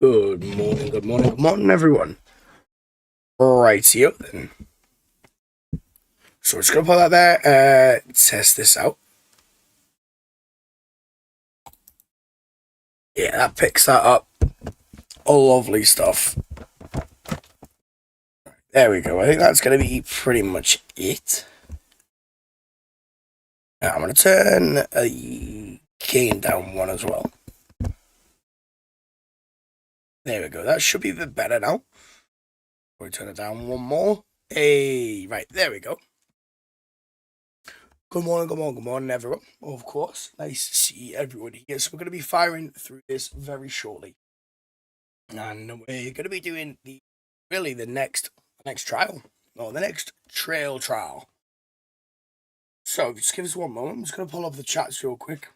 Good morning, good morning, good morning, everyone. Right here then. So we're just gonna put that there, test this out. Yeah, that picks that up. Oh, lovely stuff. There we go. I think that's gonna be pretty much it. Now I'm gonna turn a gain down one as well. There we go. That should be a bit better now. We'll turn it down one more. Hey, right, there we go. Good morning, good morning, everyone. Of course, nice to see everyone here. So we're going to be firing through this very shortly, and we're going to be doing the next trial, or the next trail trial. So just give us one moment. I'm just going to pull up the chats real quick.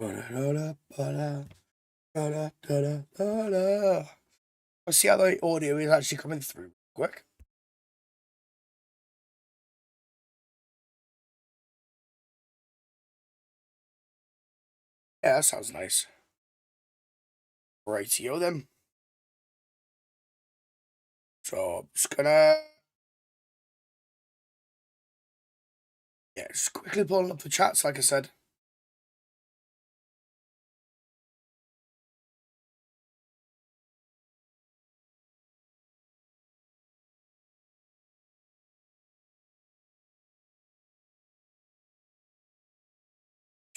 Let's see how the audio is actually coming through. Quick. Yeah, that sounds nice. Rightio then. So I'm just gonna just quickly pulling up the chats, like I said.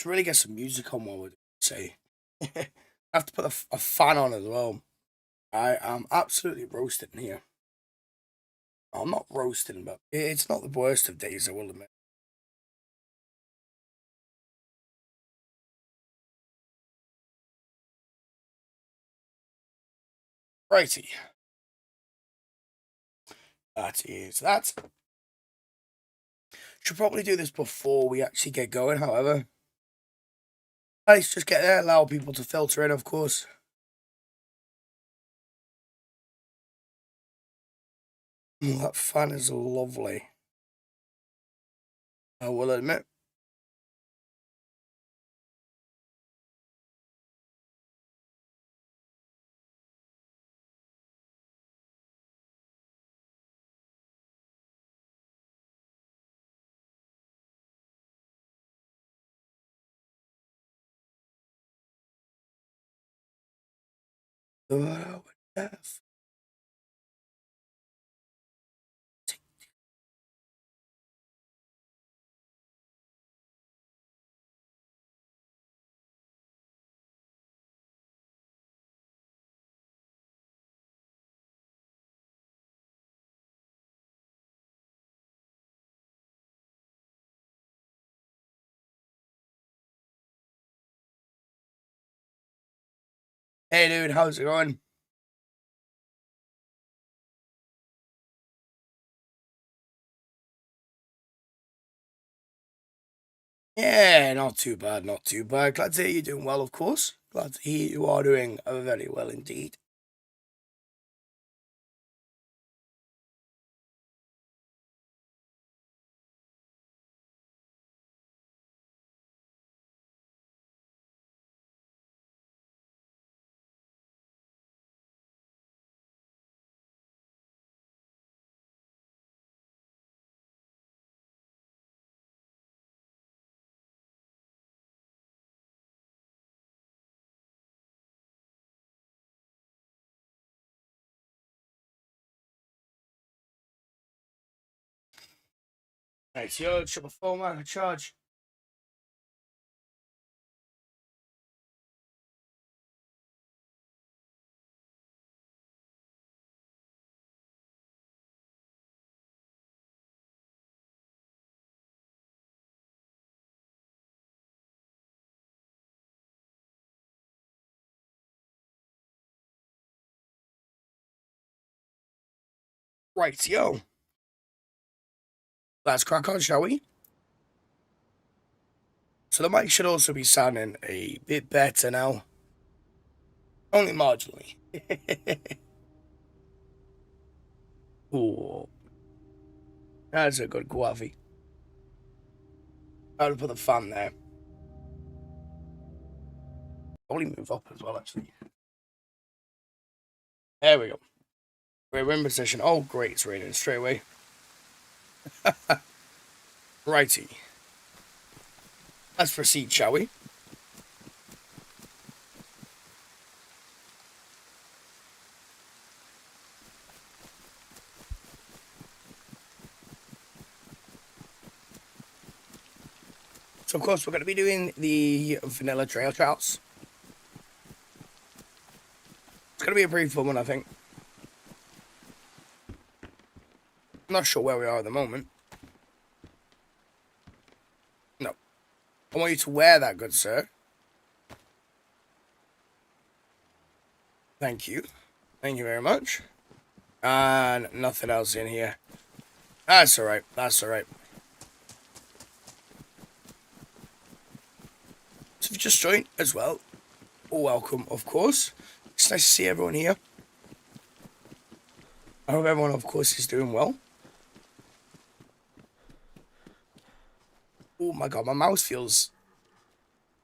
To really get some music on, what would say. I have to put a fan on as well. I am absolutely roasting here. I'm not roasting, but it's not the worst of days, I will admit. Righty. That is that. Should probably do this before we actually get going, however. Let's just get there, allow people to filter in, of course. That fan is lovely. I will admit. Hey dude, how's it going? Yeah, not too bad, not too bad. Glad to hear you're doing well, of course. Glad to hear you are doing very well indeed. Right, so you're triple format charge. Right, yo. Let's crack on, shall we? So the mic should also be sounding a bit better now. Only marginally. Ooh. That's a good coffee. I'll put the fan there. Probably move up as well, actually. There we go. We're in position. Oh, great. It's raining straight away. Righty. Let's proceed, shall we? So, of course, we're going to be doing the vanilla trail trials. It's going to be a pretty fun one, I think. I'm not sure where we are at the moment. No. I want you to wear that, good sir. Thank you. Thank you very much. And nothing else in here. That's alright. That's alright. So if you just joined as well, welcome, of course. It's nice to see everyone here. I hope everyone, of course, is doing well. Oh my god, my mouse feels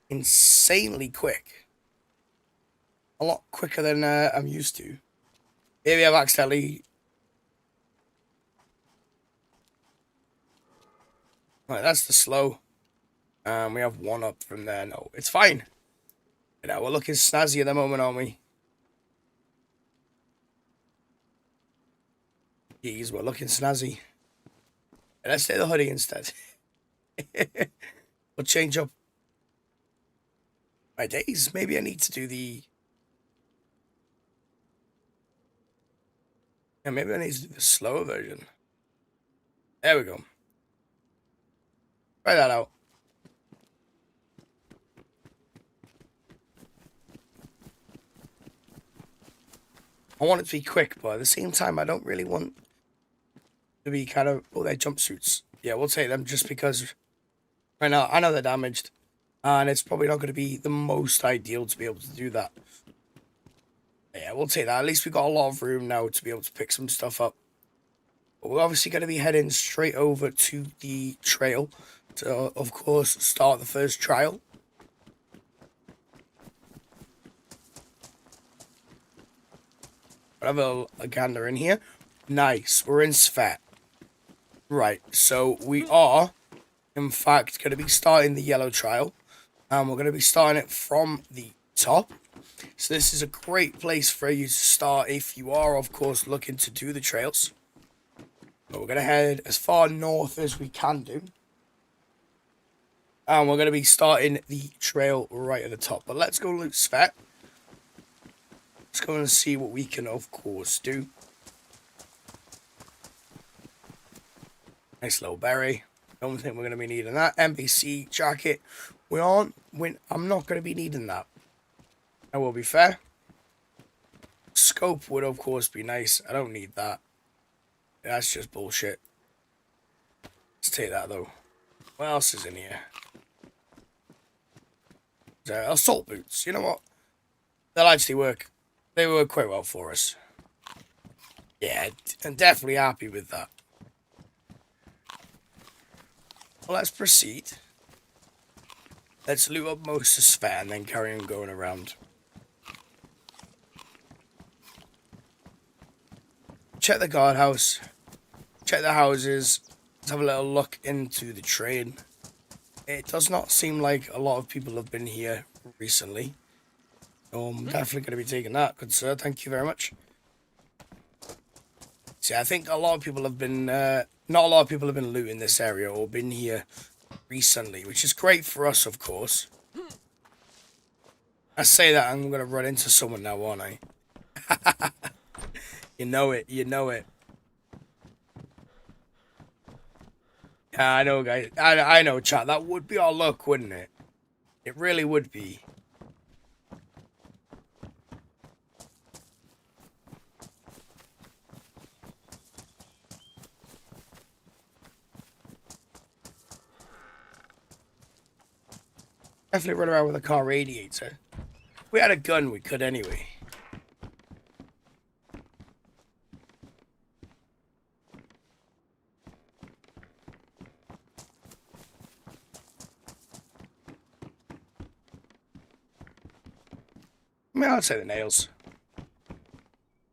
insanely quick. A lot quicker than I'm used to. Maybe I've accidentally... Right, that's the slow. We have one up from there. No, it's fine. You know, we're looking snazzy at the moment, aren't we? Jeez, we're looking snazzy. Let's take the hoodie instead. We'll change up my days. Maybe I need to do the... Yeah, maybe I need to do the slower version. There we go. Try that out. I want it to be quick, but at the same time, I don't really want to be kind of... Oh, they're jumpsuits. Yeah, we'll take them just because right now I know they're damaged. And it's probably not going to be the most ideal to be able to do that. Yeah, we'll take that. At least we've got a lot of room now to be able to pick some stuff up. But we're obviously going to be heading straight over to the trail to, of course, start the first trial. I'll have a gander in here. Nice. We're in Svet. Right. So we are, in fact, going to be starting the yellow trial. And we're going to be starting it from the top. So this is a great place for you to start if you are, of course, looking to do the trails. But we're going to head as far north as we can do. And we're going to be starting the trail right at the top. But let's go loot Svet. Let's go and see what we can, of course, do. Nice little berry. Don't think we're going to be needing that. NPC jacket. I'm not going to be needing that. I will be fair. Scope would, of course, be nice. I don't need that. That's just bullshit. Let's take that, though. What else is in here? Assault boots. You know what? They'll actually work. They work quite well for us. Yeah, I'm definitely happy with that. Well, let's proceed. Let's loot up most of Svet and then carry on going around. Check the guardhouse. Check the houses. Let's have a little look into the train. It does not seem like a lot of people have been here recently. So I'm definitely going to be taking that, good sir. Thank you very much. See, I think a lot of people have been... not a lot of people have been looting this area or been here recently, which is great for us, of course. I say that, I'm going to run into someone now, aren't I? You know it, you know it. Yeah, I know, guys. I know, chat. That would be our luck, wouldn't it? It really would be. Definitely run around with a car radiator. If we had a gun, we could anyway. mean, I'd say the nails.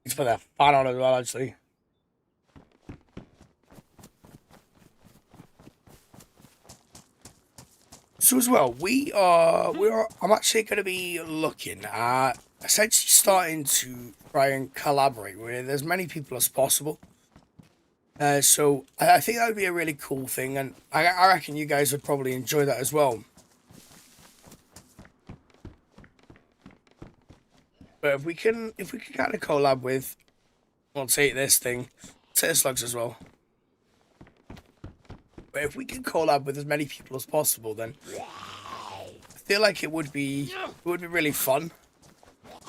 It's for the fun on as well, actually. So as well, I'm actually going to be looking at essentially starting to try and collaborate with as many people as possible. So I think that would be a really cool thing, and I reckon you guys would probably enjoy that as well. But if we can kind of collab with, I'll take this thing, take the slugs as well. But if we can collab with as many people as possible, then I feel like it would be really fun.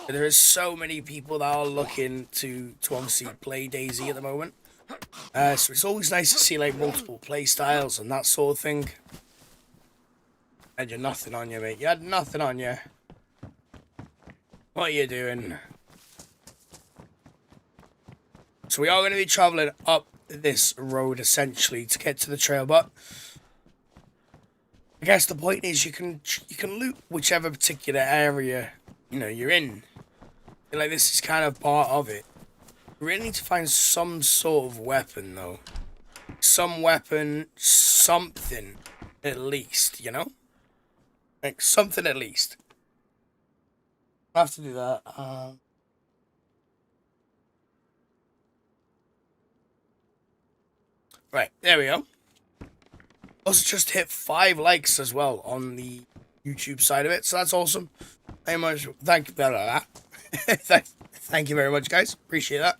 There is so many people that are looking to obviously play DayZ at the moment. So it's always nice to see like multiple play styles and that sort of thing. Had you nothing on you, mate? You had nothing on you. What are you doing? So we are going to be travelling up this road essentially to get to the trail, but I guess the point is you can loot whichever particular area you're in. Like this is kind of part of it. We really need to find some sort of weapon though. Some weapon, something at least, like something at least. I have to do that. Right, there we go. Also just hit 5 likes as well on the YouTube side of it, so that's awesome. Very much thank you for that. Thank you very much, guys. Appreciate that.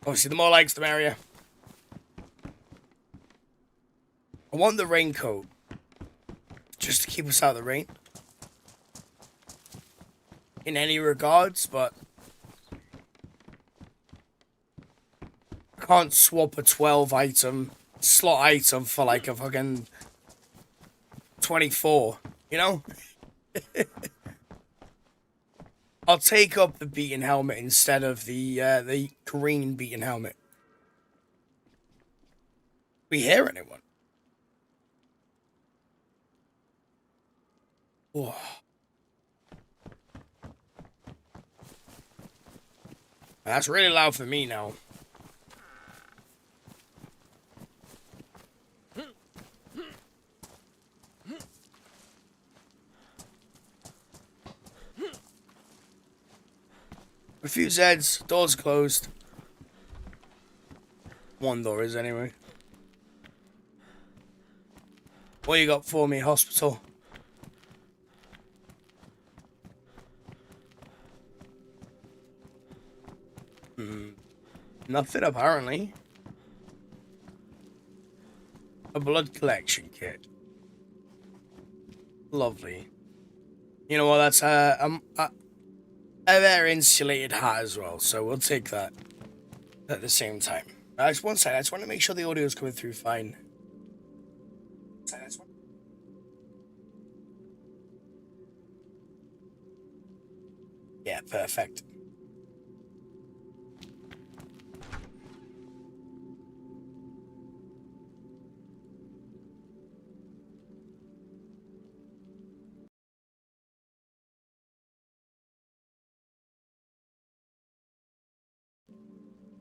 Obviously, the more likes, the merrier. I want the raincoat just to keep us out of the rain. In any regards, but I can't swap a 12 item slot item for like a fucking 24, I'll take up the beaten helmet instead of the green beaten helmet. We hear anyone? Whoa. That's really loud for me now. A few Zeds, doors closed. One door is anyway. What you got for me, hospital? Nothing apparently. A blood collection kit. Lovely. You know what? That's a very insulated hat as well, so we'll take that at the same time. Just one second. I just want to make sure the audio is coming through fine. Yeah, perfect.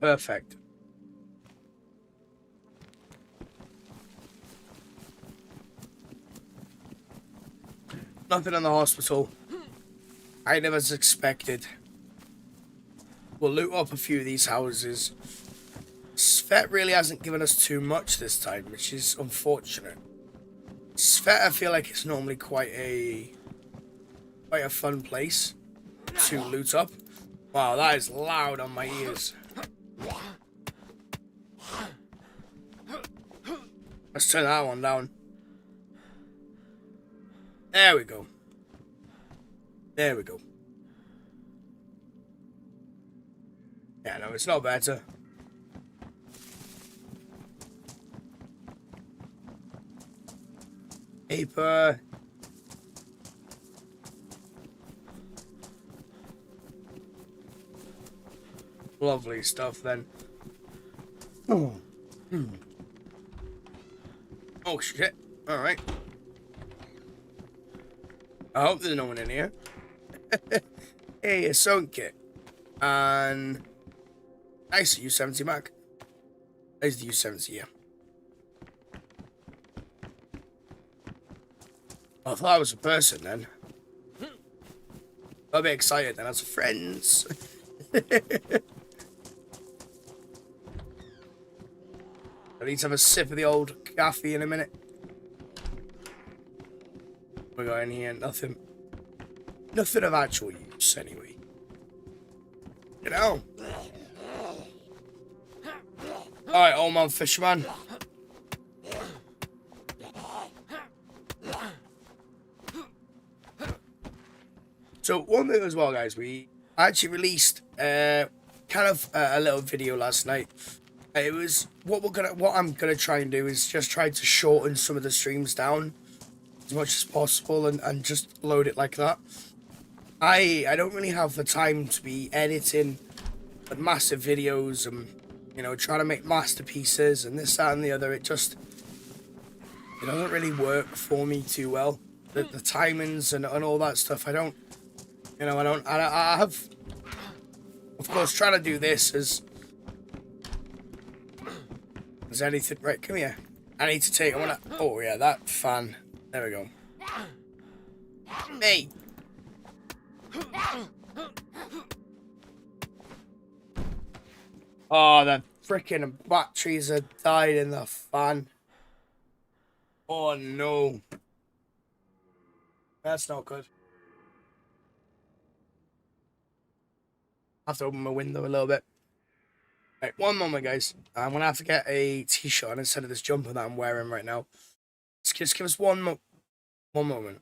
Perfect. Nothing in the hospital. I never expected. We'll loot up a few of these houses. Svet really hasn't given us too much this time, which is unfortunate. Svet, I feel like it's normally quite a fun place to loot up. Wow, that is loud on my ears. Let's turn that one down. There we go. There we go. Yeah, no, it's not better. Paper. Lovely stuff then. Oh. Oh shit. Alright. I hope there's no one in here. a sound kit. And nice U70 mag. There's the U70 here. I thought I was a person then. I'll be excited then as friends. I need to have a sip of the old coffee in a minute. We got in here, nothing of actual use anyway. You know. Alright, old man fisherman. So one thing as well, guys, we actually released kind of a little video last night. It was what I'm gonna try and do is just try to shorten some of the streams down as much as possible and just load it like that. I don't really have the time to be editing massive videos and, you know, trying to make masterpieces and this, that, and the other. It doesn't really work for me too well. The timings and all that stuff. I have, of course, trying to do this as anything. Right, come here. I need to take. Oh yeah, that fan. There we go. Hey. Oh, the freaking batteries have died in the fan. Oh no. That's not good. I have to open my window a little bit. Right, one moment, guys. I'm going to have to get a t-shirt on instead of this jumper that I'm wearing right now. Just give us one moment.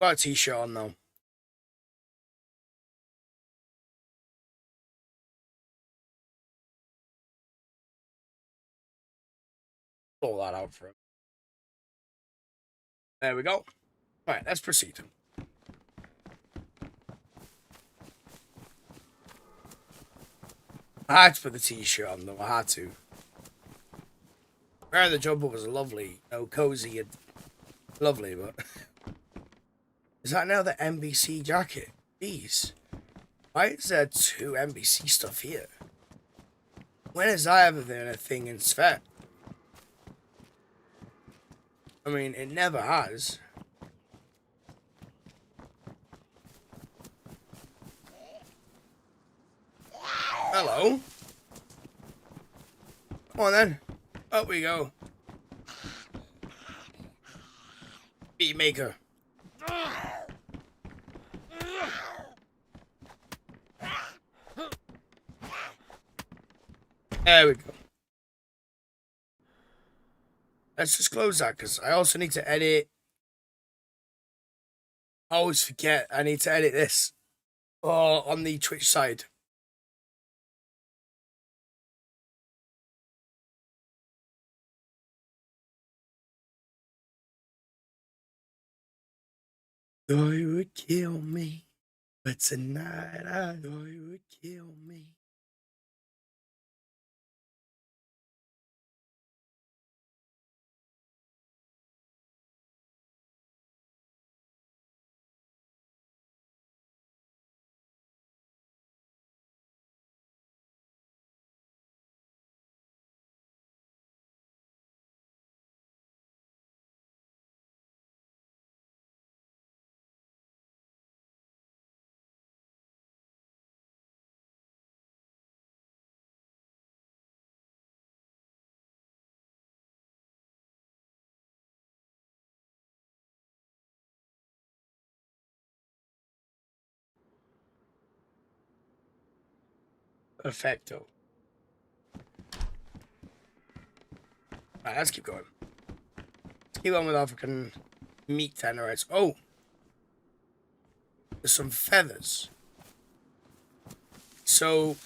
Got a t-shirt on now. Pull that out for him. There we go. Alright, let's proceed. I had to put the t-shirt on though, I had to. Wearing the jumper was lovely, you know, cozy and lovely, but... Is that now the NBC jacket? Jeez. Why is there 2 NBC stuff here? When has that ever been a thing in Svet? I mean, it never has. Hello? Come on then. Up we go. Beat maker. There we go. Let's just close that because I also need to edit. I always forget I need to edit this on the Twitch side. Thought you would kill me, but tonight I thought you would kill me. Perfecto. Right, let's keep going. Let's keep on with our fucking meat Chernarus. Oh! There's some feathers. So,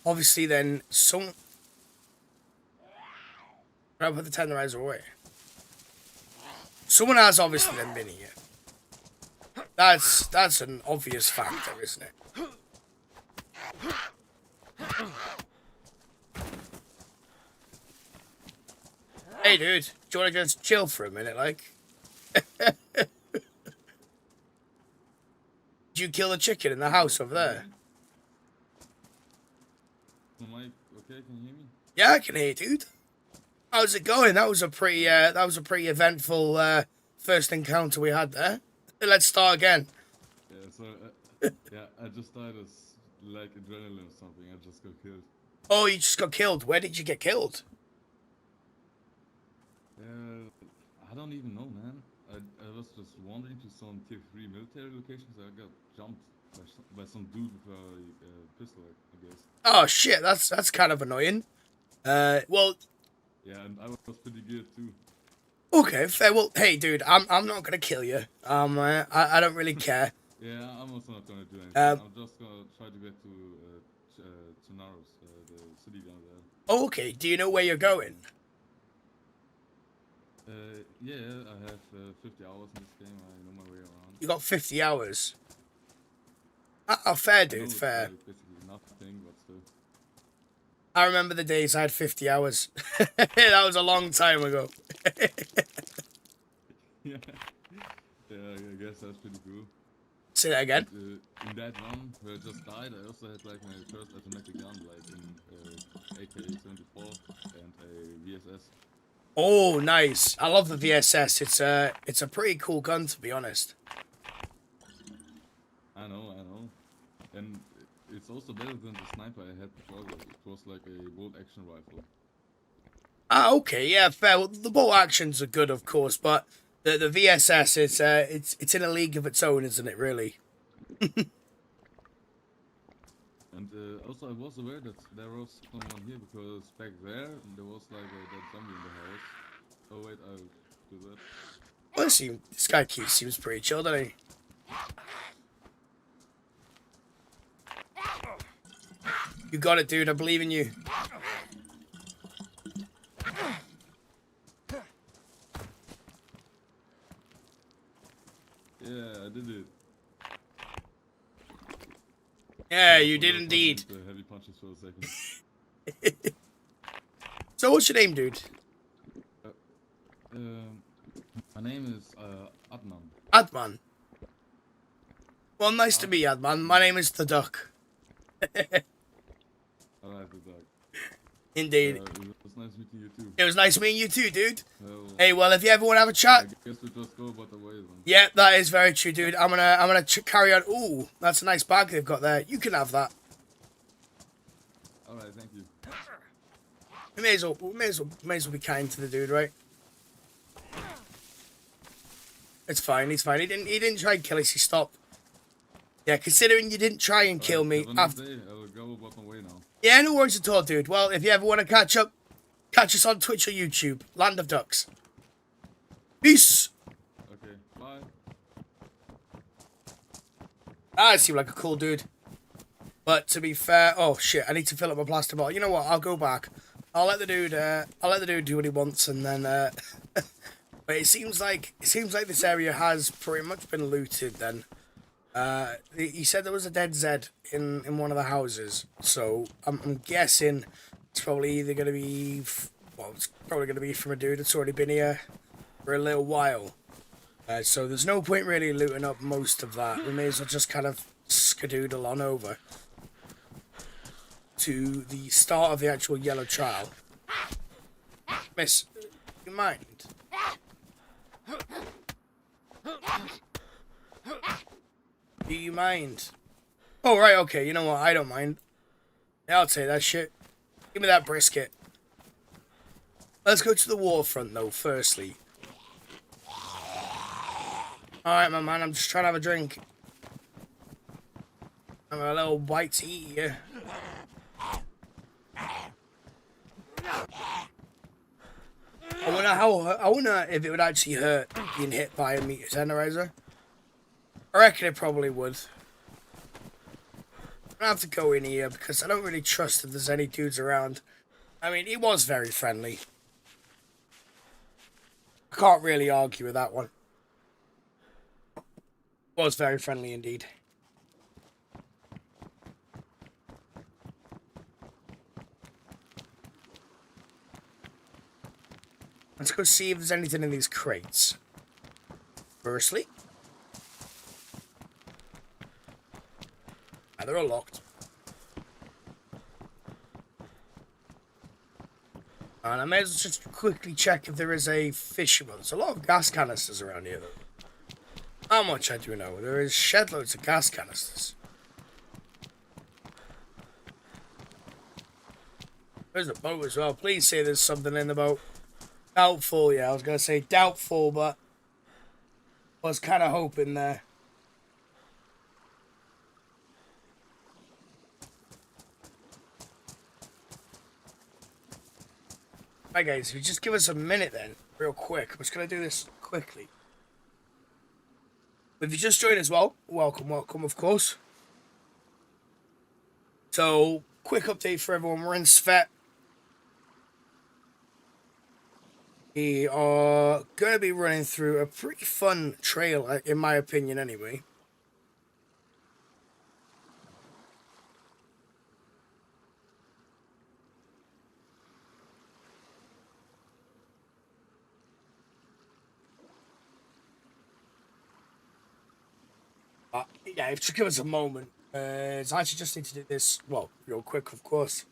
obviously then, some... I'll put the Chernarus away. Someone has obviously then been here. That's an obvious factor, isn't it? Hey, dude, do you want to just chill for a minute, like? Did you kill the chicken in the house over there? Am I okay? Can you hear me? Yeah, I can hear you, dude. How's it going? That was a pretty eventful first encounter we had there. Let's start again. Yeah, so yeah, I just died as like adrenaline or something. I just got killed. Oh, you just got killed. Where did you get killed? I don't even know, man. I was just wandering to some tier 3 military locations. I got jumped by some dude with a pistol, I guess. Oh shit, that's kind of annoying. Well. Yeah, and I was pretty good too. Okay, fair. Well, hey, dude, I'm not gonna kill you. I don't really care. Yeah, I'm also not gonna do anything. I'm just gonna try to get to Chernarus, the city down there. Oh, okay. Do you know where you're going? Yeah, I have 50 hours in this game. I know my way around. You got 50 hours. Oh, fair, dude, fair. Like basically nothing, but still. I remember the days I had 50 hours. That was a long time ago. Yeah, I guess that's pretty cool. Say that again. In that one where I just died, I also had like my first automatic gun, like in AK-74 and a VSS. Oh, nice. I love the VSS. It's a pretty cool gun, to be honest. I know. And it's also better than the sniper I had before. It was like a bolt action rifle. Ah, okay, yeah, fair. Well, the bolt actions are good, of course, but the VSS, it's in a league of its own, isn't it? Really. And also, I was aware that there was someone here because back there was like a dead zombie in the house. Oh wait, I'll do that. Well, this guy seems pretty chill, doesn't he? You got it, dude. I believe in you. Yeah, I did it. Yeah, you did indeed. The heavy punches for a second. So, what's your name, dude? My name is Adnan. Adman. Well, nice to meet you, Adman. My name is the Duck. Alright, the Duck. Indeed. It was nice meeting you too. It was nice meeting you too, dude. Well, Hey, well, if you ever want to have a chat... I guess we just go about the way then. Yeah, that is very true, dude. I'm gonna carry on. Ooh, that's a nice bag they've got there. You can have that. Alright, thank you. We may as well be kind to the dude, right? It's fine. He's fine. He didn't try and kill us. He stopped. Yeah, considering you didn't try and kill me after. I will go about my way now. Yeah, no worries at all, dude. Well, if you ever want to catch up, catch us on Twitch or YouTube. Land of Ducks. Peace. Okay, bye. I seem like a cool dude. But to be fair, oh shit, I need to fill up my plaster bottle. You know what? I'll go back. I'll let the dude do what he wants, and then. But it seems like this area has pretty much been looted. Then. He said there was a dead Z in one of the houses, so I'm guessing it's probably either going to be, well, it's probably going to be from a dude that's already been here for a little while. So there's no point really looting up most of that. We may as well just kind of skedoodle on over to the start of the actual yellow trial. Miss, you mind? Do you mind? Oh, right, okay, you know what, I don't mind. Yeah, I'll take that shit. Give me that brisket. Let's go to the waterfront, though, firstly. Alright, my man, I'm just trying to have a drink. I'm a little bite to eat here. I wonder if it would actually hurt being hit by a meter tenderizer. I reckon it probably would. I have to go in here because I don't really trust if there's any dudes around. I mean, he was very friendly. I can't really argue with that one. Was very friendly indeed. Let's go see if there's anything in these crates. Firstly, they're all locked. And I may as well just quickly check if there is a fishing rod. There's a lot of gas canisters around here, though. How much I do know? There is shed loads of gas canisters. There's a boat as well. Please say there's something in the boat. Doubtful, yeah. I was going to say doubtful, but I was kind of hoping there. Right, guys, if you just give us a minute then, real quick. I'm just going to do this quickly. If you just joined as well, welcome, of course. So, quick update for everyone. We're in Svet. We are going to be running through a pretty fun trail, in my opinion, anyway. Yeah, just give us a moment. I actually just need to do this, well, real quick, of course.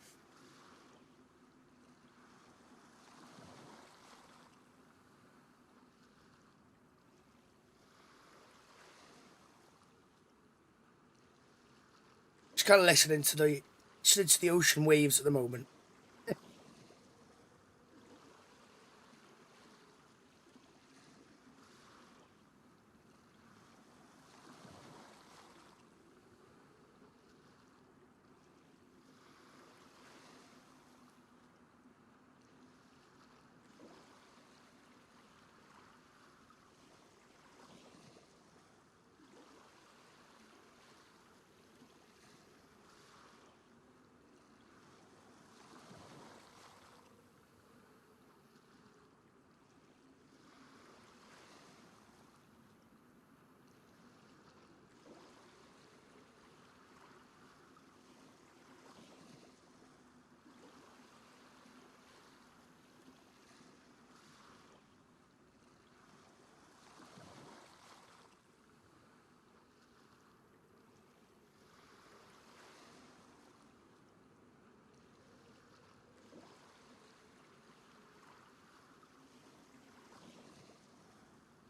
Just kind of listening to the ocean waves at the moment.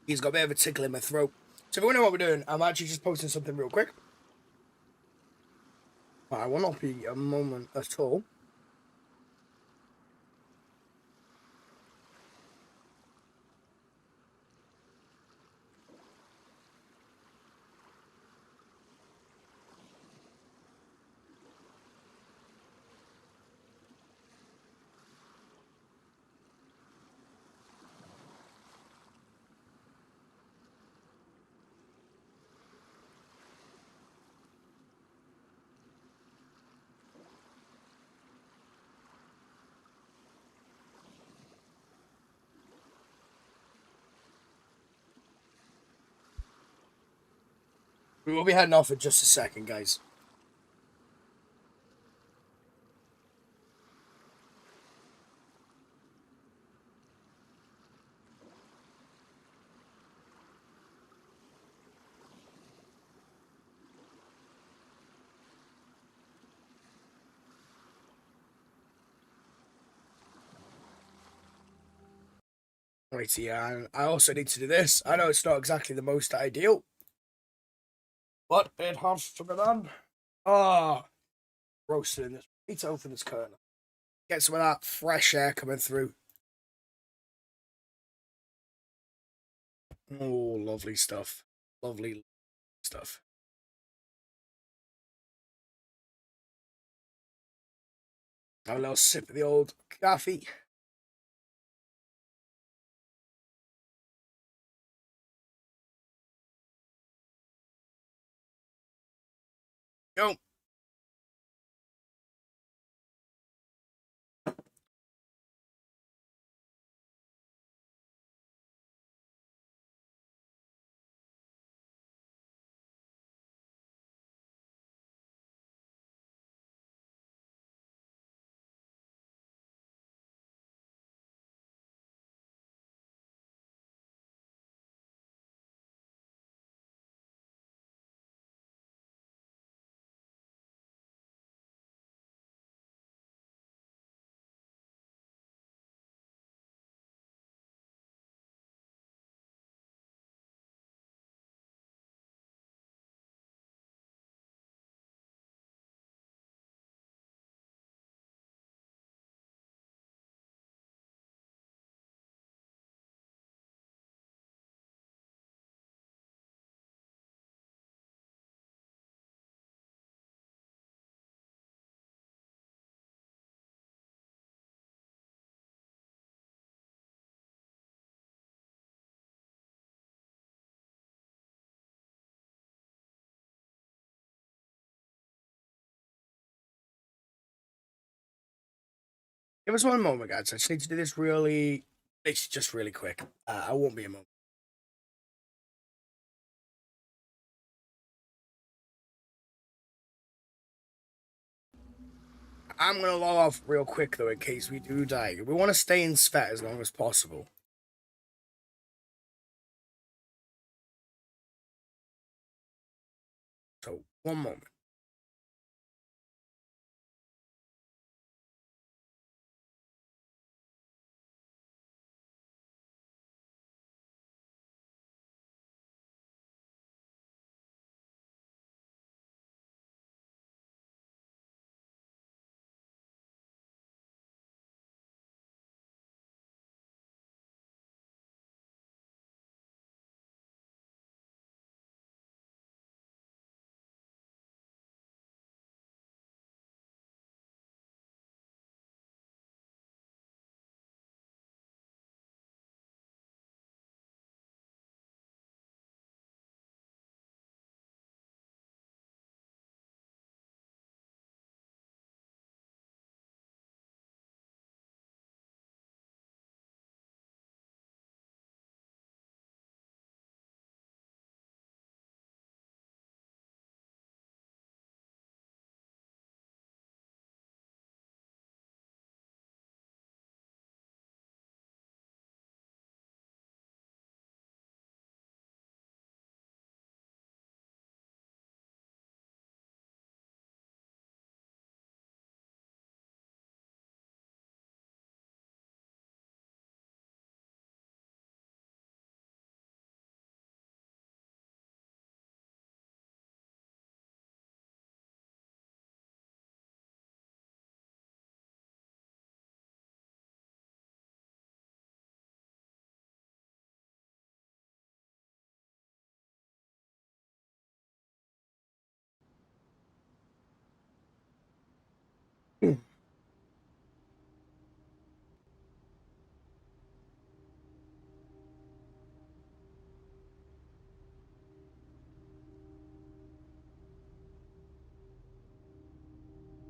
He's got a bit of a tickle in my throat. So if you wonder what we're doing, I'm actually just posting something real quick. I will not be a moment at all. We will be heading off in just a second, guys. Right, yeah, and I also need to do this. I know it's not exactly the most ideal, but it has to be done. Ah, roasting this. Need to open this curtain. Get some of that fresh air coming through. Oh, lovely stuff. Lovely stuff. Have a little sip of the old coffee. Go. Give us one moment, guys. I just need to do this really, it's just really quick. I won't be a moment. I'm gonna log off real quick though, in case we do die. We want to stay in Svet as long as possible. So, one moment.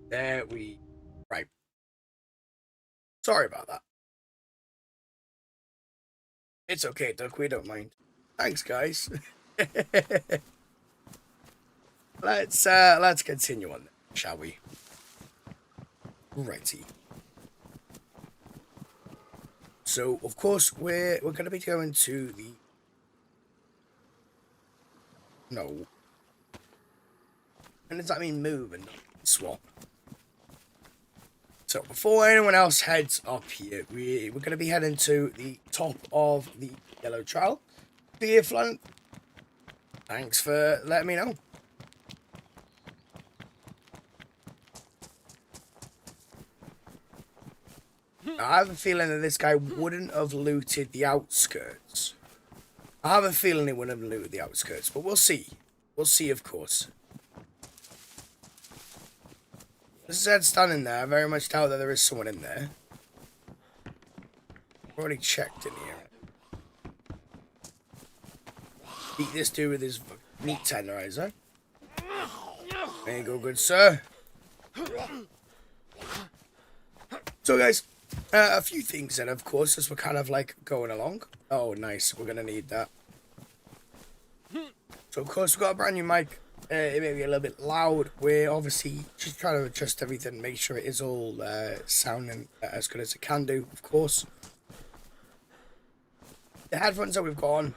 There we. Right. Sorry about that. It's okay, Duck. We don't mind. Thanks, guys. Let's continue on, shall we? Righty. So, of course, we're going to be going to the. No. And does that mean move and not swap? So before anyone else heads up here, we're going to be heading to the top of the yellow trail. Dear Flint, thanks for letting me know. I have a feeling that this guy wouldn't have looted the outskirts. I have a feeling he wouldn't have looted the outskirts, but we'll see. We'll see, of course. There's Zed standing there. I very much doubt that there is someone in there. Already checked in here. Beat this dude with his meat tenderizer. There you go, good sir. So, guys, a few things then, of course, as we're kind of like going along. Oh, nice. We're going to need that. So, of course, we've got a brand new mic. It may be a little bit loud. We're obviously just trying to adjust everything, make sure it is all sounding as good as it can do, of course. The headphones that we've got on,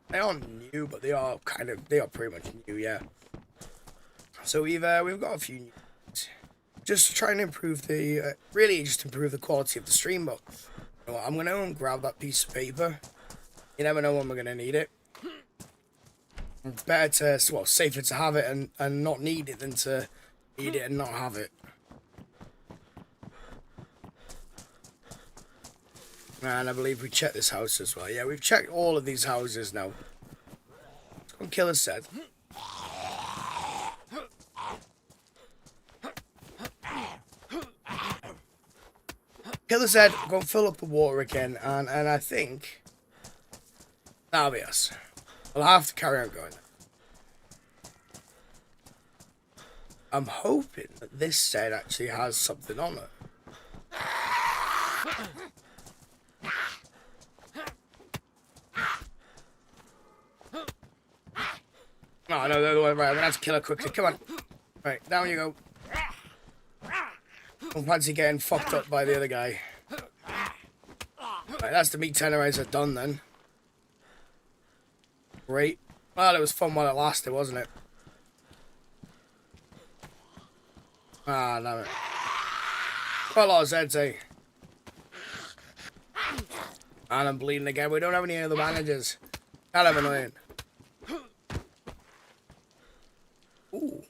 they aren't new, but they are pretty much new, yeah. So we've got a few new ones. Just to try and improve the, really just improve the quality of the stream, but you know what, I'm going to go and grab that piece of paper. You never know when we're going to need it. It's better to, well, safer to have it and not need it than to need it and not have it. And I believe we checked this house as well. Yeah, we've checked all of these houses now. Let's go and kill a Zed. Kill the Zed, go and fill up the water again, and I think that'll be us. We'll have to carry on going. I'm hoping that this Zed actually has something on it. Oh, no, the other way. Right, I'm gonna have to kill her quickly. Come on. Right, down you go. I'm fancy getting fucked up by the other guy. Right, that's the meat tenderizer done then. Great. Well, it was fun while it lasted, wasn't it? Ah, damn it. Quite a lot of Zeds, eh? And I'm bleeding again. We don't have any other managers. Kind of annoying. Ooh.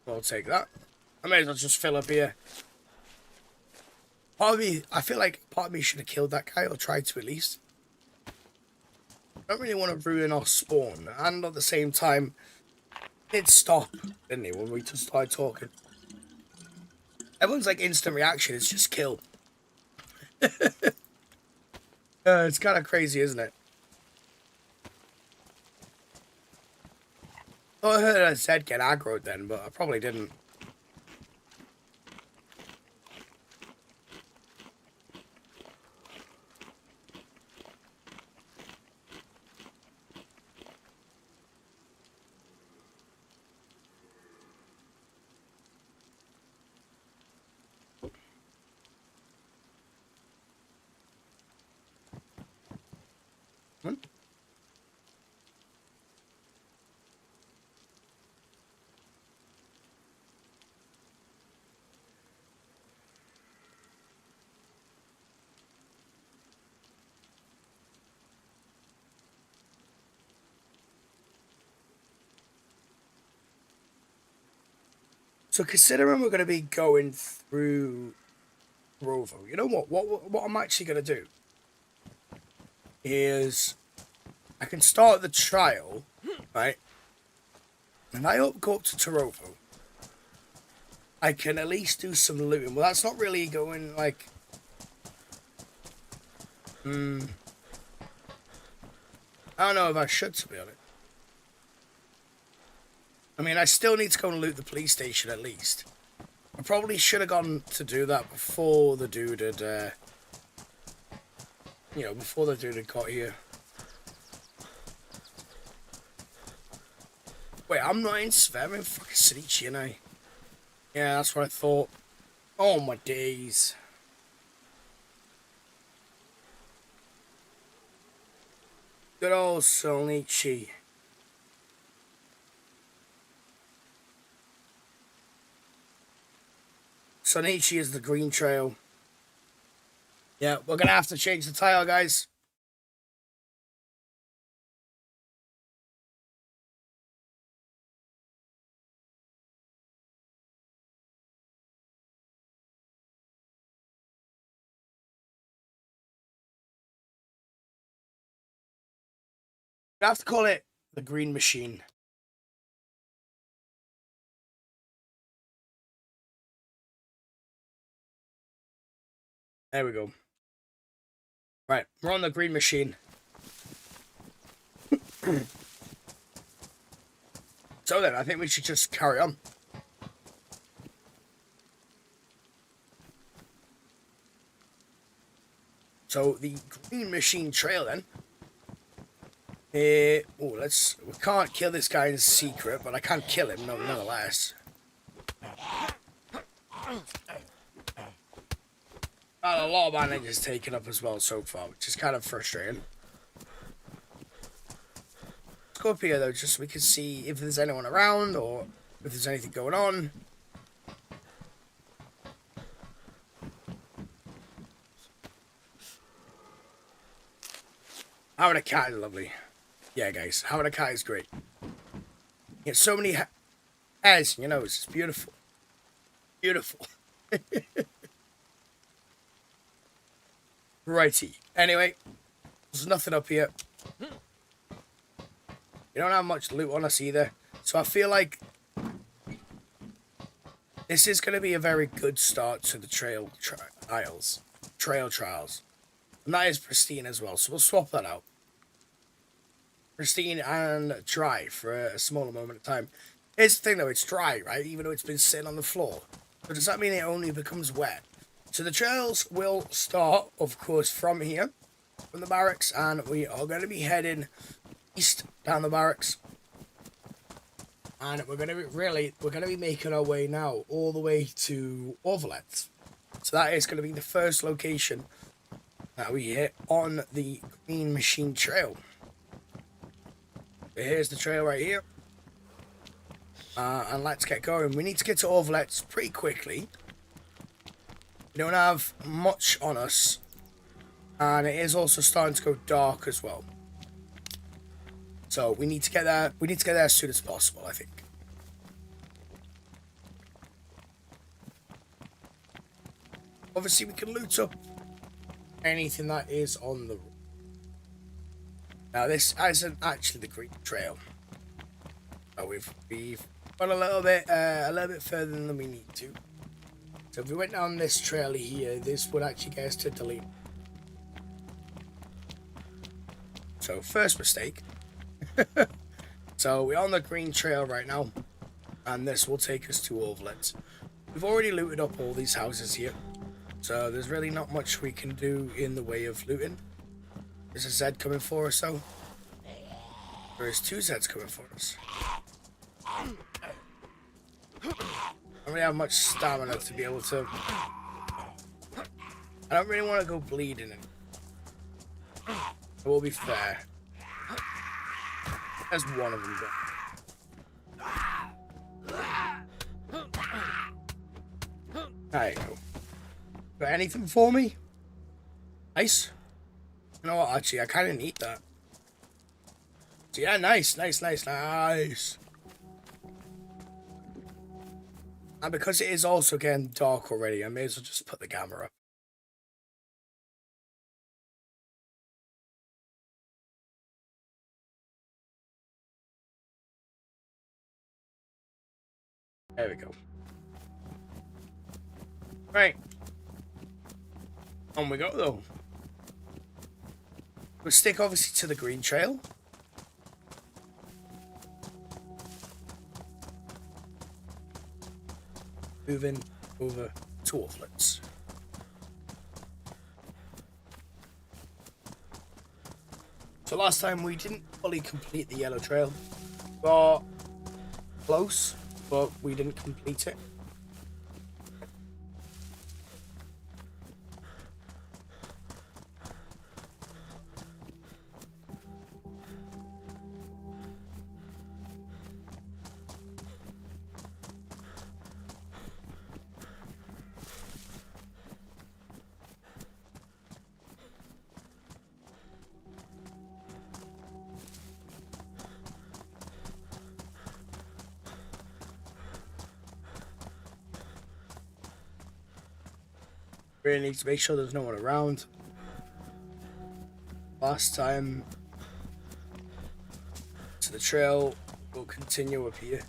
I'll take that. I may as well just fill up here. Part of me, I feel like part of me should have killed that guy, or tried to at least. I don't really want to ruin our spawn, and at the same time, it stopped, didn't it, when we just started talking. Everyone's like instant reaction, it's just kill. It's kind of crazy, isn't it? I heard I said get aggroed then, but I probably didn't. Hmm? So considering we're going to be going through Rovo, you know what I'm actually going to do is I can start the trial, right? And I go up to Torovo. I can at least do some looting. Well, that's not really going like... I don't know if I should, to be honest. I mean, I still need to go and loot the police station at least. I probably should have gone to do that before the dude had, before the dude had got here. Wait, I'm not in Svev, I'm in fucking Sonichi, ain't I? Yeah, that's what I thought. Oh my days. Good old Sonichi. Sonichi is the green trail. Yeah, we're gonna have to change the tile, guys. I have to call it the green machine. There we go. Right, we're on the green machine. So then, I think we should just carry on. So the green machine trail then. We can't kill this guy in secret, but I can't kill him nonetheless. A lot of manage is taken up as well so far, which is kind of frustrating. Let's go up here though, just so we can see if there's anyone around or if there's anything going on. Having a cat is lovely. Yeah, guys, having a cat is great. You get so many hairs in your nose. It's beautiful. Beautiful. Righty. Anyway, there's nothing up here. You don't have much loot on us either. So I feel like this is going to be a very good start to the trail trials. And that is pristine as well. So we'll swap that out. Pristine and dry for a smaller moment of time. Here's the thing though, it's dry, right? Even though it's been sitting on the floor. So does that mean it only becomes wet? So the trails will start, of course, from here, from the barracks, and we are going to be heading east down the barracks. And we're going to be making our way now all the way to Orvalet. So that is going to be the first location that we hit on the Green Machine Trail. So here's the trail right here. And let's get going. We need to get to Orvalet pretty quickly. We don't have much on us. And it is also starting to go dark as well. So we need to get there. We need to get there as soon as possible, I think. Obviously, we can loot up anything that is on the road. Now, this isn't actually the Green Trail. So we've gone a little bit further than we need to. So if we went down this trail here, this would actually get us to delete. So first mistake. So we're on the Green Trail right now, and this will take us to Orvalet. We've already looted up all these houses here, so there's really not much we can do in the way of looting. There's a Z coming for us though. There's two Zs coming for us. I don't really have much stamina to be able to... I don't really want to go bleeding. It will be fair. There's one of them gone. There you go. Got anything for me? Nice. You know what, actually, I kind of need that. So yeah, nice. And because it is also getting dark already, I may as well just put the camera up. There we go. Right. On we go, though. We'll stick, obviously, to the Green Trail. Moving over to Orvalet. So last time we didn't fully complete the yellow trail. Got close, but we didn't complete it. Really need to make sure there's no one around. Last time to the trail, we'll continue up here.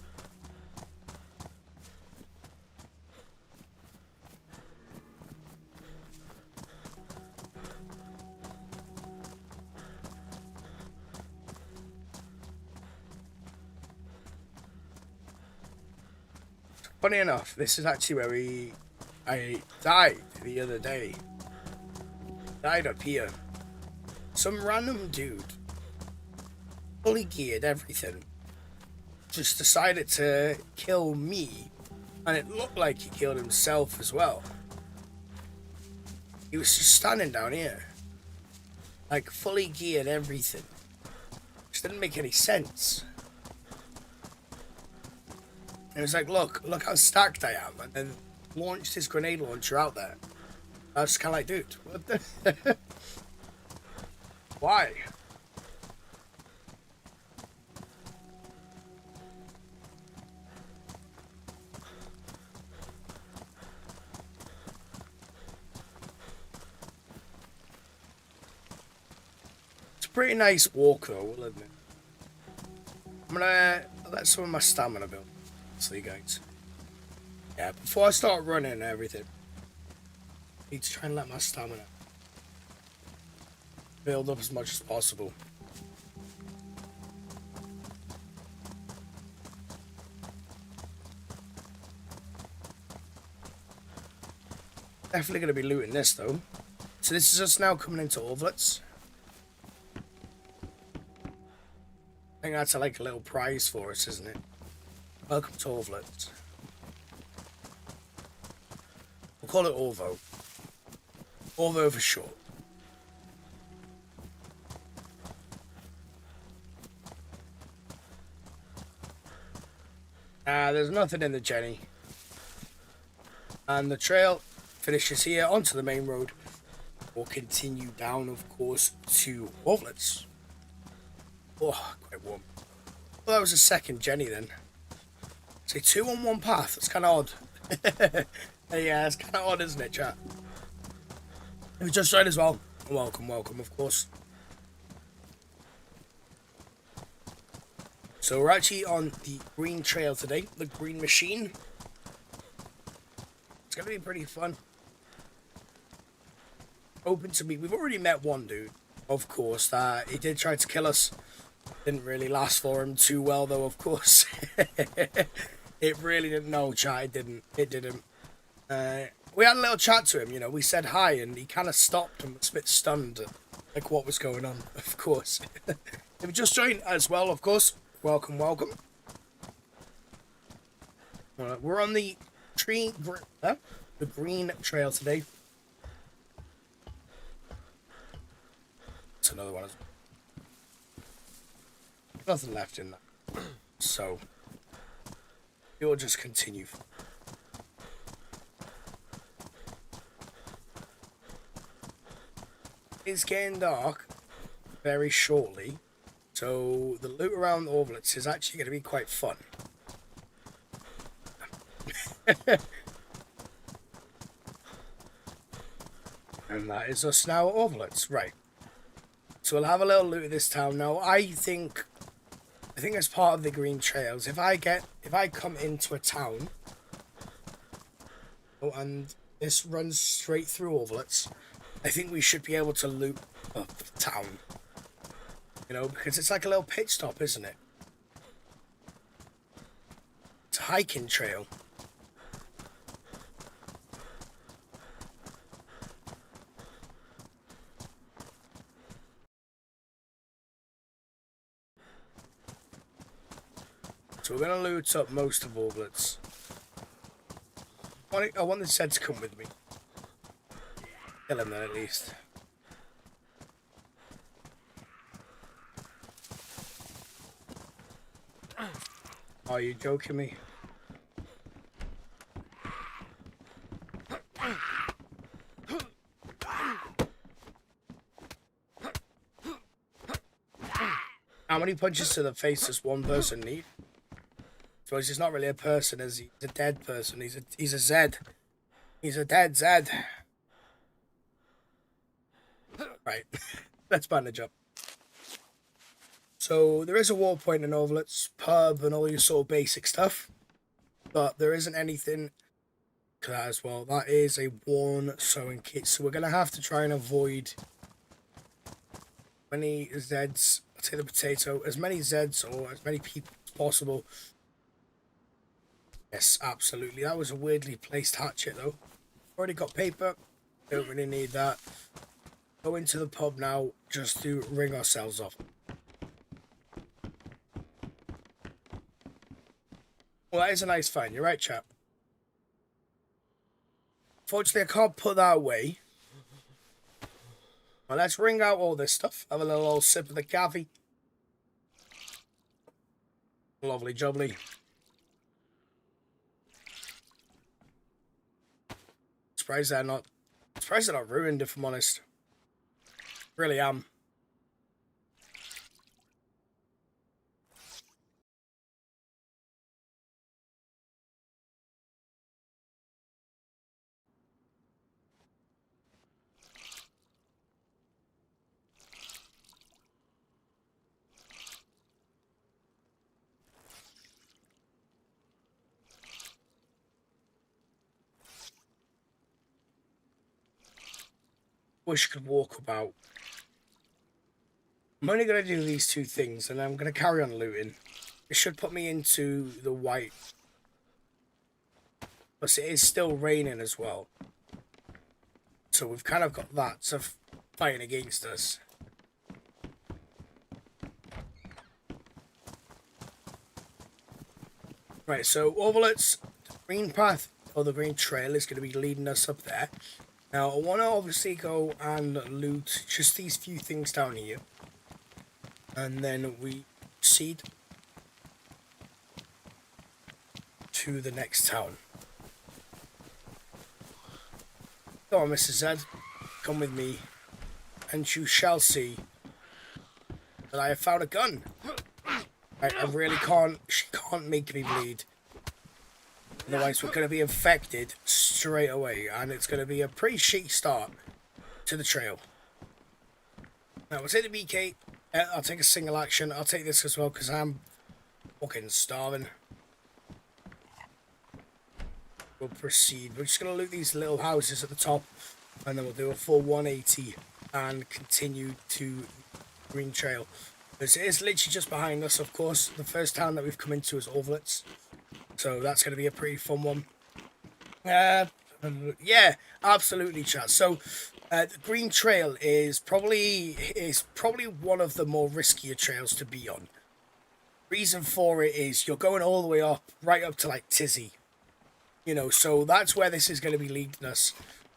funny enough, this is actually where I died the other day. Died up here. Some random dude, fully geared, everything, just decided to kill me, and it looked like he killed himself as well. He was just standing down here, like fully geared, everything. Just didn't make any sense. It was like, look how stacked I am, and then launched his grenade launcher out there. I was kind of like, dude, what the? Why? It's a pretty nice walk though, we'll admit. I'm gonna let some of my stamina build. Honestly, guys. Yeah, before I start running and everything, I need to try and let my stamina build up as much as possible. Definitely going to be looting this though. So this is us now coming into Orvlets. I think that's like a little prize for us, isn't it? Welcome to Orvlets. We'll call it Orvo. Orvo for short. There's nothing in the Jenny. And the trail finishes here onto the main road. We'll continue down, of course, to Orvlets. Oh, quite warm. Well, that was a second Jenny then. Say 2 on 1 path. That's kind of odd. Yeah, it's kind of odd, isn't it, chat? It was just right as well. Welcome, of course. So we're actually on the green trail today, the green machine. It's gonna be pretty fun. Open to meet. We've already met one dude, of course. That he did try to kill us. Didn't really last for him too well, though. Of course, it really didn't. No, chat. It didn't. It didn't. We had a little chat to him. You know, we said hi, and he kind of stopped and was a bit stunned at like what was going on. Of course, if you just joined as well, of course. Welcome. We're on the the green trail today. It's another one. Nothing left in that, so you'll just continue. It's getting dark very shortly. So the loot around Orvlets is actually going to be quite fun. And that is us now at Orvlets, right? So we'll have a little loot at this town now. I think as part of the green trails, if I come into a town, and this runs straight through Orvlets, I think we should be able to loot up the town. You know, because it's like a little pit stop, isn't it? It's a hiking trail. So we're going to loot up most of Orvlets. I want the Zed to come with me. Kill him then at least. Are you joking me? How many punches to the face does one person need? So he's not really a person, is he? He's a dead person. He's a Zed. He's a dead Zed. Right. Let's bandage up. So there is a wall point in Orvlets, pub, and all your sort of basic stuff, but there isn't anything to that as well. That is a worn sewing kit, so we're gonna have to try and avoid many Zeds. I'll take the potato, as many Zeds or as many people as possible. Yes, absolutely. That was a weirdly placed hatchet, though. Already got paper. Don't really need that. Go into the pub now just to ring ourselves off. Well, that is a nice find. You're right, chap. Fortunately, I can't put that away. Well, let's ring out all this stuff. Have a little old sip of the coffee. Lovely jubbly. Surprised they're not ruined, if I'm honest. Really am. Wish I could walk about. I'm only going to do these two things, and I'm going to carry on looting. It should put me into the white. Plus, it is still raining as well. So we've kind of got that stuff fighting against us. Right, so Overlets, the green path, or the green trail, is going to be leading us up there. Now, I want to obviously go and loot just these few things down here. And then we proceed to the next town. Go on, Mrs. Z, come with me, and you shall see that I have found a gun. I really can't, she can't make me bleed. Otherwise, we're going to be infected straight away, and it's going to be a pretty shitty start to the trail. Now, we'll take the BK, I'll take a single action, I'll take this as well, because I'm fucking starving. We'll proceed. We're just going to loot these little houses at the top, and then we'll do a full 180 and continue to Green Trail. It is literally just behind us, of course. The first town that we've come into is Overlets, so that's going to be a pretty fun one. Yeah, absolutely, chat. So the Green Trail is probably one of the more riskier trails to be on. Reason for it is you're going all the way up, right up to like Tizzy. You know, so that's where this is going to be leading us.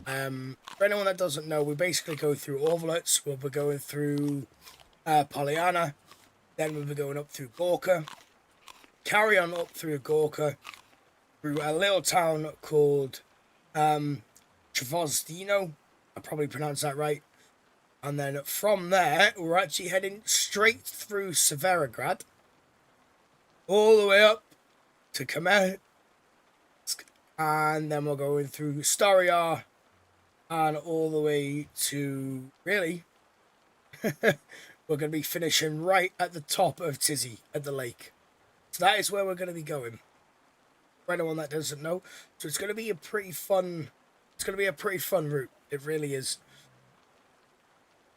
For anyone that doesn't know, we basically go through Overlets. We'll be going through Pollyanna. Then we'll be going up through Gorka. Carry on up through Gorka. Through a little town called Travozdino. I probably pronounced that right. And then from there, we're actually heading straight through Severograd. All the way up to Khmer. And then we're going through Staryar and all the way to, really, we're going to be finishing right at the top of Tizzy at the lake. So that is where we're going to be going. For anyone that doesn't know. So it's going to be a pretty fun, route. It really is.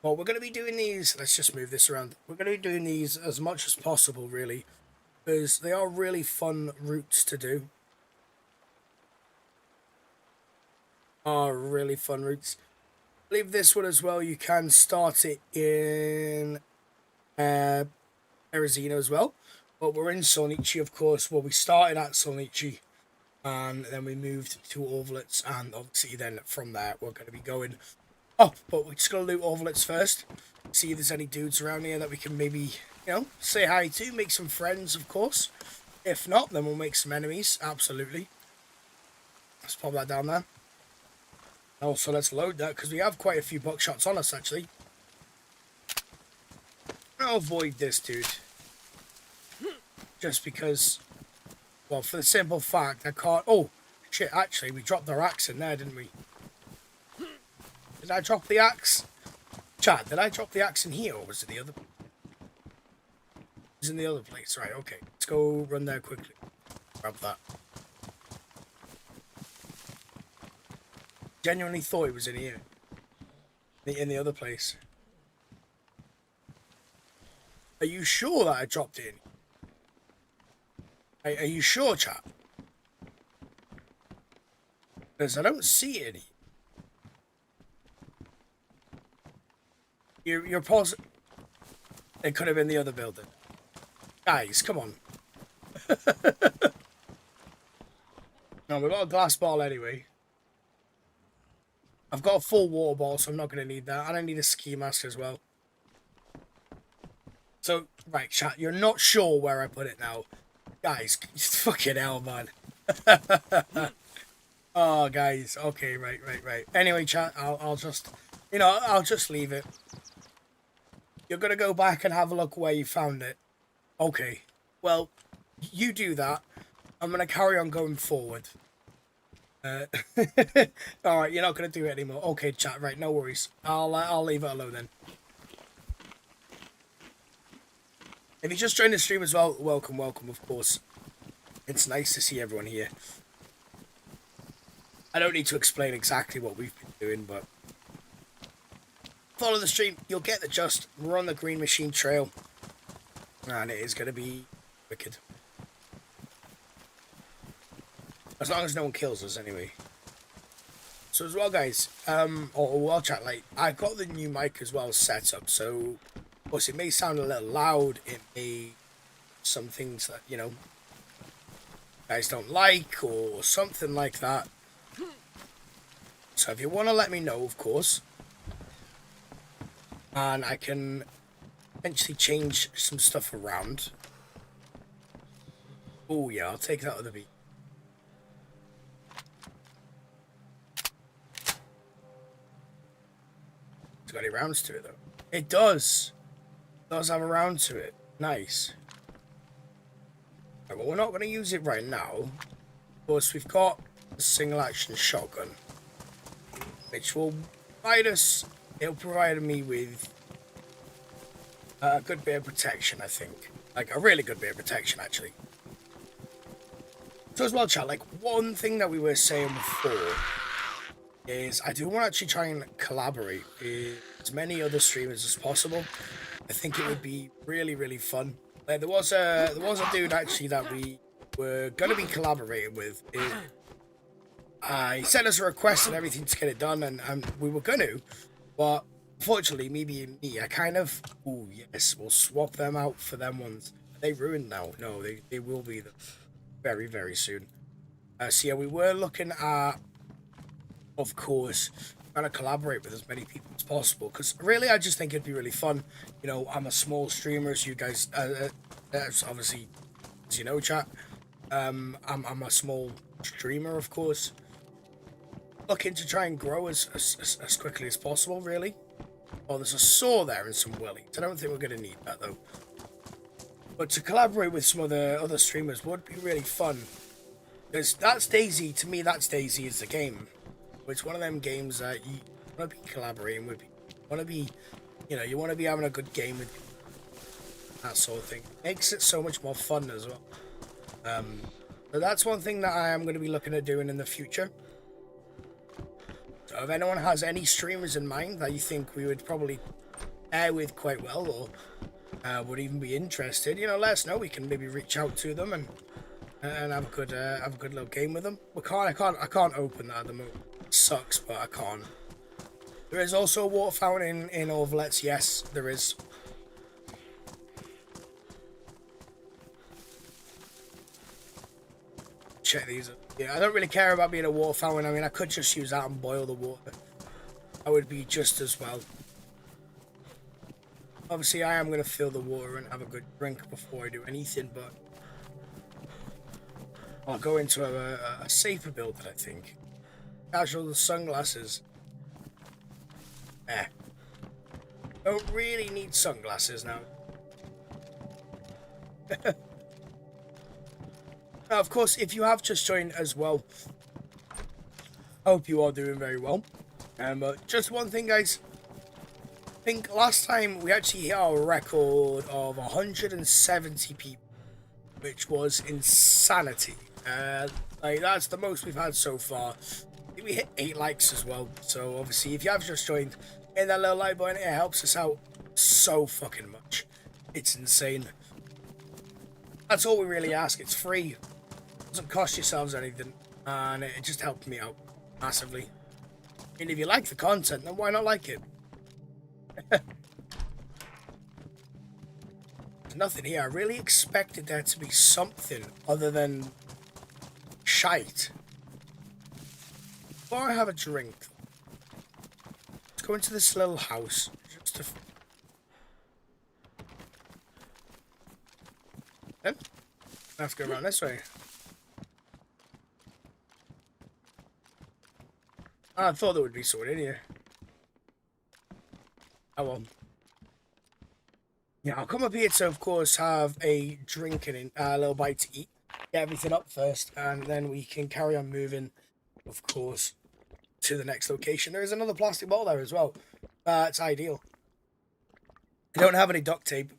Well, we're going to be doing these, let's just move this around. We're going to be doing these as much as possible, really, because they are really fun routes to do. Are really fun routes. I believe this one as well, you can start it in Erezino as well. But we're in Solnichi, of course. Well, we started at Solnichi, and then we moved to Overlets, and obviously then from there we're going to be going up. But we're just going to loot Overlets first. See if there's any dudes around here that we can maybe, say hi to, make some friends, of course. If not, then we'll make some enemies, absolutely. Let's pop that down there. Also, let's load that, because we have quite a few buckshots on us, actually. I'll avoid this dude. Just because, well, for the simple fact, I can't... Oh, shit, actually, we dropped our axe in there, didn't we? Did I drop the axe? Chad, did I drop the axe in here, or was it the other... It was in the other place, right, okay. Let's go run there quickly. Grab that. Genuinely thought it was in here. In the other place. Are you sure that I dropped it in? Are you sure, chap? Because I don't see any. You're positive. It could have been the other building. Guys, come on. No, we've got a glass ball anyway. I've got a full water ball, so I'm not going to need that. And I need a ski mask as well. So, right, chat, you're not sure where I put it now. Guys, fucking hell, man. Oh, guys. Okay, right. Anyway, chat, I'll just, I'll just leave it. You're going to go back and have a look where you found it. Okay. Well, you do that. I'm going to carry on going forward. Alright, you're not going to do it anymore. Okay, chat, right, no worries. I'll leave it alone then. If you just joined the stream as well, welcome, of course. It's nice to see everyone here. I don't need to explain exactly what we've been doing, but follow the stream, you'll get the gist. We're on the Green Machine Trail, and it is going to be wicked. As long as no one kills us, anyway. So as well, guys, or chat, like, I've got the new mic as well set up, so, of course, it may sound a little loud, it may, some things that, guys don't like, or something like that. So if you want to let me know, of course, and I can eventually change some stuff around. Oh yeah, I'll take that other beat. It's got any rounds to it though. It does. It does have a round to it. Nice. Right, well, we're not going to use it right now. Of course, we've got a single action shotgun, which will provide us. It'll provide me with a good bit of protection, I think. Like a really good bit of protection, actually. So as well, chat, like one thing that we were saying before is I do want to actually try and collaborate with as many other streamers as possible. I think it would be really, really fun. Like, there was a dude actually that we were going to be collaborating with. He sent us a request and everything to get it done, and we were going to, but unfortunately, me being me, I kind of, oh yes, we'll swap them out for them ones. Are they ruined now? No, they will be very, very soon. So yeah, we were looking at, of course, trying to collaborate with as many people as possible, because really I just think it'd be really fun. I'm a small streamer, so you guys, obviously, as you know, chat, I'm a small streamer, of course, looking to try and grow as quickly as possible, really. Oh, there's a saw there and some wellies. I don't think we're going to need that, though. But to collaborate with some other streamers would be really fun. Because that's DayZ, to me, that's DayZ is the game. It's one of them games that you want to be collaborating with people. You want to be, you want to be having a good game with people. That sort of thing. Makes it so much more fun as well. So that's one thing that I am going to be looking at doing in the future. So if anyone has any streamers in mind that you think we would probably pair with quite well, or would even be interested, let us know. We can maybe reach out to them and have a good little game with them. I can't open that at the moment. It sucks, but I can't. There is also a water fountain in Orvlets. Yes, there is. Check these up. Yeah, I don't really care about being a water fountain. I mean, I could just use that and boil the water. That would be just as well. Obviously, I am going to fill the water and have a good drink before I do anything, but I'll go into a safer build, I think. Casual sunglasses. Don't really need sunglasses now. Now, of course, if you have just joined as well, I hope you are doing very well. Just one thing, guys. I think last time we actually hit our record of 170 people, which was insanity. Like, that's the most we've had so far. I think we hit 8 likes as well. So obviously, if you have just joined, hit that little like button. It helps us out so fucking much. It's insane. That's all we really ask. It's free. It doesn't cost yourselves anything, and it just helped me out. massively. I mean, if you like the content, then why not like it? There's nothing here. I really expected there to be something other than shite. Before I have a drink, let's go into this little house. Just to... Then, I have to go around this way. I thought there would be someone in here. Oh well. Yeah, I'll come up here to, of course, have a drink and a little bite to eat. Get everything up first, and then we can carry on moving, of course, to the next location. There is another plastic ball there as well. It's ideal. I don't have any duct tape,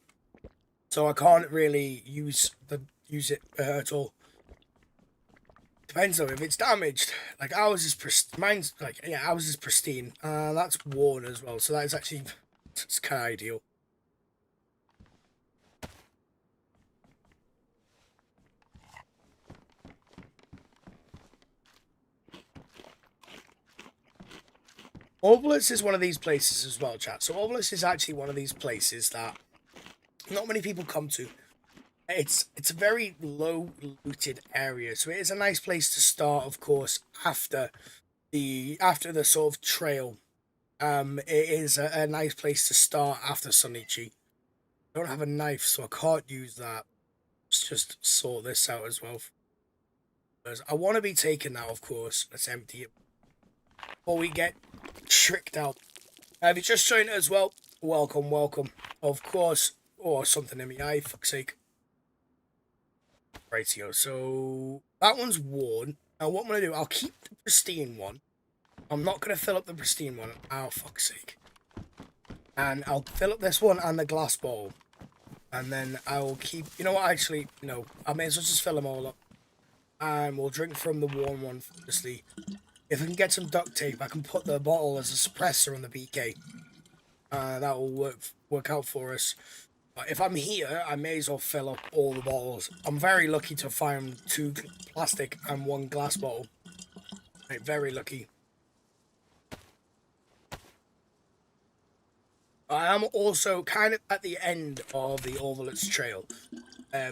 so I can't really use it at all. Depends though if it's damaged. Like ours is mine's like ours is pristine. That's worn as well, so that is actually it's kind of ideal. Ovilus is one of these places as well, chat. So Ovilus is actually one of these places that not many people come to. It's a very low looted area, so it is a nice place to start, of course, after the sort of trail. It is a nice place to start after Sonichi. I don't have a knife, so I can't use that. Let's just sort this out as well. I want to be taken now, of course. Let's empty it before we get tricked out. If you just joined as well, welcome. Of course. Oh, something in my eye, fuck's sake. Rightio, so that one's worn. Now what I'm going to do, I'll keep the pristine one. I'm not going to fill up the pristine one. Oh, fuck's sake. And I'll fill up this one and the glass bowl. And then I'll keep... You know what, actually, no. I may as well just fill them all up. And we'll drink from the warm one, firstly. If I can get some duct tape, I can put the bottle as a suppressor on the BK. That will work out for us. But if I'm here, I may as well fill up all the bottles. I'm very lucky to find 2 plastic and 1 glass bottle. Right, very lucky. I am also kind of at the end of the Orvalets Trail.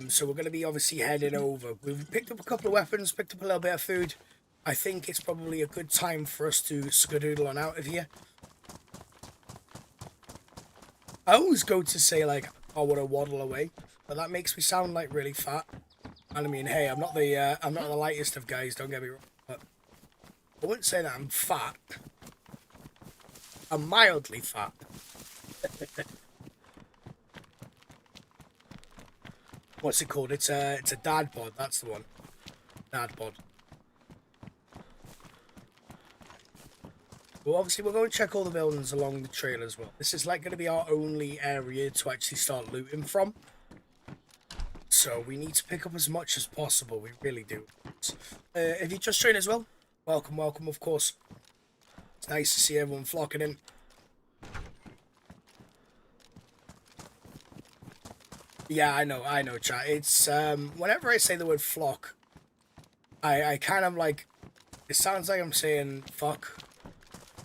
So we're going to be obviously heading over. We've picked up a couple of weapons, picked up a little bit of food. I think it's probably a good time for us to skedoodle on out of here. I always go to say, like, I want to waddle away, but that makes me sound like really fat. And I mean, hey, I'm not the lightest of guys, don't get me wrong, but I wouldn't say that I'm fat. I'm mildly fat. What's it called? It's a dad bod. That's the one. Dad bod. Well, obviously, we're going to check all the buildings along the trail as well. This is like going to be our only area to actually start looting from. So we need to pick up as much as possible. We really do. If you just joined as well, welcome, of course. It's nice to see everyone flocking in. Yeah, I know, chat. It's, whenever I say the word flock, I kind of like, it sounds like I'm saying fuck.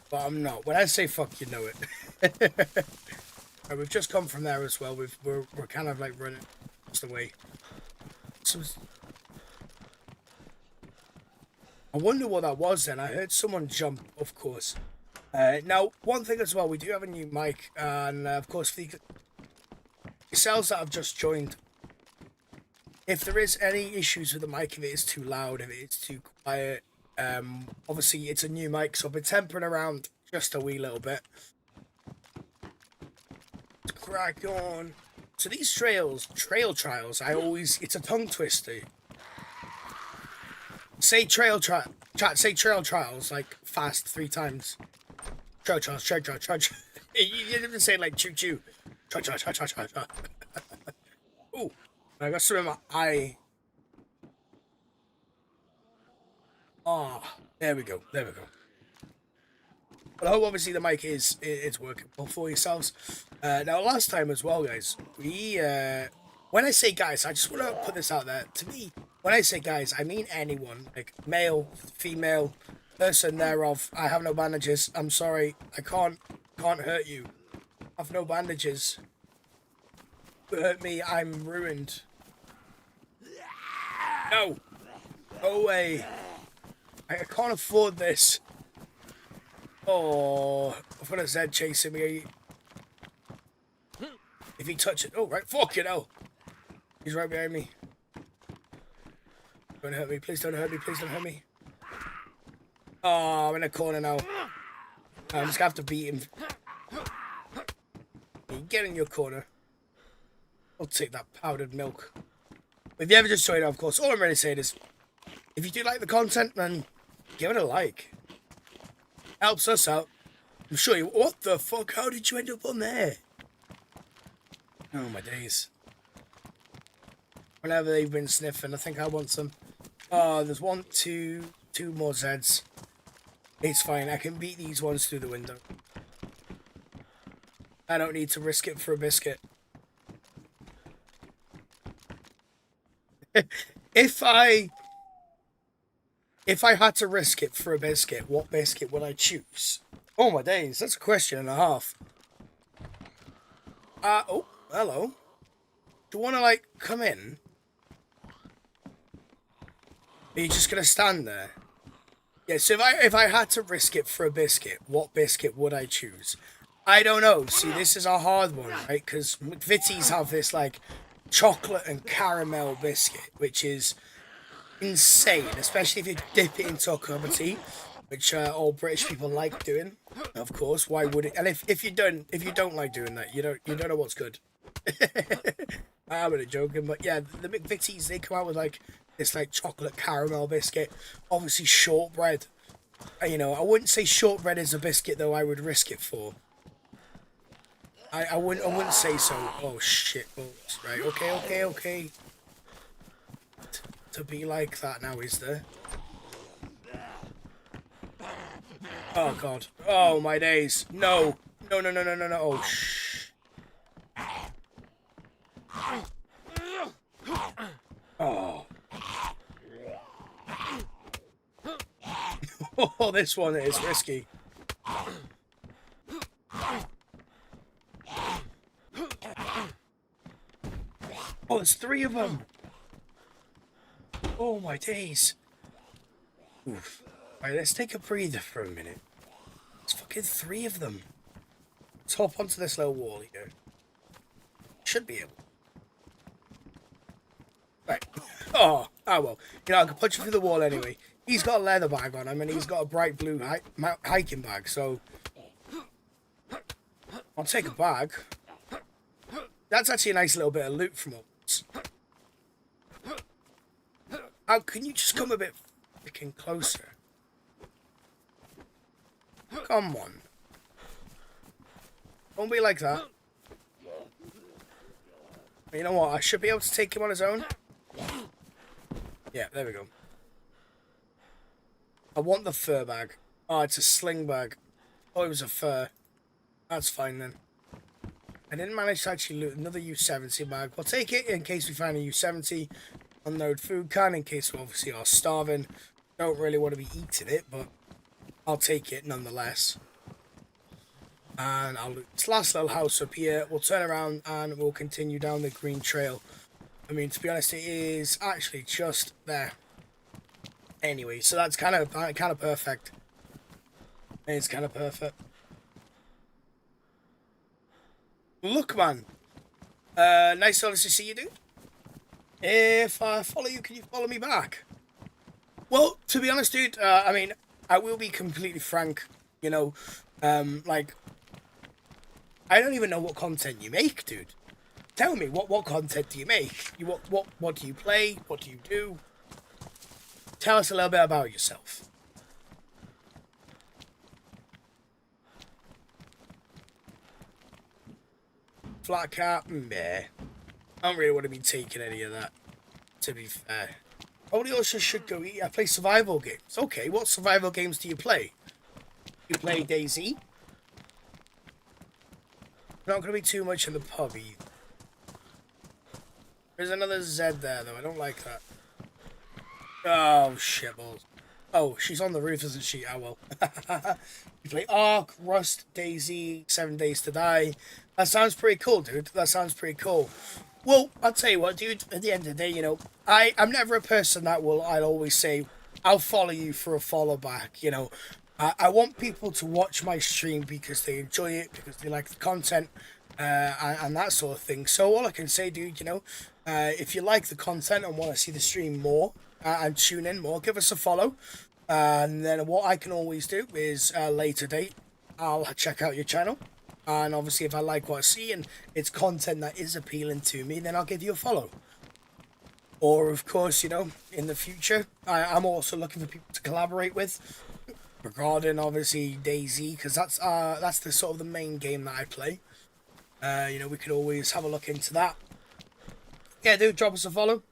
But I'm not. When I say fuck, you know it. Right, we've just come from there as well. We're kind of like running the way. So I wonder what that was then. I heard someone jump, of course. Now, one thing as well, we do have a new mic, and of course, for the yourselves that have just joined, if there is any issues with the mic, if it is too loud, if it is too quiet, obviously it's a new mic, so I've been tempering around just a wee little bit. Let's crack on. So these trail trials, it's a tongue twister. Say trail trials like fast 3 times. Trail trials. You didn't say like choo choo. Tra. Ooh, I got some in my eye. There we go. But I hope obviously the mic is working well for yourselves. Now last time as well, guys, we when I say guys, I just want to put this out there. To me, when I say guys, I mean anyone, like male, female, Listen, thereof. I have no bandages. I'm sorry. I can't hurt you. I have no bandages. If you hurt me, I'm ruined. No. Go away. I can't afford this. Oh, I've got a Zed chasing me. If he touches it, oh right, fuck it, oh. He's right behind me. Don't hurt me, please don't hurt me, please don't hurt me. Oh, I'm in a corner now. I'm just gonna have to beat him. You get in your corner. I'll take that powdered milk. If you ever just joined, of course, all I'm really saying is, if you do like the content, then give it a like. Helps us out. I'm sure you. What the fuck? How did you end up on there? Oh my days. Whenever they've been sniffing, I think I want some. Oh, there's two more Zeds. It's fine. I can beat these ones through the window. I don't need to risk it for a biscuit. If I had to risk it for a biscuit, what biscuit would I choose? Oh my days, that's a question and a half. Oh, hello. Do you want to, like, come in? Are you just going to stand there? Yeah, so if I had to risk it for a biscuit, what biscuit would I choose? I don't know. See, this is a hard one, right? Because McVitie's have this, like, chocolate and caramel biscuit, which is insane, especially if you dip it into a cup of tea, which all British people like doing. Of course, why would it? And if you don't like doing that, you don't know what's good. I'm only joking, but yeah, the McVitie's, they come out with like this like chocolate caramel biscuit, obviously shortbread. You know, I wouldn't say shortbread is a biscuit though. I would risk it for. I wouldn't say so. Oh shit balls. Right, okay. To be like that now, is there? Oh god. Oh my days. No. No. Oh shh. Oh. Oh, this one is risky. Oh, there's 3 of them. Oh my days. Oof. Alright, let's take a breather for a minute. There's fucking 3 of them. Let's hop onto this little wall here. Should be able. Right. Oh, well. You know, I can punch him through the wall anyway. He's got a leather bag on him and he's got a bright blue hiking bag, so I'll take a bag. That's actually a nice little bit of loot from us. How can you just come a bit freaking closer? Come on. Don't be like that. You know what? I should be able to take him on his own. Yeah, there we go. I want the fur bag. Oh, it's a sling bag. Oh, it was a fur. That's fine then. I didn't manage to actually loot another U70 bag. We'll take it in case we find a U70. Unload food can in case we obviously are starving. Don't really want to be eating it, but I'll take it nonetheless. And I'll loot this last little house up here. We'll turn around and we'll continue down the green trail. I mean, to be honest, it is actually just there. Anyway, so that's kind of perfect. It's kind of perfect. Look, man. Nice to see you, dude. If I follow you, can you follow me back? Well, to be honest, dude, I mean, I will be completely frank. You know, like, I don't even know what content you make, dude. Tell me, what content do you make? What do you play? What do you do? Tell us a little bit about yourself. Flat cap, meh. I don't really want to be taking any of that, to be fair. Probably also should go eat. I play survival games. Okay, what survival games do you play? You play DayZ? Not going to be too much in the pub either. There's another Z there, though. I don't like that. Oh, shitballs. Oh, she's on the roof, isn't she? Oh, well. You play Ark, Rust, DayZ, 7 Days to Die. That sounds pretty cool, dude. That sounds pretty cool. Well, I'll tell you what, dude. At the end of the day, I'm never a person that I'll always say, I'll follow you for a follow back, I want people to watch my stream because they enjoy it, because they like the content, and that sort of thing. So all I can say, dude, if you like the content and want to see the stream more, and tune in more, give us a follow. And then what I can always do is, later date, I'll check out your channel. And obviously if I like what I see and it's content that is appealing to me, then I'll give you a follow. Or of course, in the future, I'm also looking for people to collaborate with regarding obviously DayZ, because that's the sort of the main game that I play. We could always have a look into that. Yeah, do drop us a follow.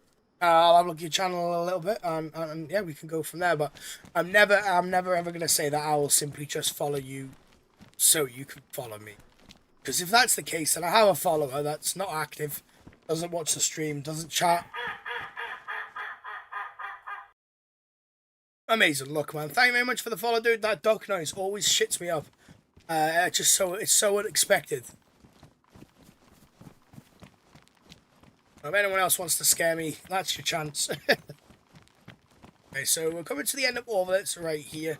I'll have a look at your channel a little bit, and yeah, we can go from there. But I'm never ever gonna say that I will simply just follow you so you can follow me. Because if that's the case, then I have a follower that's not active, doesn't watch the stream, doesn't chat. Amazing, look, man. Thank you very much for the follow, dude. That duck noise always shits me up. It's so unexpected. If anyone else wants to scare me, that's your chance. Okay, so we're coming to the end of Orvalitz right here.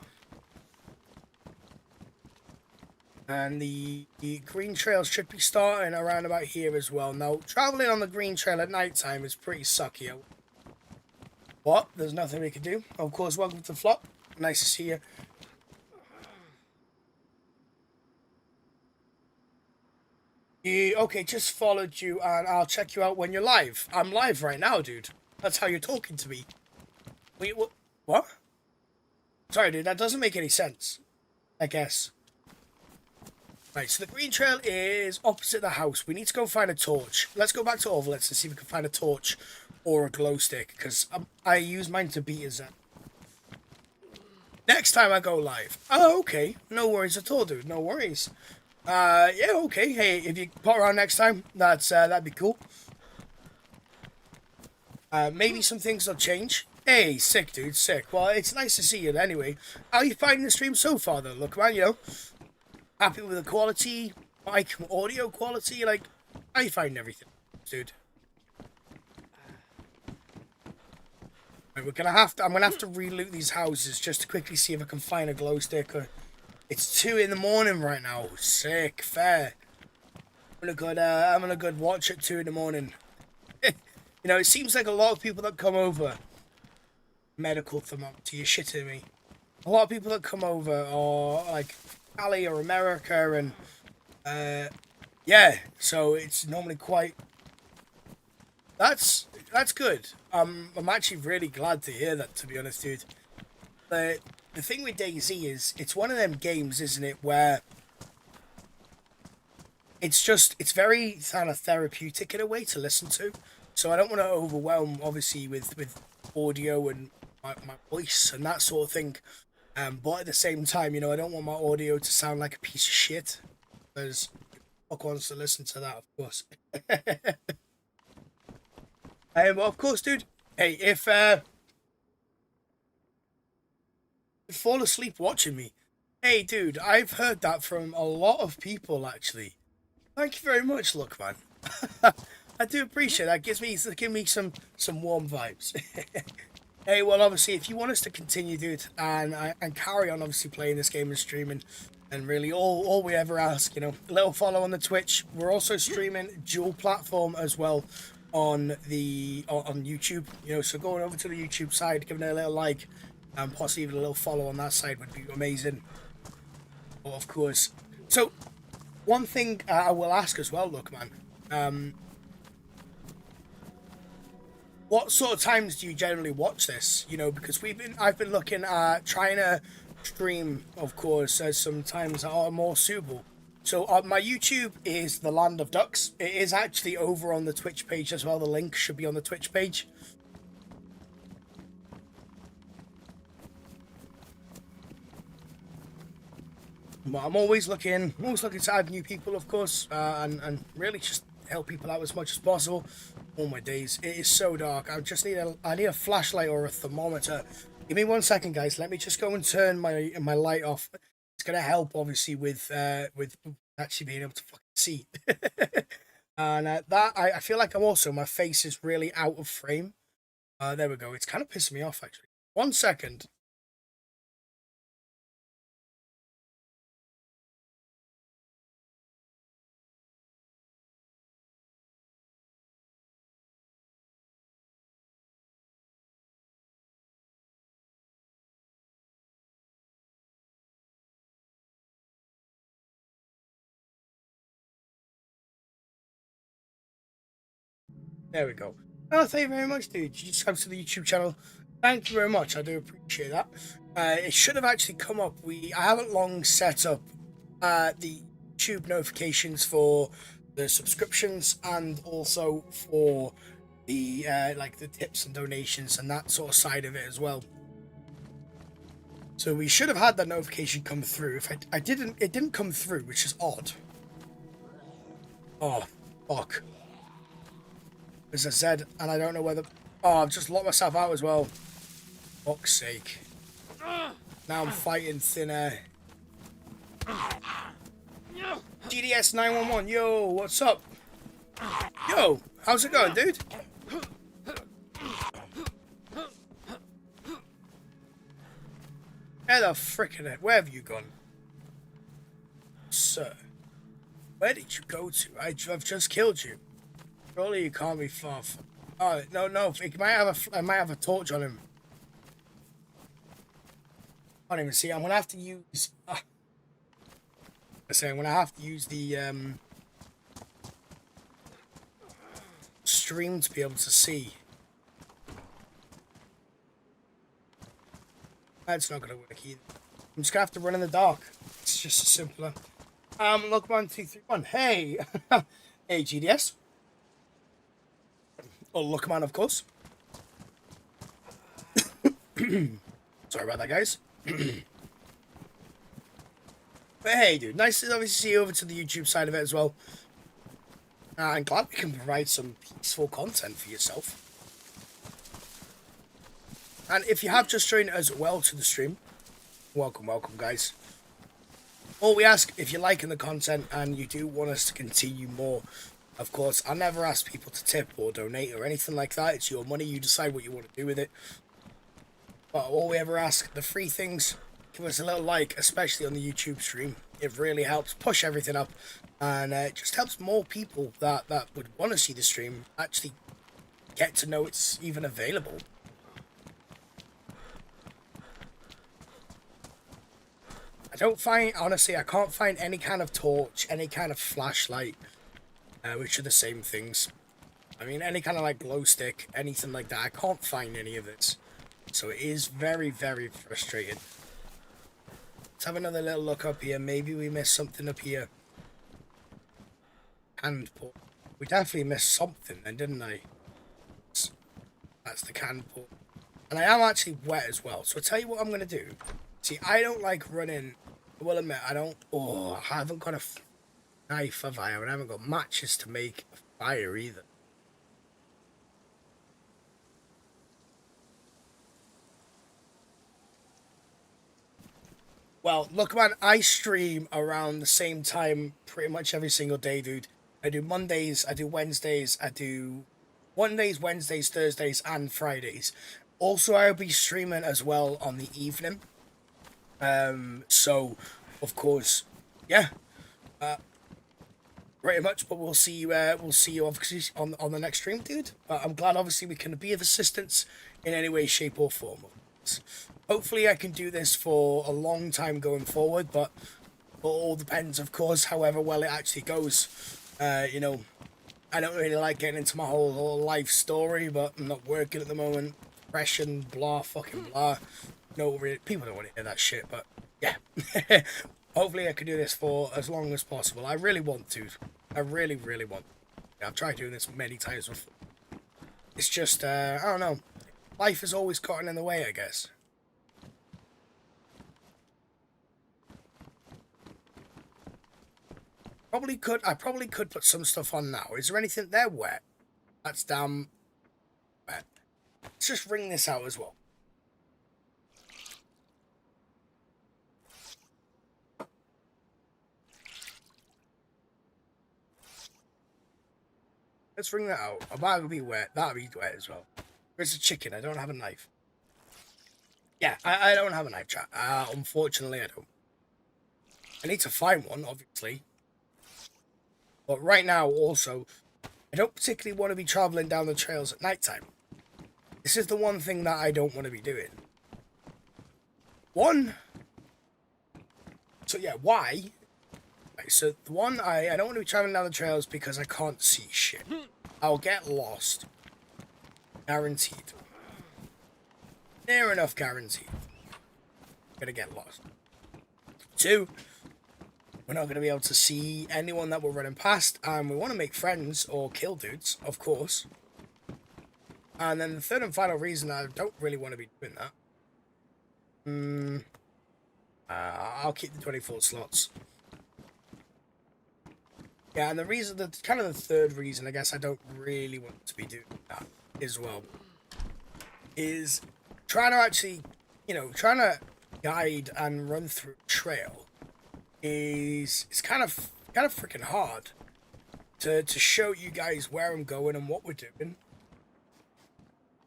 And the green trails should be starting around about here as well. Now, travelling on the green trail at night time is pretty sucky. What? There's nothing we can do? Of course, welcome to the flock. Nice to see you. Okay, just followed you and I'll check you out when you're live. I'm live right now, dude. That's how you're talking to me. Wait, what? Sorry, dude, that doesn't make any sense. I guess. Right, so the green trail is opposite the house. We need to go find a torch. Let's go back to Orvalitz and see if we can find a torch or a glow stick, because I use mine to beat his next time I go live. Oh, okay. No worries at all, dude. No worries. Yeah, okay. Hey, if you pop around next time, that'd be cool. Maybe some things will change. Hey, sick, dude, sick. Well, it's nice to see you anyway. How are you finding the stream so far, though? Look, man, happy with the quality, mic, audio quality, like, how are you finding everything, dude? Right, I'm gonna have to re-loot these houses just to quickly see if I can find a glow stick. It's 2 in the morning right now. Sick, fair. I'm having a good watch at 2 in the morning. It seems like a lot of people that come over, medical thermometer, you're shitting me. A lot of people that come over are like Cali or America, and yeah, so it's normally quite. That's good. I'm actually really glad to hear that, to be honest, dude. The thing with DayZ is it's one of them games, isn't it, where it's very kind of therapeutic in a way to listen to. So I don't want to overwhelm, obviously, with audio and my voice and that sort of thing. But at the same time, I don't want my audio to sound like a piece of shit, because fuck wants to listen to that, of course. Of course, dude. Hey, if you fall asleep watching me, hey, dude, I've heard that from a lot of people, actually. Thank you very much, look, man. I do appreciate that. Give me some warm vibes. Hey, well, obviously, if you want us to continue, dude, and carry on, obviously, playing this game and streaming, and really all we ever ask, a little follow on the Twitch. We're also streaming dual platform as well on YouTube, so going over to the YouTube side, giving it a little like, and possibly even a little follow on that side would be amazing. But of course. So, one thing I will ask as well, look, man, what sort of times do you generally watch this? Because I've been looking at trying to stream, of course, as some times that are more suitable. So my YouTube is the Land of Ducks. It is actually over on the Twitch page as well. The link should be on the Twitch page. But I'm always looking to add new people, of course, and really just help people out as much as possible. Oh my days, it is so dark. I need a flashlight or a thermometer Give me 1 second, guys. Let me just go and turn my light off. It's gonna help, obviously, with actually being able to fucking see. And that I feel like my face is really out of frame. There we go. It's kind of pissing me off, actually. 1 second. There we go. Oh, thank you very much, dude. You subscribe to the YouTube channel. Thank you very much. I do appreciate that. It should have actually come up. I haven't long set up the YouTube notifications for the subscriptions and also for the like the tips and donations and that sort of side of it as well. So we should have had that notification come through. If I didn't, it didn't come through, which is odd. Oh, fuck. As I said, and I don't know whether... Oh, I've just locked myself out as well. Fuck's sake. Now I'm fighting thin air. GDS 911, yo, what's up? Yo, how's it going, dude? Where the frickin' it? Where have you gone? Sir, where did you go to? I've just killed you. Surely you can't be far from... Oh, no, I might have a torch on him. I can't even see. I'm gonna have to use... I'm gonna have to use the stream to be able to see. That's not gonna work either. I'm just gonna have to run in the dark. It's just simpler. Look, 1, 2, 3, 1. Hey! Hey, GDS. Oh, look, man, of course. Sorry about that, guys. But hey, dude, nice to obviously see you over to the YouTube side of it as well. I'm glad we can provide some peaceful content for yourself. And if you have just joined as well to the stream, welcome, guys. All we ask, if you're liking the content and you do want us to continue more, of course, I never ask people to tip or donate or anything like that. It's your money. You decide what you want to do with it. But all we ever ask, the free things, give us a little like, especially on the YouTube stream. It really helps push everything up. And it just helps more people that would want to see the stream actually get to know it's even available. Honestly, I can't find any kind of torch, any kind of flashlight. Which are the same things. I mean, any kind of like glow stick, anything like that. I can't find any of it. So it is very, very frustrating. Let's have another little look up here. Maybe we missed something up here. Canned port. We definitely missed something then, didn't I? That's the canned port. And I am actually wet as well. So I'll tell you what I'm going to do. See, I don't like running. I will admit, I don't... Oh, I haven't got a... knife of fire, and I haven't got matches to make fire either. Well, look, man, I stream around the same time pretty much every single day, dude. I do Mondays, I do Wednesdays, I do Mondays, Wednesdays, Thursdays, and Fridays. Also, I'll be streaming as well on the evening. So, of course, yeah. Pretty much, but we'll see you obviously on the next stream, dude. I'm glad obviously we can be of assistance in any way, shape or form. Hopefully I can do this for a long time going forward, but it all depends, of course, however well it actually goes. You know, I don't really like getting into my whole life story, but I'm not working at the moment. Depression, blah, fucking blah. No, really, people don't want to hear that shit, but yeah. Hopefully I can do this for as long as possible. I really want to. I really, really want to. I've tried doing this many times before. It's just, I don't know. Life has always gotten in the way, I guess. I probably could put some stuff on now. Is there anything there wet? That's damn wet. Let's just wring this out as well. Let's bring that out. A bag will be wet. That'll be wet as well. Where's the chicken? I don't have a knife. Yeah, I don't have a knife, chat. Unfortunately, I don't. I need to find one, obviously. But right now, also, I don't particularly want to be traveling down the trails at nighttime. This is the one thing that I don't want to be doing. So yeah, why? Right, so the one, I don't want to be traveling down the trails because I can't see shit. I'll get lost. Guaranteed. Near enough guaranteed. I'm gonna get lost. 2, we're not gonna be able to see anyone that we're running past, and we want to make friends or kill dudes, of course. And then the third and final reason I don't really want to be doing that. I'll keep the 24 slots. Yeah, and the reason, that kind of the third reason, I guess I don't really want to be doing that as well, is trying to actually, trying to guide and run through a trail is kind of freaking hard to show you guys where I'm going and what we're doing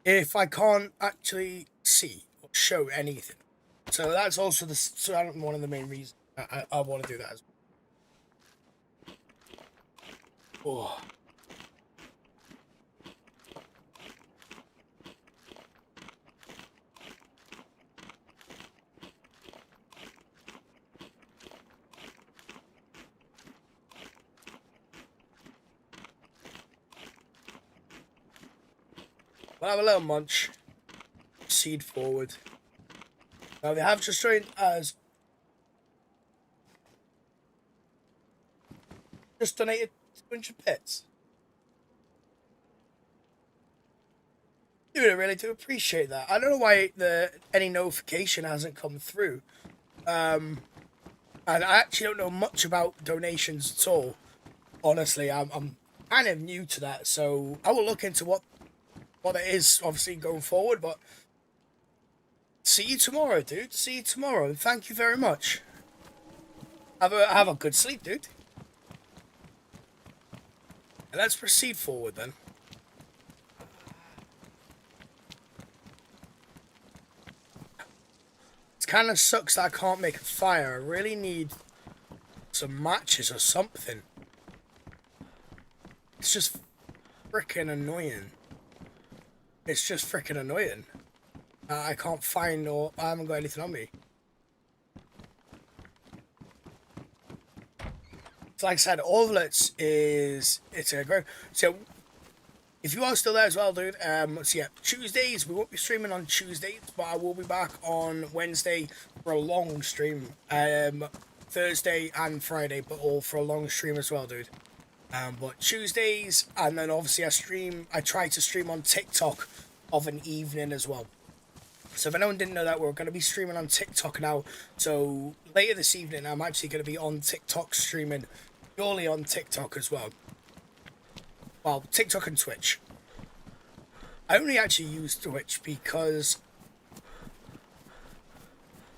if I can't actually see or show anything. So that's also one of the main reasons I want to do that as well. Oh. We'll have a little munch. Proceed forward. Now they have just joined as just donated 200 bits. Dude, I really do appreciate that. I don't know why any notification hasn't come through. And I actually don't know much about donations at all. Honestly, I'm kind of new to that, so I will look into what it is, obviously, going forward, but see you tomorrow, dude. See you tomorrow. Thank you very much. Have a good sleep, dude. And let's proceed forward then. It kind of sucks that I can't make a fire. I really need some matches or something. It's just freaking annoying. It's just freaking annoying. I can't find, or I haven't got anything on me. So like I said, Orvlets it's a great. So if you are still there as well, dude, so yeah, Tuesdays, we won't be streaming on Tuesdays, but I will be back on Wednesday for a long stream. Thursday and Friday, but all for a long stream as well, dude. But Tuesdays, and then obviously I try to stream on TikTok of an evening as well. So if anyone didn't know that, we're going to be streaming on TikTok now. So later this evening, I'm actually going to be on TikTok streaming, purely on TikTok as well. Well, TikTok and Twitch. I only actually use Twitch because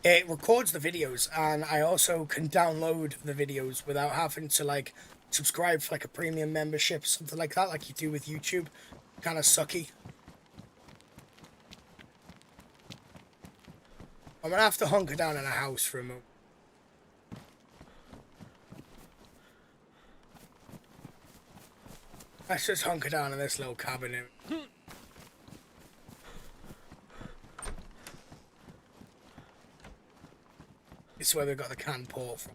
it records the videos, and I also can download the videos without having to subscribe for a premium membership, something like that, like you do with YouTube. Kind of sucky. I'm gonna have to hunker down in a house for a moment. Let's just hunker down in this little cabin here. This is where they've got the canned port from.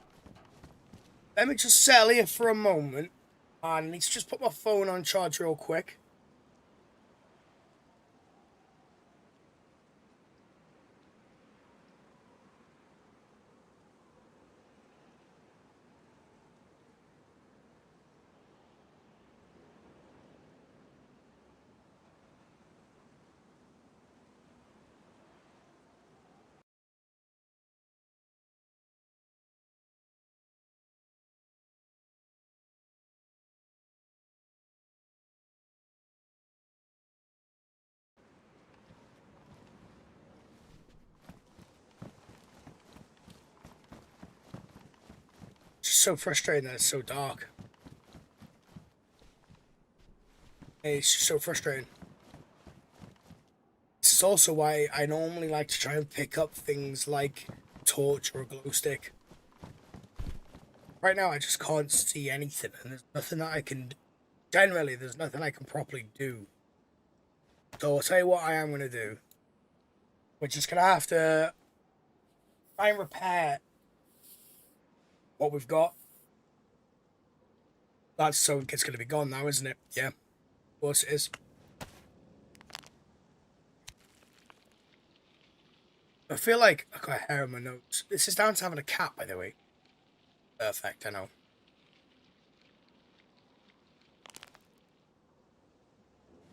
Let me just settle here for a moment. And let's just put my phone on charge real quick. It's just so frustrating that it's so dark. It's just so frustrating. This is also why I normally like to try and pick up things like a torch or a glow stick. Right now, I just can't see anything, and there's nothing that I can... Generally, there's nothing I can properly do. So I'll tell you what I am going to do. We're just going to have to try and repair what we've got. That's so it's going to be gone now, isn't it? Yeah, of course it is. I feel like I got hair on my nose. This is down to having a cat, by the way. Perfect, I know.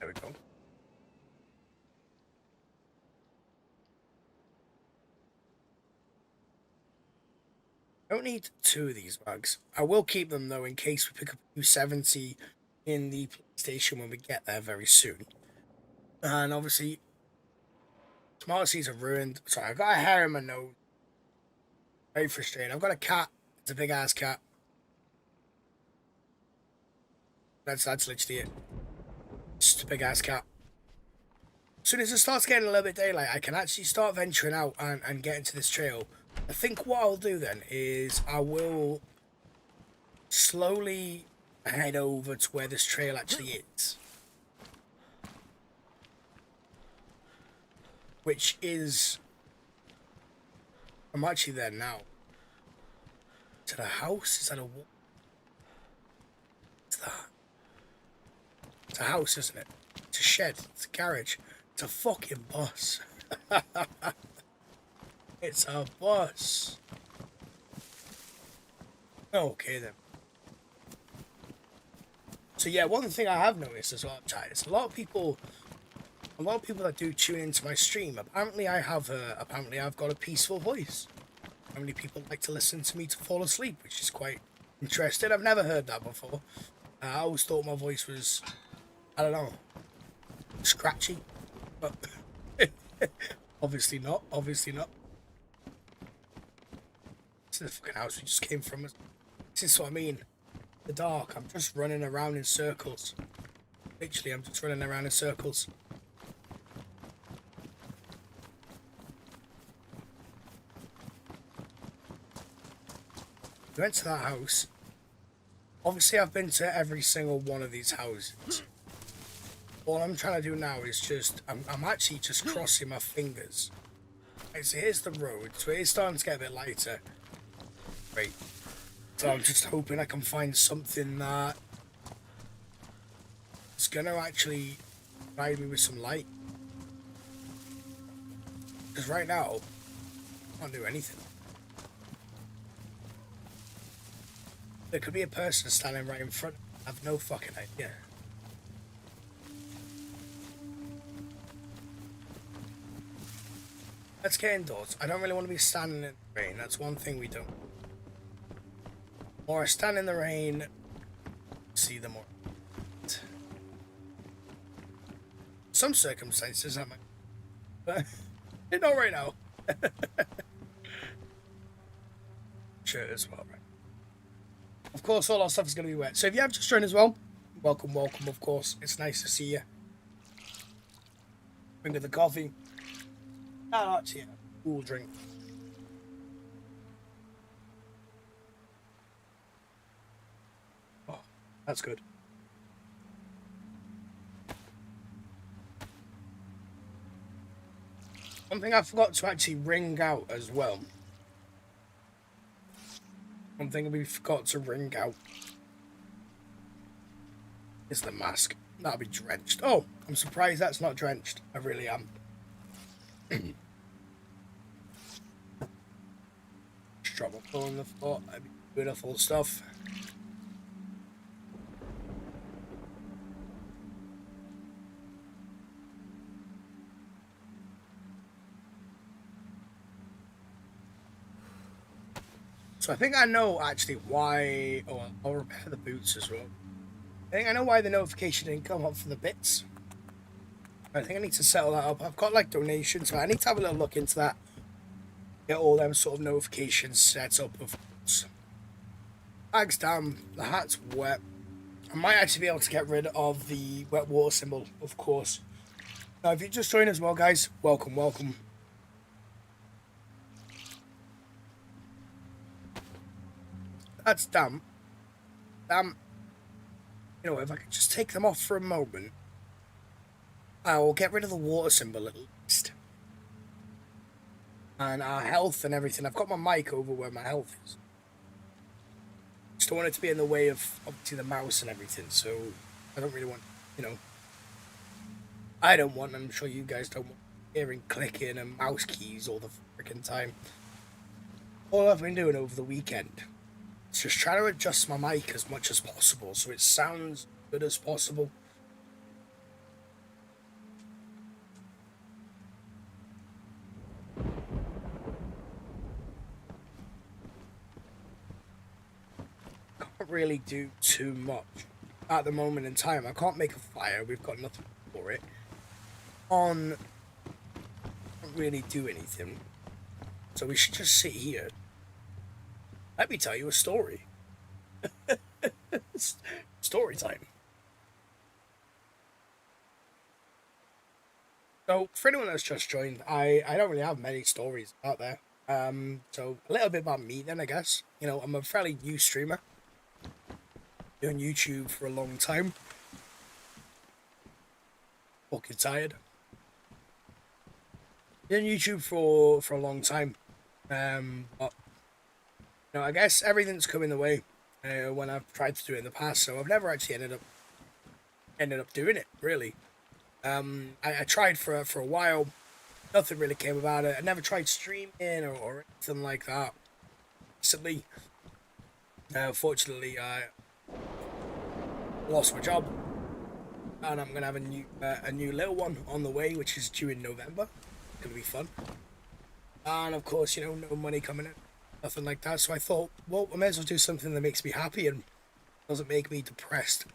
There we go. I don't need 2 of these bags. I will keep them, though, in case we pick up a 270 in the station when we get there very soon. And obviously, tomato seeds are ruined. Sorry, I've got a hair in my nose. Very frustrating. I've got a cat. It's a big-ass cat. That's literally it. Just a big-ass cat. As soon as it starts getting a little bit daylight, I can actually start venturing out and get into this trail. I think what I'll do then is I will slowly head over to where this trail actually is. Which is... I'm actually there now. To the house? Is that a wall? What's that? It's a house, isn't it? It's a shed. It's a garage. It's a fucking bus. It's a bus. Okay then. So yeah, one thing I have noticed as well, chat, is a lot of people that do tune into my stream. Apparently I've got a peaceful voice. How many people like to listen to me to fall asleep, which is quite interesting. I've never heard that before. I always thought my voice was, I don't know, scratchy, but obviously not. Obviously not. This is the fucking house we just came from. This is what I mean. The dark. I'm just running around in circles. Literally, I'm just running around in circles. We went to that house. Obviously, I've been to every single one of these houses. All I'm trying to do now is just... I'm actually just crossing my fingers. Right, so here's the road. So it's starting to get a bit lighter. Great. So I'm just hoping I can find something that is going to actually provide me with some light. Because right now, I can't do anything. There could be a person standing right in front. I have no fucking idea. Let's get indoors. I don't really want to be standing in the rain. That's one thing we don't. Or I stand in the rain, see them more. Some circumstances I might, but not right now. Shirt as well, right? Of course, all our stuff is going to be wet. So if you have just joined as well, welcome, welcome, of course. It's nice to see you. Bring with the coffee. No, actually, a cool drink. Oh, that's good. One thing I forgot to actually ring out as well. One thing we forgot to ring out is the mask. That'll be drenched. Oh, I'm surprised that's not drenched. I really am. Just drop my phone on the floor. That'd be beautiful stuff. So I think I know actually why... Oh, I'll repair the boots as well. I think I know why the notification didn't come up for the bits. I think I need to settle that up. I've got like donations, so I need to have a little look into that. Get all them sort of notifications set up, of course. Bag's down, the hat's wet. I might actually be able to get rid of the wet water symbol, of course. Now, if you just joined as well, guys, welcome, welcome. That's damp. Damp. You know, if I could just take them off for a moment, I'll get rid of the water symbol at least. And our health and everything. I've got my mic over where my health is. Just don't want it to be in the way of, obviously, the mouse and everything. So I don't really want, you know, I don't want, I'm sure you guys don't want hearing clicking and mouse keys all the freaking time. All I've been doing over the weekend is just trying to adjust my mic as much as possible so it sounds good as possible. Can't really do too much at the moment in time. I can't make a fire. We've got nothing for it. Can't really do anything. So we should just sit here. Let me tell you a story. Story time. So, for anyone that's just joined, I don't really have many stories out there. So a little bit about me then, I guess. You know, I'm a fairly new streamer. Doing YouTube for a long time. Fucking tired. Doing YouTube for a long time. But you know, I guess everything's come in the way when I've tried to do it in the past, so I've never actually ended up doing it, really. I tried for a while, nothing really came about it. I never tried streaming or anything like that. Recently, fortunately, I lost my job, and I'm gonna have a new little one on the way, which is due in November. It's gonna be fun, and of course, you know, no money coming in, nothing like that. So I thought, well, I may as well do something that makes me happy and doesn't make me depressed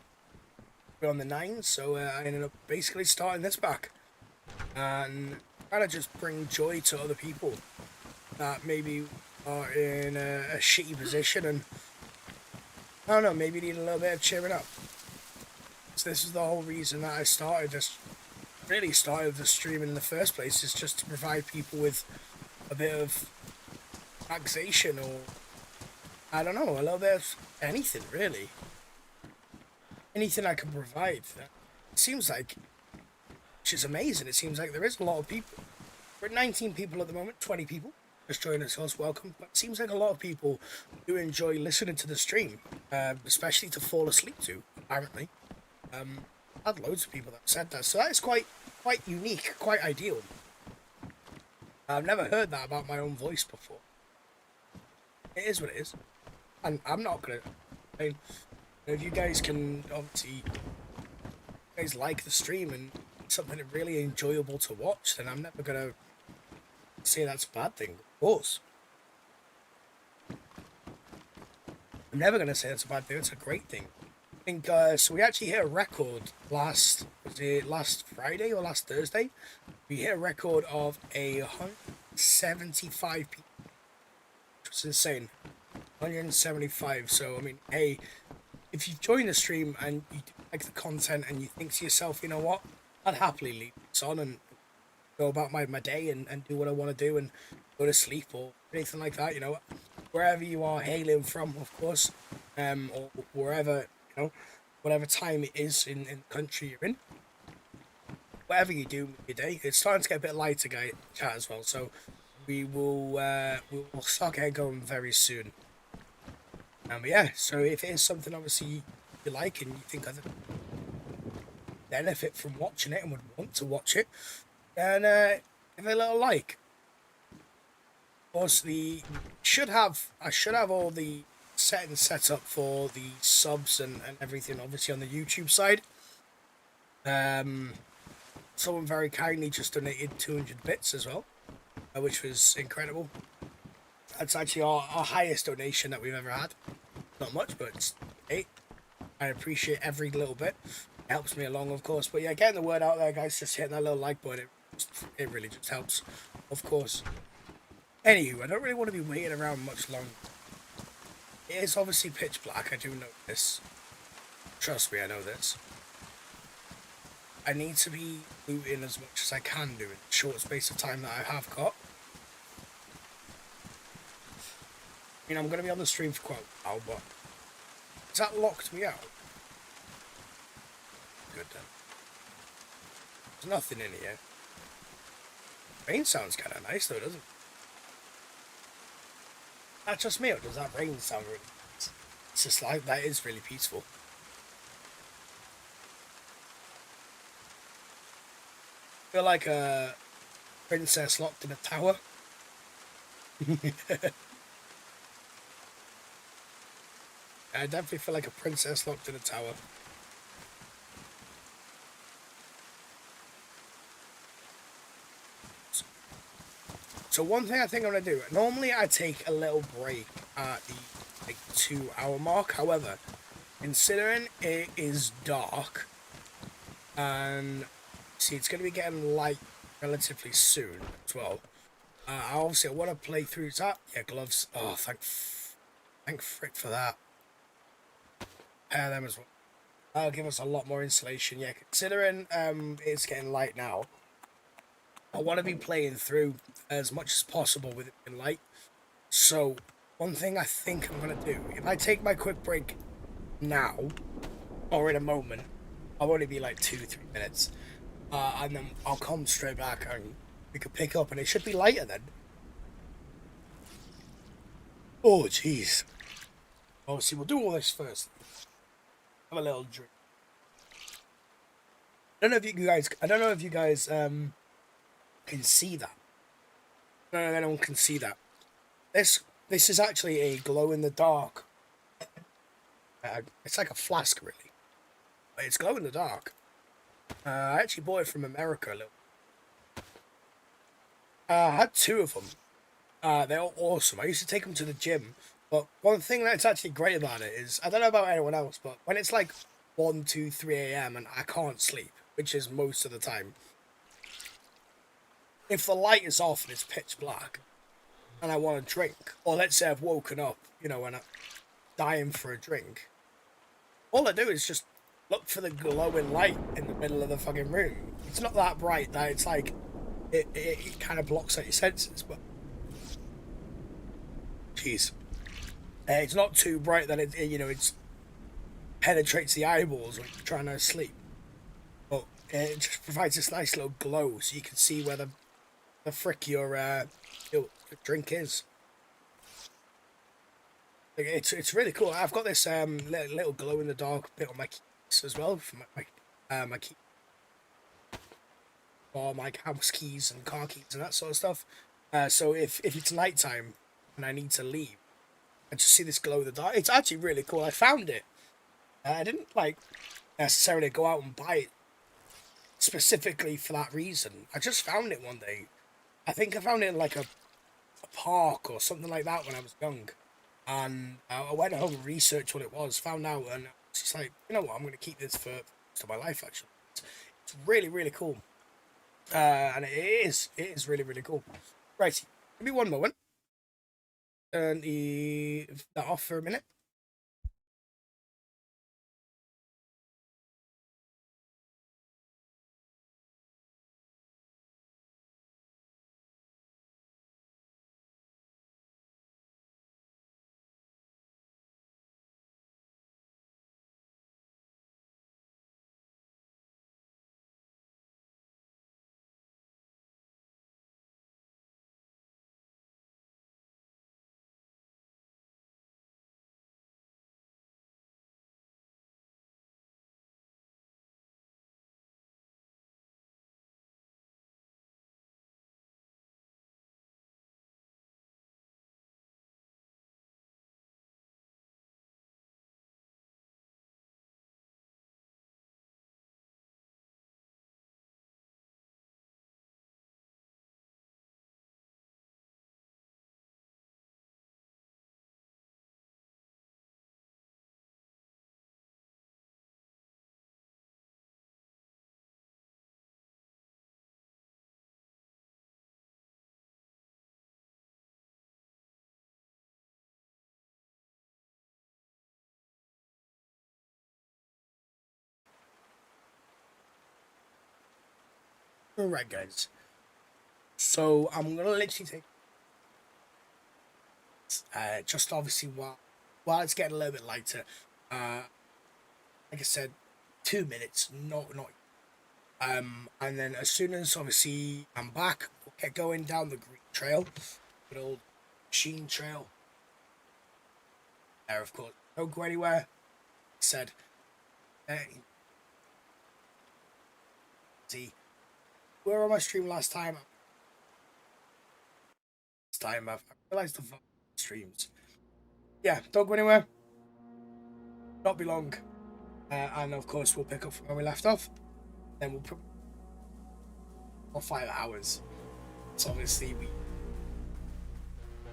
on the nines. So I ended up basically starting this back and trying to just bring joy to other people that maybe are in a shitty position and I don't know, maybe need a little bit of cheering up. So this is the whole reason that I started the streaming in the first place, is just to provide people with a bit of relaxation, or I don't know, a little bit of anything really. Anything I can provide. It seems like, which is amazing, it seems like there is a lot of people. We're at 19 people at the moment, 20 people just joining us, welcome. But it seems like a lot of people do enjoy listening to the stream, especially to fall asleep to, apparently. I had loads of people that said that, so that is quite unique, quite ideal. I've never heard that about my own voice before. It is what it is, and I'm not gonna. I mean, if you guys can obviously, you guys like the stream and something really enjoyable to watch, then I'm never gonna say that's a bad thing. Of course, I'm never gonna say that's a bad thing. It's a great thing. I think so. We actually hit a record last Friday or last Thursday. We hit a record of 175 people, which was insane. 175. So I mean, hey, if you join the stream and you like the content and you think to yourself, you know what, I'd happily leave this on and go about my day and do what I want to do and go to sleep or anything like that, you know, wherever you are hailing from, of course, or wherever, you know, whatever time it is in the country you're in. Whatever you do with your day, it's starting to get a bit lighter, guy chat as well. So we will start getting going very soon. But yeah, so if it is something obviously you like and you think I'd benefit from watching it and would want to watch it, then give it a little like. Of course, I should have all the settings set up for the subs and everything, obviously on the YouTube side. Someone very kindly just donated 200 bits as well, which was incredible. That's actually our highest donation that we've ever had. Not much, but it's great. I appreciate every little bit. It helps me along, of course. But yeah, getting the word out there, guys, just hitting that little like button, it really just helps, of course. Anywho, I don't really want to be waiting around much longer. It is obviously pitch black, I do know this. Trust me, I know this. I need to be looting as much as I can do in the short space of time that I have got. I mean, I'm going to be on the stream for quite a while, but has that locked me out? Good then. There's nothing in here. Rain sounds kind of nice though, doesn't it? That's just me, or does that rain sound really nice? It's just like, that is really peaceful. I feel like a princess locked in a tower. I definitely feel like a princess locked in a tower. So one thing I think I'm going to do, normally I take a little break at the 2 hour mark. However, considering it is dark and see it's going to be getting light relatively soon as well. Obviously I want to play through that. Yeah, gloves. Oh, thank frick for that. Pair them as well. That'll give us a lot more insulation. Yeah, considering it's getting light now, I want to be playing through as much as possible with it being light. So one thing I think I'm going to do, if I take my quick break now, or in a moment, I'll only be like 2-3 minutes, and then I'll come straight back and we could pick up and it should be lighter then. Oh, jeez. Obviously, we'll do all this first. Have a little drink. I don't know if you guys can see that. No, anyone can see that. This is actually a glow in the dark. It's like a flask, really, but it's glow in the dark. I actually bought it from America. I had 2 of them. They're all awesome. I used to take them to the gym. But one thing that's actually great about it is, I don't know about anyone else, but when it's like 1, 2, 3 a.m. and I can't sleep, which is most of the time, if the light is off and it's pitch black, and I want a drink, or let's say I've woken up, and I'm dying for a drink, all I do is just look for the glowing light in the middle of the fucking room. It's not that bright that it's like, it kind of blocks out your senses, but jeez. It's not too bright that it penetrates the eyeballs when you're trying to sleep. But it just provides this nice little glow so you can see where the frick your drink is. It's really cool. I've got this little glow in the dark bit on my keys as well for my key, or my house keys and car keys and that sort of stuff. So if it's nighttime and I need to leave, I just see this glow in the dark. It's actually really cool. I found it. I didn't necessarily go out and buy it specifically for that reason. I just found it one day. I think I found it in like a park or something like that when I was young. And I went home and researched what it was, found out, and it's just like, you know what, I'm going to keep this for the rest of my life, actually. It's really, really cool. And it is really, really cool. Right, give me one moment. Turn that off for a minute. Alright, guys. So I'm gonna literally take just obviously while it's getting a little bit lighter. Like I said, 2 minutes, not. And then as soon as obviously I'm back, we'll get going down the green trail, good old machine trail. There, of course, don't go anywhere. Like I said, see, where on my stream last time? I've realised the streams. Yeah, don't go anywhere. Not be long. And of course, we'll pick up from where we left off. Then we'll put 5 hours. So obviously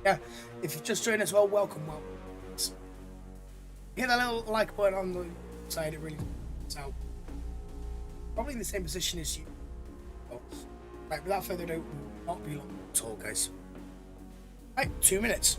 yeah. If you've just joined us, well, welcome. Hit that little like button on the side. It really helps out. Probably in the same position as you. Oh, right, without further ado, will not be long at all, guys. Right, 2 minutes.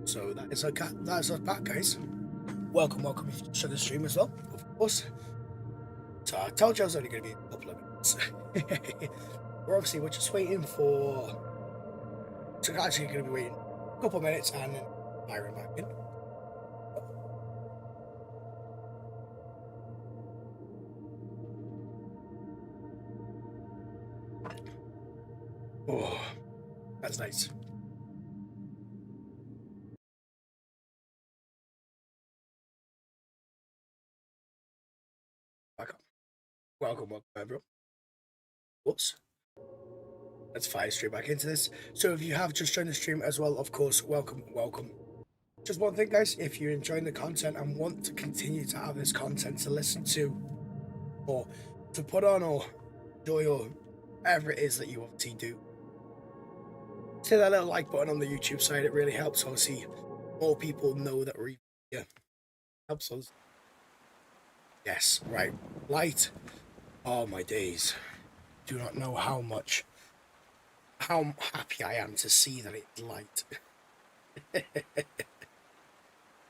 So that's us back, guys. Welcome if you show the stream as well, of course. So I told you I was only going to be a couple of minutes. we're just waiting for. So actually going to be waiting a couple of minutes and then firing back in. Oh, that's nice. Back up. Welcome, everyone. Whoops. Let's fire straight back into this. So if you have just joined the stream as well, of course, welcome. Just one thing, guys, if you're enjoying the content and want to continue to have this content to listen to or to put on or enjoy or whatever it is that you obviously do, hit that little like button on the YouTube side. It really helps. Obviously, more people know that we're here. Helps us. Yes, right. Light. Oh, my days. Do not know how happy I am to see that it's light.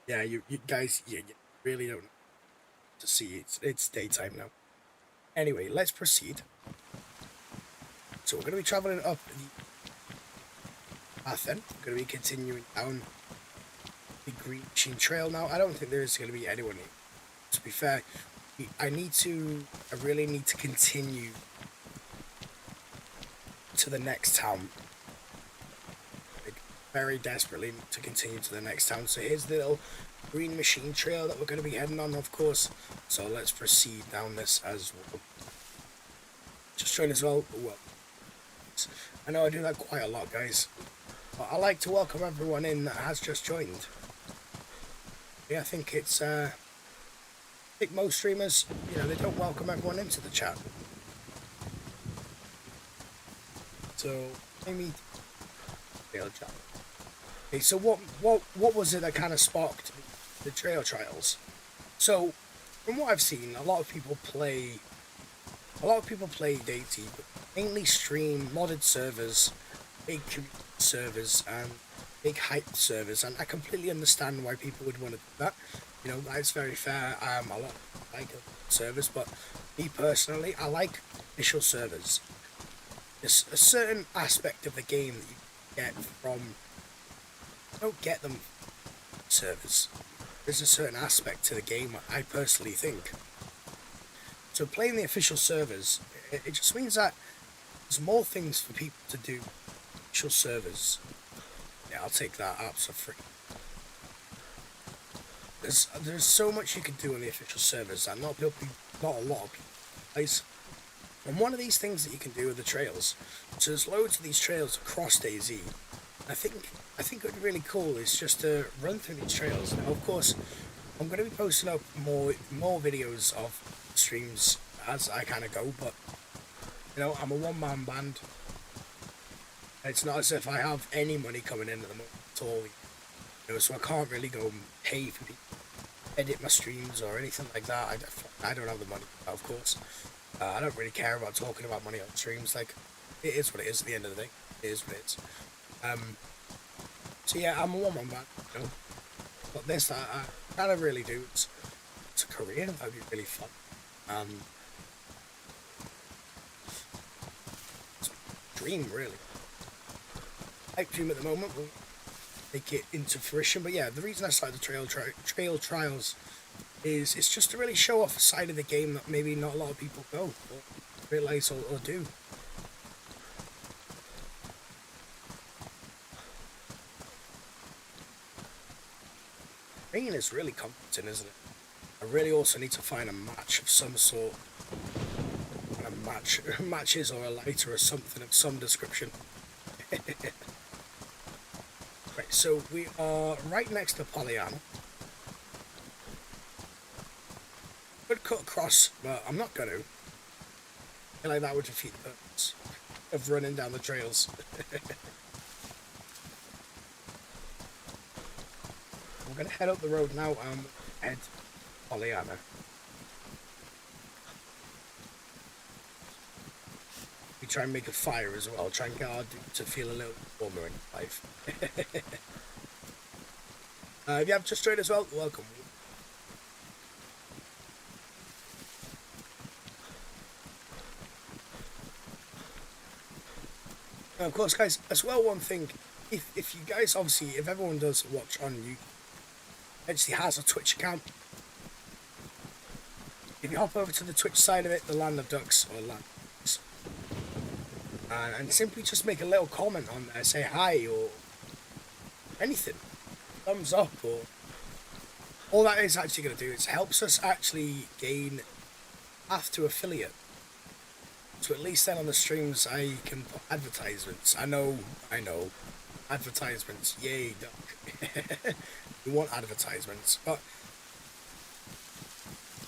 Yeah, you guys, you really don't to see it's daytime now. Anyway, let's proceed. So we're going to be traveling up the path then. We're going to be continuing down the Green Machine Trail now. I don't think there is going to be anyone here. To be fair, I really need to continue to the next town. Very desperately need to continue to the next town. So here's the little Green Machine Trail that we're going to be heading on, of course. So let's proceed down this as well. Just join as well. I know I do that quite a lot, guys. But I like to welcome everyone in that has just joined. Yeah, I think it's I think most streamers, they don't welcome everyone into the chat. So maybe trail chat. Okay, so what was it that kind of sparked the trail trials? So from what I've seen, a lot of people play DayZ, but mainly stream modded servers, big community servers, and big hype servers, and I completely understand why people would want to do that. That's very fair. A lot like servers, but me personally, I like official servers. There's a certain aspect of the game that you get from. I don't get them servers. There's a certain aspect to the game, I personally think. So playing the official servers, it just means that there's more things for people to do. Official servers. Yeah, I'll take that up for free. There's so much you can do on the official servers that not a lot of people plays. And one of these things that you can do are the trails. So there's loads of these trails across DayZ. I think what would be really cool is just to run through these trails. Now, of course, I'm going to be posting up more videos of streams as I kind of go, but I'm a one-man band. It's not as if I have any money coming in at the moment at all. So I can't really go and pay for people to edit my streams or anything like that. I don't have the money, of course. I don't really care about talking about money on streams. Like, it is what it is at the end of the day. It is what it is. So yeah, I'm a one-man band, But this, I kind of really do. It's a career. That'd be really fun. It's a dream, really. Hype dream at the moment. We'll make it into fruition. But yeah, the reason I started the trail trials is it's just to really show off a side of the game that maybe not a lot of people go or realise or do. Rain is really comforting, isn't it? I really also need to find a match of some sort. Matches or a lighter or something of some description. Right, so we are right next to Pollyanna. Could cut across, but I'm not going to. I feel like that would defeat the purpose of running down the trails. We're going to head up the road now and head to Pollyanna. We try and make a fire as well, try and get our dude to feel a little warmer in life. If you have just joined as well, welcome. And of course, guys, as well, one thing, if you guys, obviously, if everyone does watch on YouTube, actually has a Twitch account, if you hop over to the Twitch side of it, the Land of Ducks, or Land of Ducks, and simply just make a little comment on there, say hi, or anything, thumbs up, or all that is actually going to do is helps us actually gain path to affiliate. So at least then on the streams I can put advertisements. I know, advertisements, yay, duck. We want advertisements, but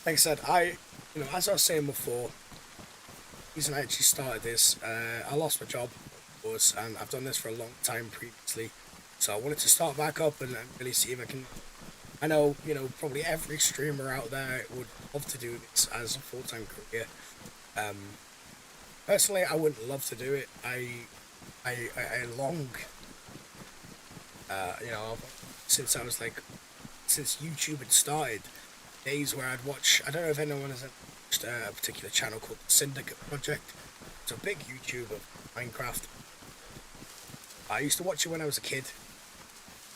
like I said, as I was saying before, the reason I actually started this, I lost my job, of course, and I've done this for a long time previously, so I wanted to start back up and really see if I can. I know, probably every streamer out there would love to do this as a full-time career. Personally, I wouldn't love to do it. I long, since I was since YouTube had started, days where I'd watch. I don't know if anyone has watched a particular channel called the Syndicate Project. It's a big YouTube of Minecraft. I used to watch it when I was a kid,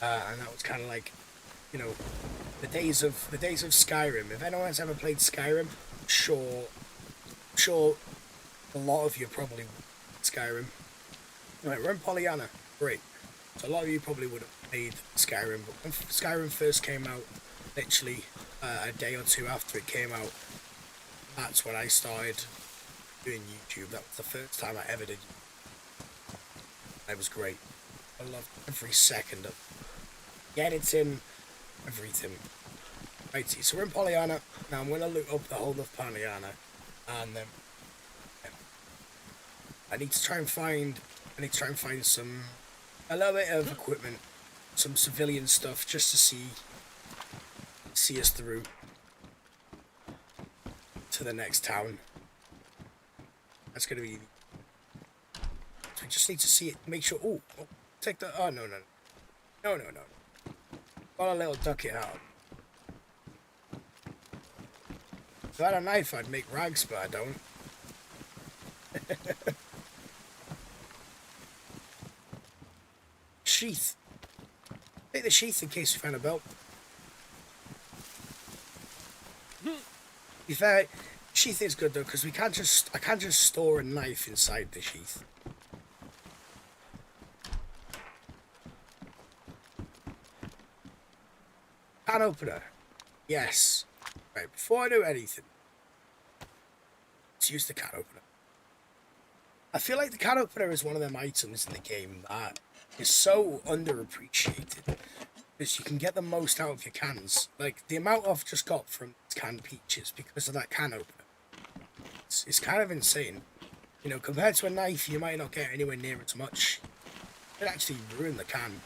and that was kind of the days of Skyrim. If anyone has ever played Skyrim, sure, a lot of you probably Skyrim. Right, we're in Pollyanna. Great. So a lot of you probably would have played Skyrim, but when Skyrim first came out, literally a day or two after it came out, that's when I started doing YouTube. That was the first time I ever did. It was great. I loved every second of the editing, everything. Right, so we're in Pollyanna. Now I'm going to look up the whole of Pollyanna, and then I need to try and find a little bit of equipment, some civilian stuff, just to see us through to the next town. That's gonna be. So we just need to see it. Make sure. Oh, take the. Oh no. Got a little duck it out. If I had a knife, I'd make rags, but I don't. Sheath. Take the sheath in case you find a belt. To be fair, sheath is good though, because I can't just store a knife inside the sheath. Can opener. Yes. Right, before I do anything, let's use the can opener. I feel like the can opener is one of them items in the game that is so underappreciated, because you can get the most out of your cans. Like, the amount I've just got from canned peaches because of that can opener, it's kind of insane. Compared to a knife, you might not get anywhere near as much. It actually ruin the can.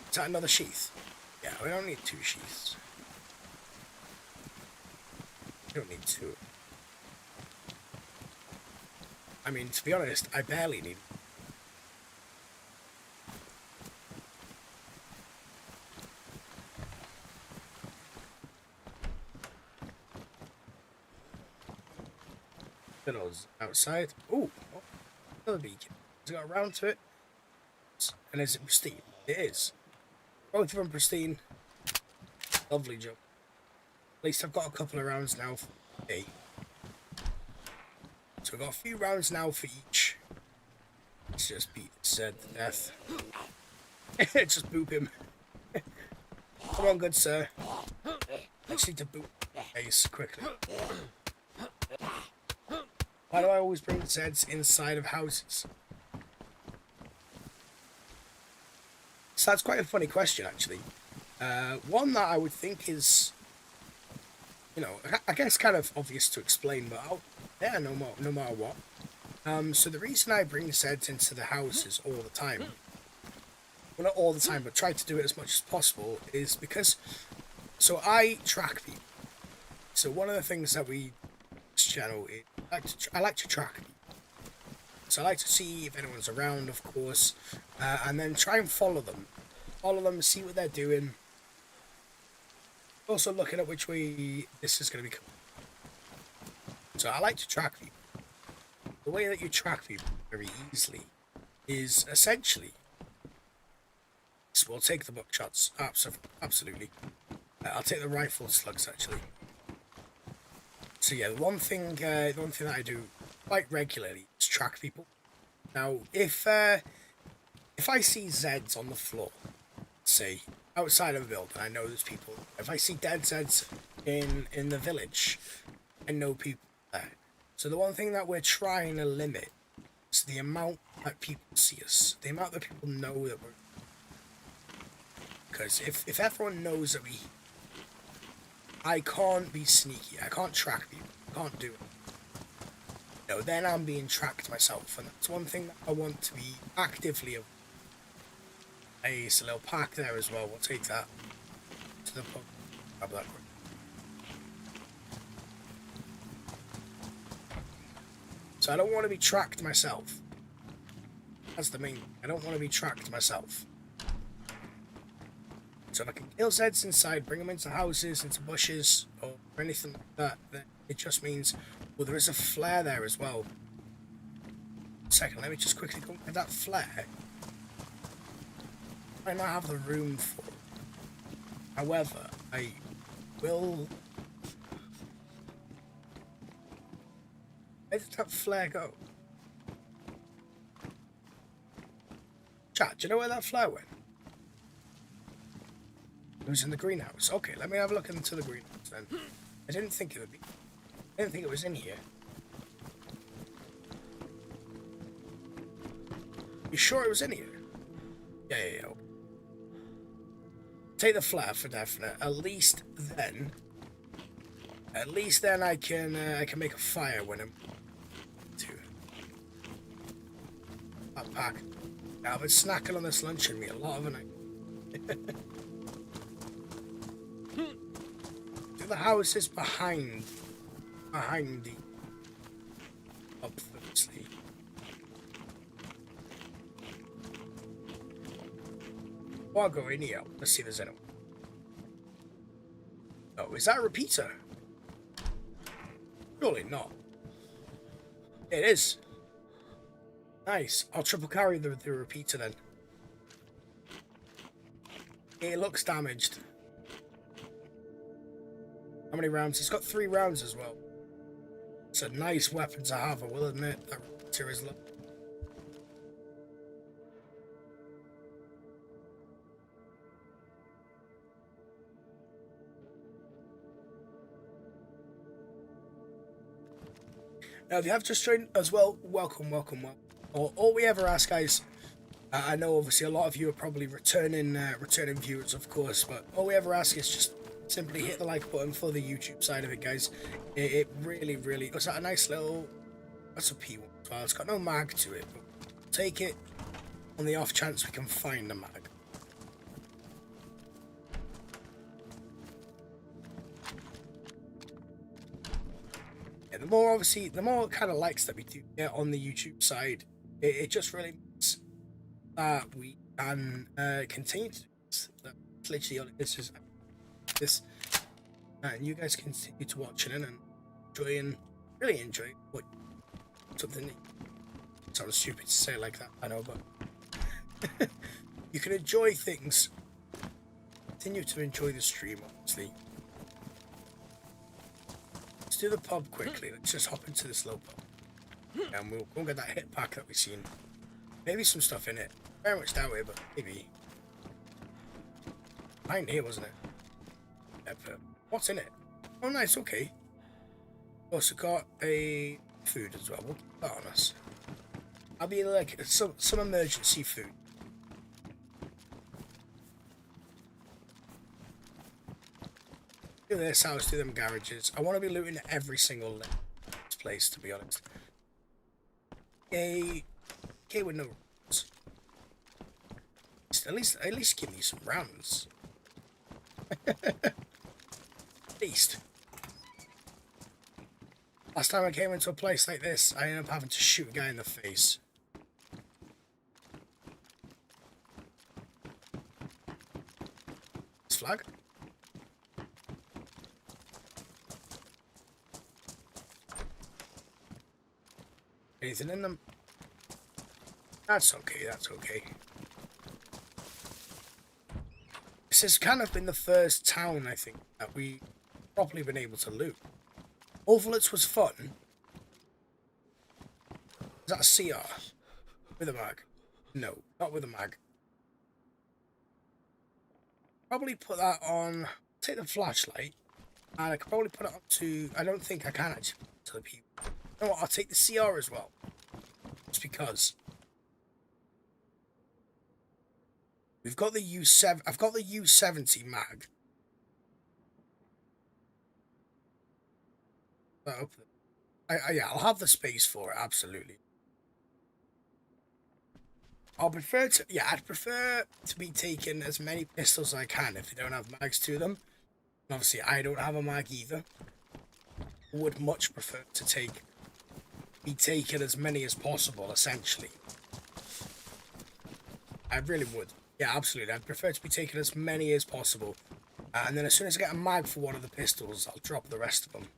Is that another sheath? Yeah, we don't need 2 sheaths. We don't need 2. I mean, to be honest, I barely need. Then I was outside. Ooh, another beacon. Has it got around to it? And is it pristine? It is. Both of them pristine. Lovely job. At least I've got a couple of rounds now for me. So we've got a few rounds now for each. Let's just beat Zed to death. Just boop him. Come on, good sir. I just need to boop face quickly. Why do I always bring Zeds inside of houses? So that's quite a funny question, actually. One that I would think is, I guess kind of obvious to explain, but no matter what. So the reason I bring Zeds into the houses all the time, well, not all the time, but try to do it as much as possible, is because, so I track people. So one of the things that we, this channel, I like to track people. So I like to see if anyone's around, of course, and then try and follow them. Follow them, see what they're doing. Also looking at which way this is going to be coming. So I like to track people. The way that you track people very easily is essentially... We'll take the buckshots, absolutely. I'll take the rifle slugs, actually. So yeah, the one thing that I do quite regularly is track people. Now, if I see Zeds on the floor, say outside of a building, I know there's people. If I see dead Zeds in the village, I know people there. So the one thing that we're trying to limit is the amount that people see us, the amount that people know that we're. Because if everyone knows that I can't be sneaky, I can't track people, I can't do it. You know, then I'm being tracked myself, and that's one thing that I want to be actively avoid. Hey, it's a little pack there as well, we'll take that to the pub. Grab that quick. So I don't want to be tracked myself. That's the main thing. I don't want to be tracked myself. So if I can kill Zeds inside, bring them into houses, into bushes, or anything like that, then it just means... Well, there is a flare there as well. Second, let me just quickly go get that flare. I might not have the room for it. However, I will... Where did that flare go? Chat, do you know where that flare went? It was in the greenhouse. Okay, let me have a look into the greenhouse then. I didn't think it would be. I didn't think it was in here. You sure it was in here? Yeah. Okay. Take the flare for definite. At least then I can make a fire when I'm to that pack. Now I've been snacking on this lunch and me a lot of the night. The house is behind the up firstly. Oh, I'll go in here. Let's see if there's anyone. Oh, is that a repeater? Surely not. It is. Nice. I'll triple carry the repeater then. It looks damaged. How many rounds? It's got 3 rounds as well. It's a nice weapon to have, I will admit. That repeater is low. Now, if you have just joined as well, welcome. All we ever ask, guys, I know obviously a lot of you are probably returning viewers, of course, but all we ever ask is just simply hit the like button for the YouTube side of it, guys. It really, it's a nice little... That's a P1 as well. It's got no mag to it, but take it on the off chance we can find a mag. Yeah, the more kind of likes that we do get on the YouTube side, it just really means that we can continue to do this. That's literally all it is. This and you guys continue to watch it and really enjoy what something that sounds stupid to say like that, I know, but you can enjoy things, continue to enjoy the stream, obviously. Let's do the pub quickly. Let's just hop into this little pub and we'll go and get that hit pack that we've seen. Maybe some stuff in it, very much that way, but maybe behind here, wasn't it? What's in it? Oh, nice, okay. Also got a food as well. We'll keep that on us. I'll be like some emergency food. Do this house, do them garages. I want to be looting every single place, to be honest. Okay with no rounds. At least give me some rounds. At least. Last time I came into a place like this, I ended up having to shoot a guy in the face. This flag? Anything in them? That's okay, that's okay. This has kind of been the first town, I think, that we properly been able to loot. Overlets was fun. Is that a CR? With a mag? No, not with a mag. Probably put that on, take the flashlight, and I could probably put it up to, I don't think I can actually, to the people. You know what, I'll take the CR as well. Just because. We've got the U7, I've got the U70 mag. Yeah, I'll have the space for it, absolutely. I'd prefer to be taking as many pistols as I can if they don't have mags to them. And obviously, I don't have a mag either. I would much prefer to be taking as many as possible, essentially. I really would. Yeah, absolutely. I'd prefer to be taking as many as possible. And then as soon as I get a mag for one of the pistols, I'll drop the rest of them.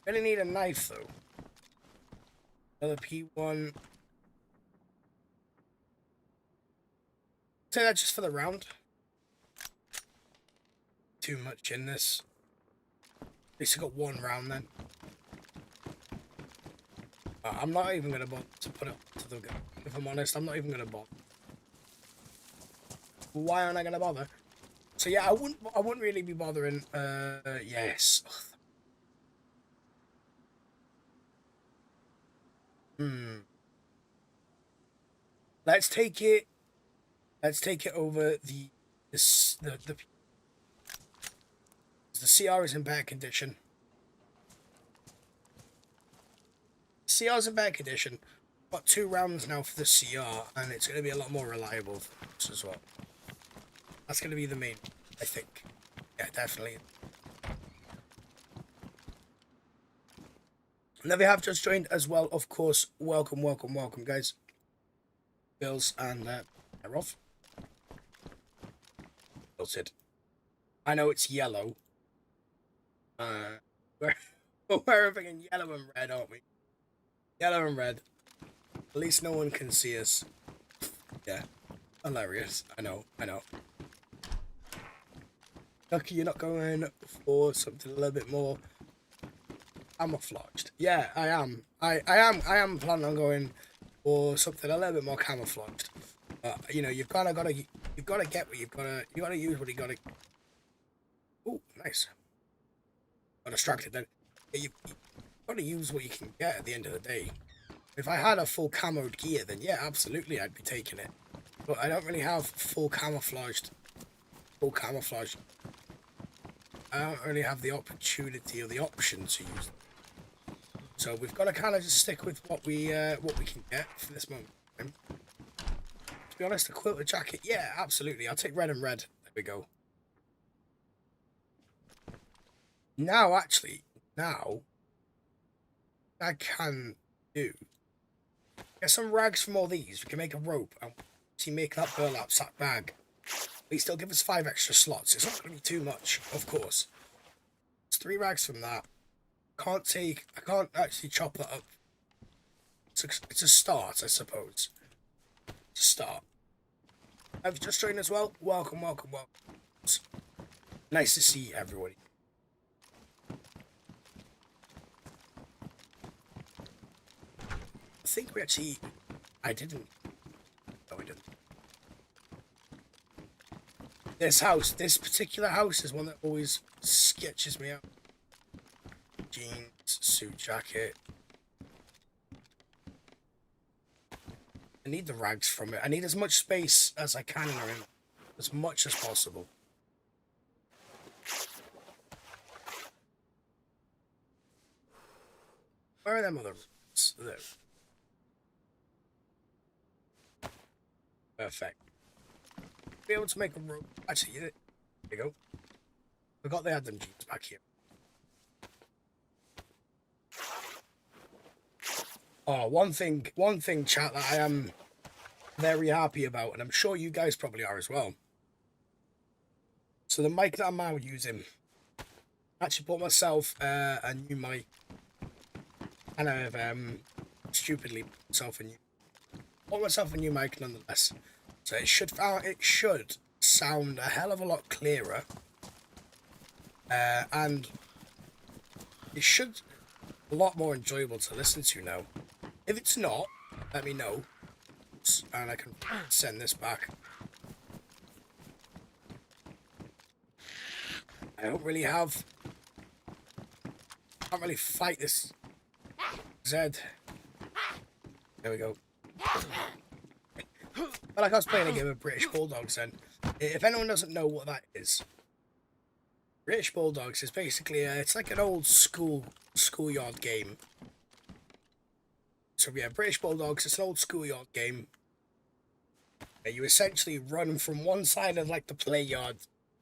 Gonna need a knife, though. Another P1. Say that just for the round. Too much in this. At least I got one round then. I'm not even gonna bother to put it to the gun. If I'm honest, I'm not even gonna bother. Why aren't I gonna bother? So yeah, I wouldn't really be bothering. Yes. Let's take it. Let's take it over the CR is in bad condition. CR's in bad condition. Got 2 rounds now for the CR, and it's going to be a lot more reliable for us as well. That's going to be the main, I think. Yeah, definitely. And if you have just joined as well, of course, welcome, welcome, welcome, guys. Girls and they're off. Tilted. I know it's yellow. We're everything yellow and red, aren't we? Yellow and red. At least no one can see us. Yeah. Hilarious. I know. Lucky you're not going for something a little bit more camouflaged. Yeah, I am. I am planning on going for something a little bit more camouflaged. You know, you've gotta get what you gotta use what you gotta. Oh, nice. Got distracted then. Yeah, you've gotta use what you can get at the end of the day. If I had a full camoed gear, then yeah, absolutely, I'd be taking it. But I don't really have full camouflage. I don't really have the opportunity or the option to use them. So we've got to kind of just stick with what we can get for this moment. To be honest, a quilted jacket, yeah, absolutely. I'll take red and red. There we go. Now, actually, I can do. Get some rags from all these. We can make a rope and make that burlap sack bag. They still give us 5 extra slots. It's not going to be too much, of course. It's 3 rags from that. I can't actually chop that up. It's a start, I suppose. It's a start. Have you just joined as well? Welcome, welcome, welcome. Nice to see everybody. I think we actually... I didn't. No, I didn't. This particular house is one that always sketches me out. Jeans, suit jacket. I need the rags from it. I need as much space as I can in the room. As much as possible. Where are them other rooms? There. Perfect. Be able to make a rope. Actually, there you go. Forgot they had them jeans back here. Oh, one thing, chat, that I am very happy about, and I'm sure you guys probably are as well. So the mic that I'm now using, I actually bought myself a new mic, and I've stupidly bought myself a new mic nonetheless. So it should sound a hell of a lot clearer, and it should be a lot more enjoyable to listen to now. If it's not, let me know, and I can send this back. I don't really have... Can't really fight this Zed. There we go. But like I was playing a game of British Bulldogs, and if anyone doesn't know what that is, British Bulldogs is basically it's like an old schoolyard game. So yeah, British Bulldogs, it's an old schoolyard game. You essentially run from one side of like the play yard,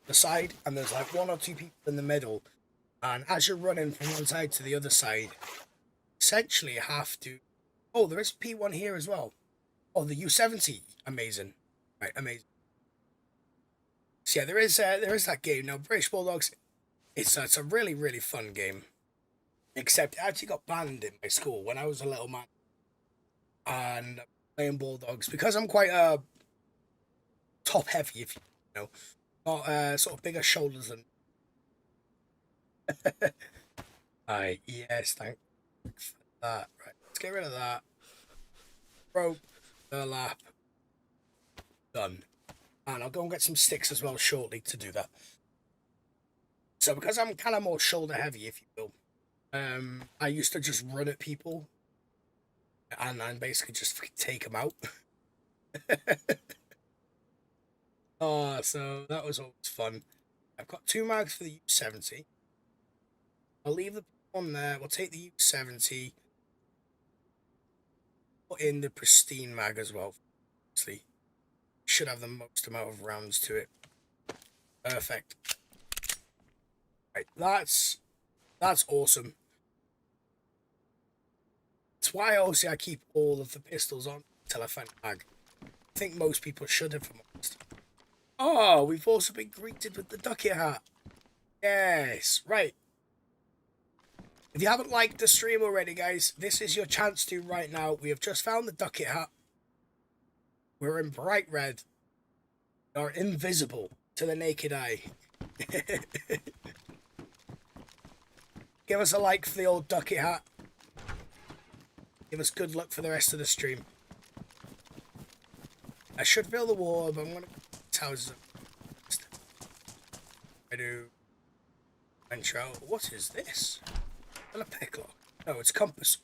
the side, and there's like one or two people in the middle. And as you're running from one side to the other side, essentially you have to... Oh, there is P1 here as well. Oh, the U70. Amazing. Right, amazing. So yeah, there is that game. Now, British Bulldogs, it's a really, really fun game. Except it actually got banned in my school when I was a little man. And playing Bulldogs, because I'm quite top heavy, if you know. Got sort of bigger shoulders than... Aye, yes, thank you for that. Right, let's get rid of that. Rope, burlap, done. And I'll go and get some sticks as well shortly to do that. So because I'm kind of more shoulder heavy, if you will, I used to just run at people and basically just take them out. Oh, so that was always fun. I've got 2 mags for the U70. I'll leave the one there. We'll take the U70. Put in the pristine mag as well. Obviously, should have the most amount of rounds to it. Perfect. Right, that's awesome. That's why obviously I keep all of the pistols on until I find a mag. I think most people should have, for most. Oh, we've also been greeted with the ducky hat. Yes, right. If you haven't liked the stream already, guys, this is your chance to right now. We have just found the ducket hat. We're in bright red. We are invisible to the naked eye. Give us a like for the old ducket hat. Give us good luck for the rest of the stream. I should build a wall, but I'm going to... houses. I do... venture out. What is this? A picklock. No, it's compass.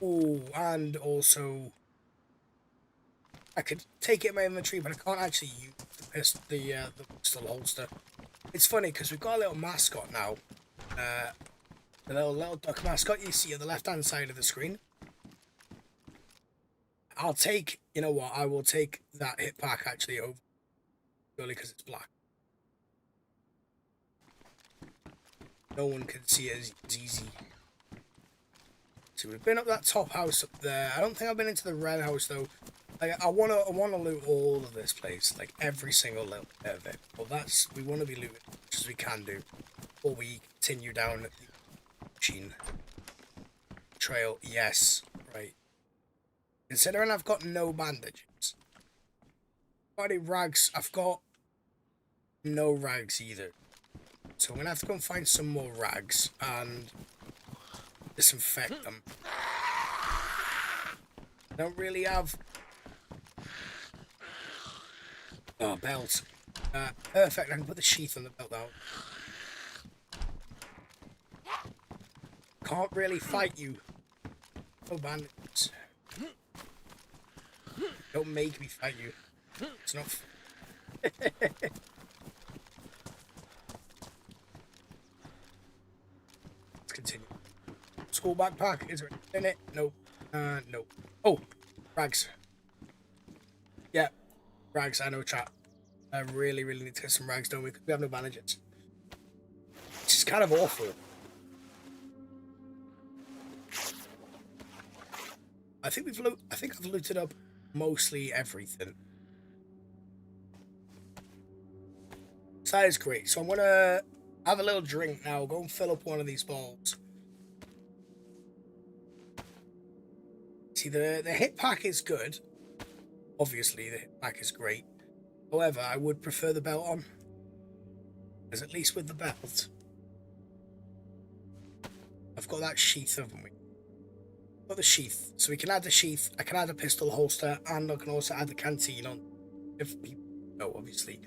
Oh, and also I could take it in my inventory, but I can't actually use the pistol holster. It's funny because we've got a little mascot now. The little duck mascot you see on the left-hand side of the screen. I'll take, you know what? I will take that hit pack actually over purely because it's black. No one can see it as easy. So we've been up that top house up there. I don't think I've been into the red house though. Like I wanna loot all of this place, like every single little bit of it. Well, we want to be looting as much as we can do before we continue down the machine trail. Yes, right. Considering I've got no bandages, got any rags? I've got no rags either. So I'm gonna have to go and find some more rags and disinfect them. I don't really have... Oh, belt. Perfect, I can put the sheath on the belt now. Can't really fight you. No bandits. Don't make me fight you. It's not... Let's continue. School backpack, is there anything in it? No. No. Oh, rags. Yeah, rags, I know, chat. I really need to get some rags, don't we? Because we have no bandages. It's kind of awful. I think I've looted up mostly everything. So that is great. So I'm gonna have a little drink now. Go and fill up one of these bowls. See, the hit pack is good. Obviously, the hit pack is great. However, I would prefer the belt on. Because at least with the belt, I've got that sheath, haven't we? Got the sheath. So we can add the sheath. I can add a pistol holster. And I can also add the canteen on. If people know, obviously.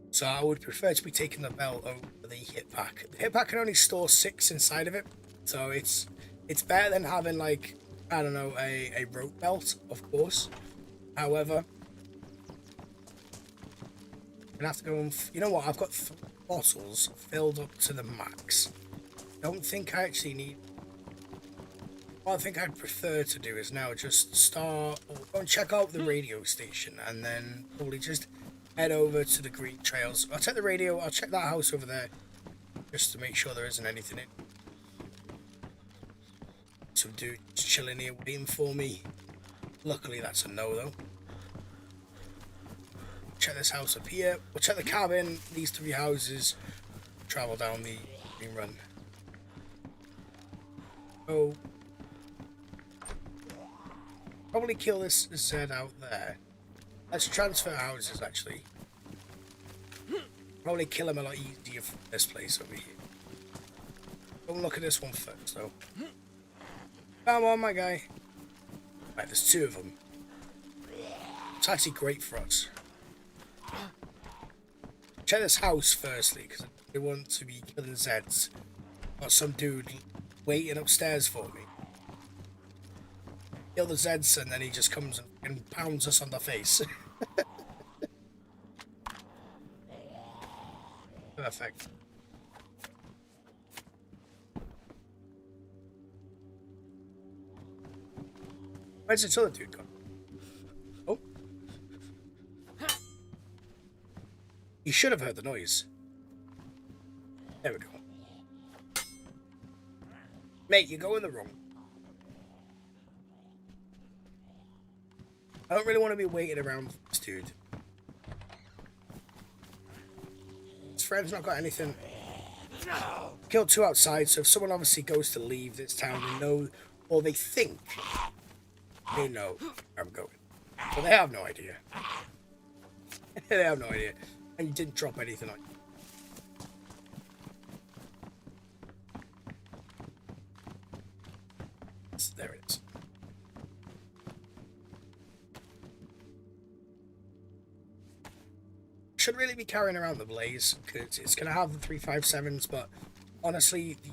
So I would prefer to be taking the belt over the hit pack. The hit pack can only store 6 inside of it. So it's better than having, like, I don't know, a rope belt, of course. However, I'm gonna have to go and... You know what? I've got 3 bottles filled up to the max. Don't think I actually need... What I think I'd prefer to do is now just start... Or go and check out the radio station. And then probably just head over to the green trails. I'll check the radio. I'll check that house over there. Just to make sure there isn't anything in. Some dude chilling here waiting for me. Luckily that's a no though. Check this house up here. We'll check the cabin, these 3 houses. Travel down the green run. Oh. Probably kill this Z out there. Let's transfer houses actually. Probably kill him a lot easier from this place over here. Don't look at this one first though. Come on, my guy. Right, there's 2 of them. It's actually great for us. Check this house firstly, because I want to be killing Zeds. Got some dude waiting upstairs for me. Kill the Zeds and then he just comes and pounds us on the face. Perfect. Where's this other dude gone? Oh. You should have heard the noise. There we go. Mate, you're going the wrong. I don't really want to be waiting around for this dude. His friend's not got anything. Killed 2 outside, so if someone obviously goes to leave this town, they know, or they think they know where I'm going. But they have no idea. They have no idea. And you didn't drop anything on you. There it is. Should really be carrying around the blaze because it's going to have the 357s, but honestly, the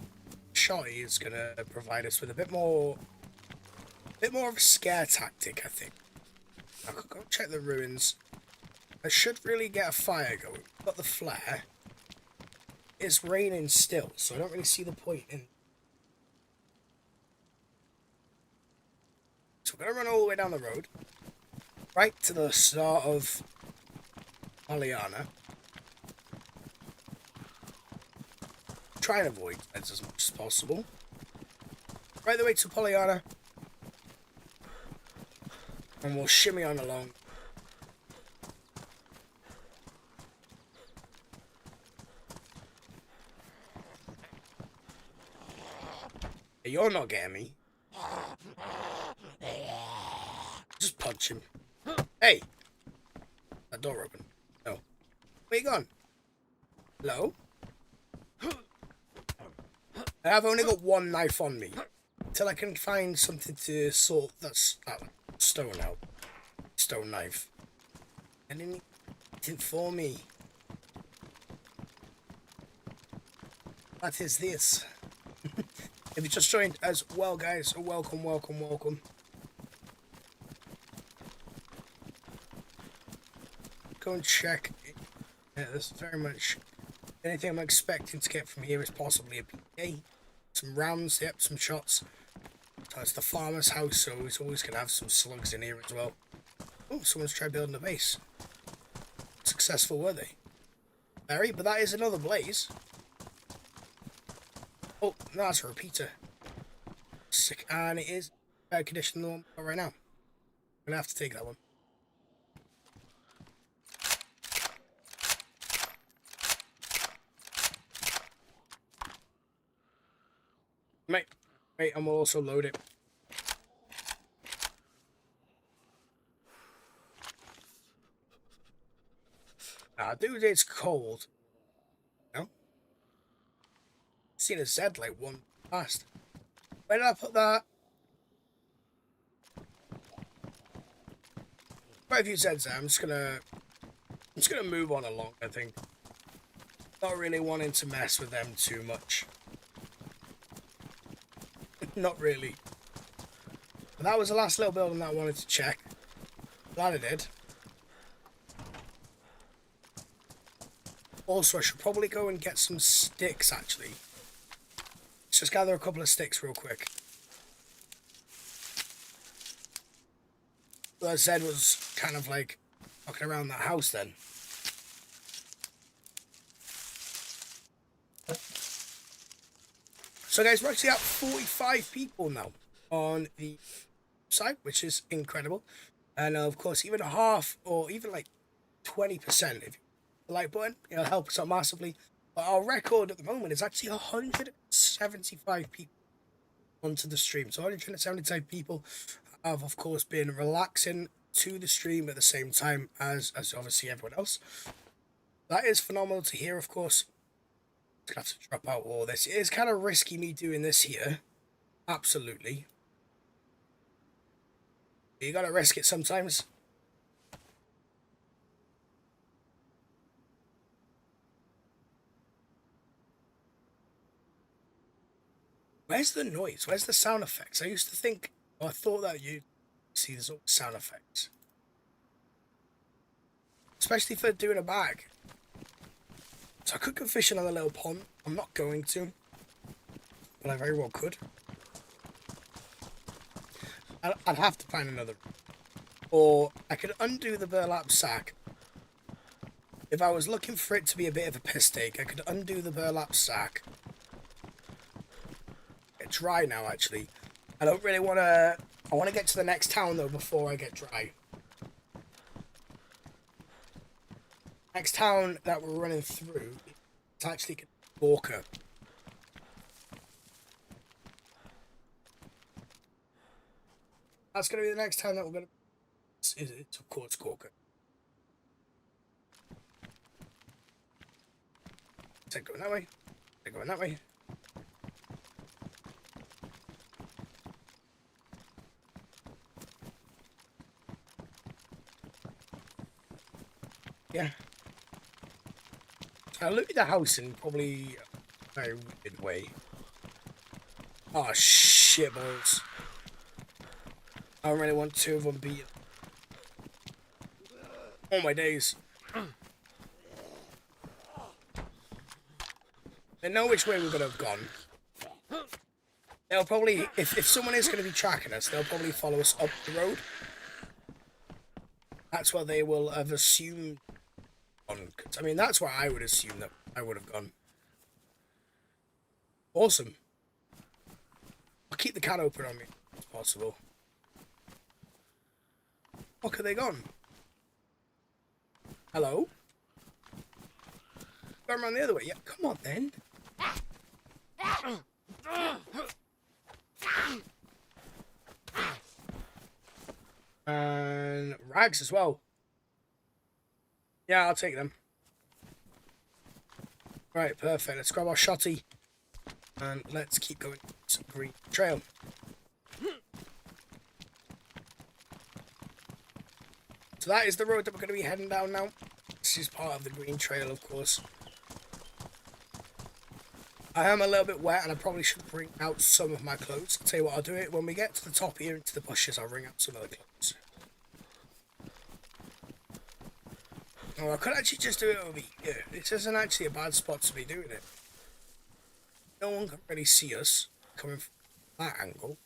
shotty is going to provide us with a bit more of a scare tactic, I think. I could go check the ruins. I should really get a fire going. Got the flare. It's raining still, so I don't really see the point in. So we're going to run all the way down the road, right to the start of Pollyanna. Try and avoid beds as much as possible. Right the way to Pollyanna. And we'll shimmy on along. You're not getting me. Just punch him. Hey! That door open. No. Where you gone? Hello? I've only got 1 knife on me. Till I can find something to sort that stone out. Stone knife. Anything for me? What is this? If you just joined as well, guys, welcome, welcome, welcome. Go and check. Yeah, this is very much anything I'm expecting to get from here is possibly a PK. Some rounds, yep, some shots. So it's the farmer's house, so it's always going to have some slugs in here as well. Oh, someone's tried building a base. Successful, were they? Very, but that is another blaze. Oh, no, that's a repeater. Sick. And it is better condition than the one I've got right now. I'm gonna have to take that one. Mate, and we'll also load it. Dude, it's cold. No? Seen a Z like one past. Where did I put that? Quite a few Zs there. I'm just gonna move on along, I think. Not really wanting to mess with them too much. Not really. But that was the last little building that I wanted to check. Glad I did. Also, I should probably go and get some sticks, actually. Let's just gather a couple of sticks real quick. That Zed was kind of like knocking around that house then. So guys, we're actually at 45 people now on the site, which is incredible. And of course, even half or even like 20%, if you the like button, it'll help us out massively. But our record at the moment is actually 175 people onto the stream. So 175 people have, of course, been relaxing to the stream at the same time as obviously everyone else. That is phenomenal to hear, of course. I'm gonna have to drop out all this. It is kind of risky me doing this here. Absolutely. You gotta risk it sometimes. Where's the noise? Where's the sound effects? I used to think, or I thought that you see there's all sound effects. Especially for doing a bag. So I could go fishing on a little pond. I'm not going to. But I very well could. I'd have to find another. Or I could undo the burlap sack. If I was looking for it to be a bit of a piss take, I could undo the burlap sack. It's dry now, actually. I don't really want to... I want to get to the next town, though, before I get dry. Next town that we're running through, it's actually Gorka. That's going to be the next town that we're going to... It's of course Gorka. Is it going that way? Is it going that way? Yeah. I look at the house in probably a very weird way. Oh, shit balls. I don't really want two of them beaten. Oh my days. They know which way we're going to have gone. They'll probably, if someone is going to be tracking us, they'll probably follow us up the road. That's what they will have assumed. I mean, that's where I would assume that I would have gone. Awesome. I'll keep the can open on me, if possible. Look, are they gone? Hello? Going around the other way. Yeah, come on then. And rags as well. Yeah, I'll take them. Right, perfect. Let's grab our shotty. And let's keep going. Some green trail. So that is the road that we're going to be heading down now. This is part of the green trail, of course. I am a little bit wet and I probably should bring out some of my clothes. I'll tell you what, I'll do it when we get to the top here into the bushes. I'll bring out some of the clothes. Oh, I could actually just do it over here. This isn't actually a bad spot to be doing it. No one can really see us coming from that angle.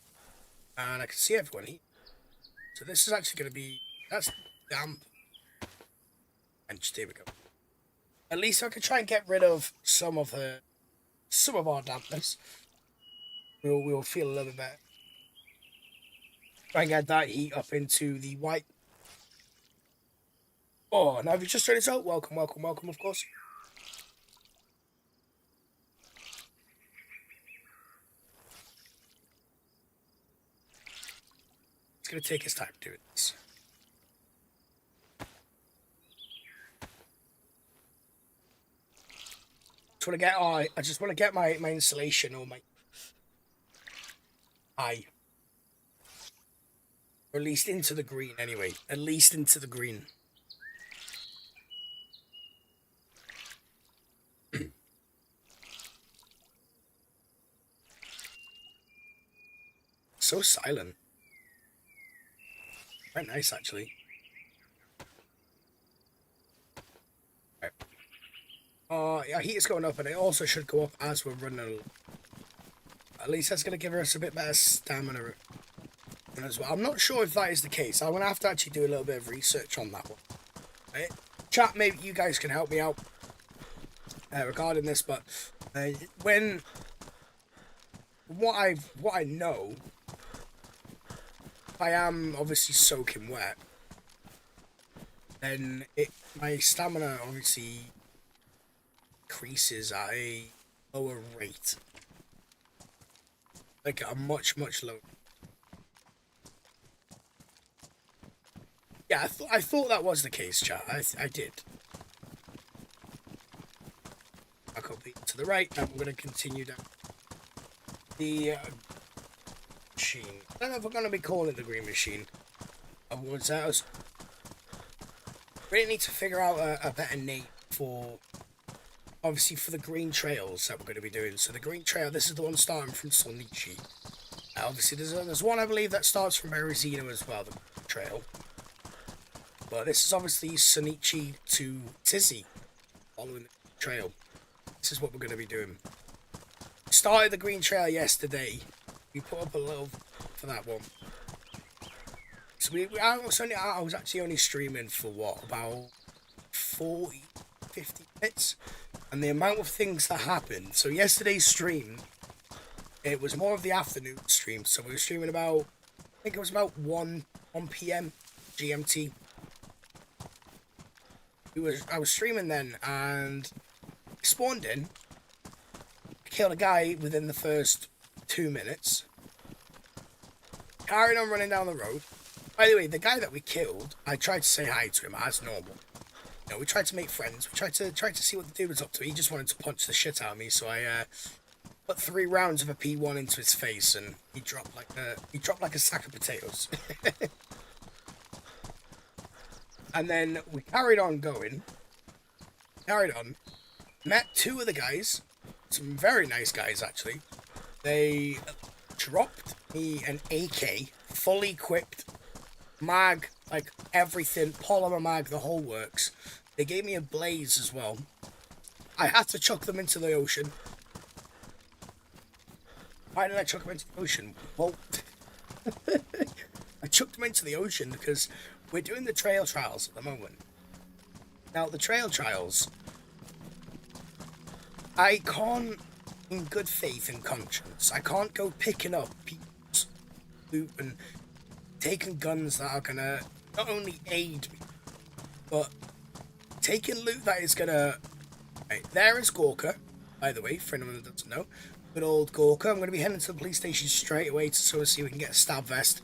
And I can see everyone here. So this is actually going to be... That's damp. And just here we go. At least I can try and get rid of some of our dampness. we'll feel a little bit better. Try and get that heat up into the white. Oh, now if you just tried this out, welcome, welcome, welcome, of course. It's going to take his time doing this. I just want to get my insulation or my eye. Or at least into the green anyway. At least into the green. So silent. Quite nice actually. Right. Yeah, heat is going up, and it also should go up as we're running. At least that's going to give us a bit better stamina as well. I'm not sure if that is the case. I'm going to have to actually do a little bit of research on that one. Right? Chat, maybe you guys can help me out regarding this, but when what I know, I am obviously soaking wet, then my stamina obviously increases at a lower rate, like a much lower. Yeah, I thought that was the case, chat. I did. I'll copy to the right, and we're going to continue down the machine. I don't know if we're going to be calling it the green machine. I really need to figure out a better name for, obviously, for the green trails that we're going to be doing. So the green trail, this is the one starting from Sonichi. Obviously, there's one, I believe, that starts from Berezino as well, the trail. But this is obviously Sonichi to Tizzy, following the trail. This is what we're going to be doing. We started the green trail yesterday. We put up a little for that one. So I was actually only streaming for what, about 40, 50 minutes? And the amount of things that happened. So yesterday's stream, it was more of the afternoon stream. So we were streaming about, I think it was about 1 p.m. GMT. I was streaming then, and spawned in, killed a guy within the first 2 minutes, carried on running down the road. By the way, the guy that we killed, I tried to say hi to him as normal. You know, we tried to make friends. We tried to see what the dude was up to. He just wanted to punch the shit out of me, so I put 3 rounds of a P1 into his face, and he dropped like a sack of potatoes. And then we carried on going. Met 2 of the guys. Some very nice guys, actually. They dropped me an AK, fully equipped, mag, like everything, polymer mag, the whole works. They gave me a blaze as well. I had to chuck them into the ocean. Why did I chuck them into the ocean? Well, I chucked them into the ocean because we're doing the trail trials at the moment. Now, the trail trials, I can't, in good faith and conscience, I can't go picking up people's loot and taking guns that are gonna not only aid me, but taking loot that is gonna... Right, there is Gorka, by the way, for anyone that doesn't know. Good old Gorka. I'm going to be heading to the police station straight away to sort of see if we can get a stab vest,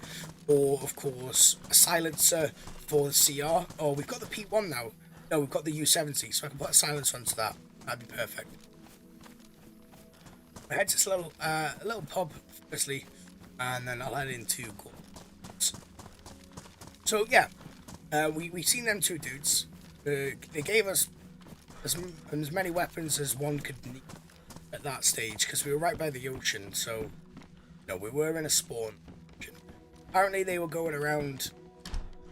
or, of course, a silencer for the CR. Oh, we've got the P1 now. No, we've got the U70, so I can put a silencer onto that. That'd be perfect. I head to this little pub, firstly, and then I'll head into Gorka. So, yeah, we've seen them 2 dudes. They gave us as many weapons as one could need at that stage, because we were right by the ocean, so no, we were in a spawn. Apparently they were going around.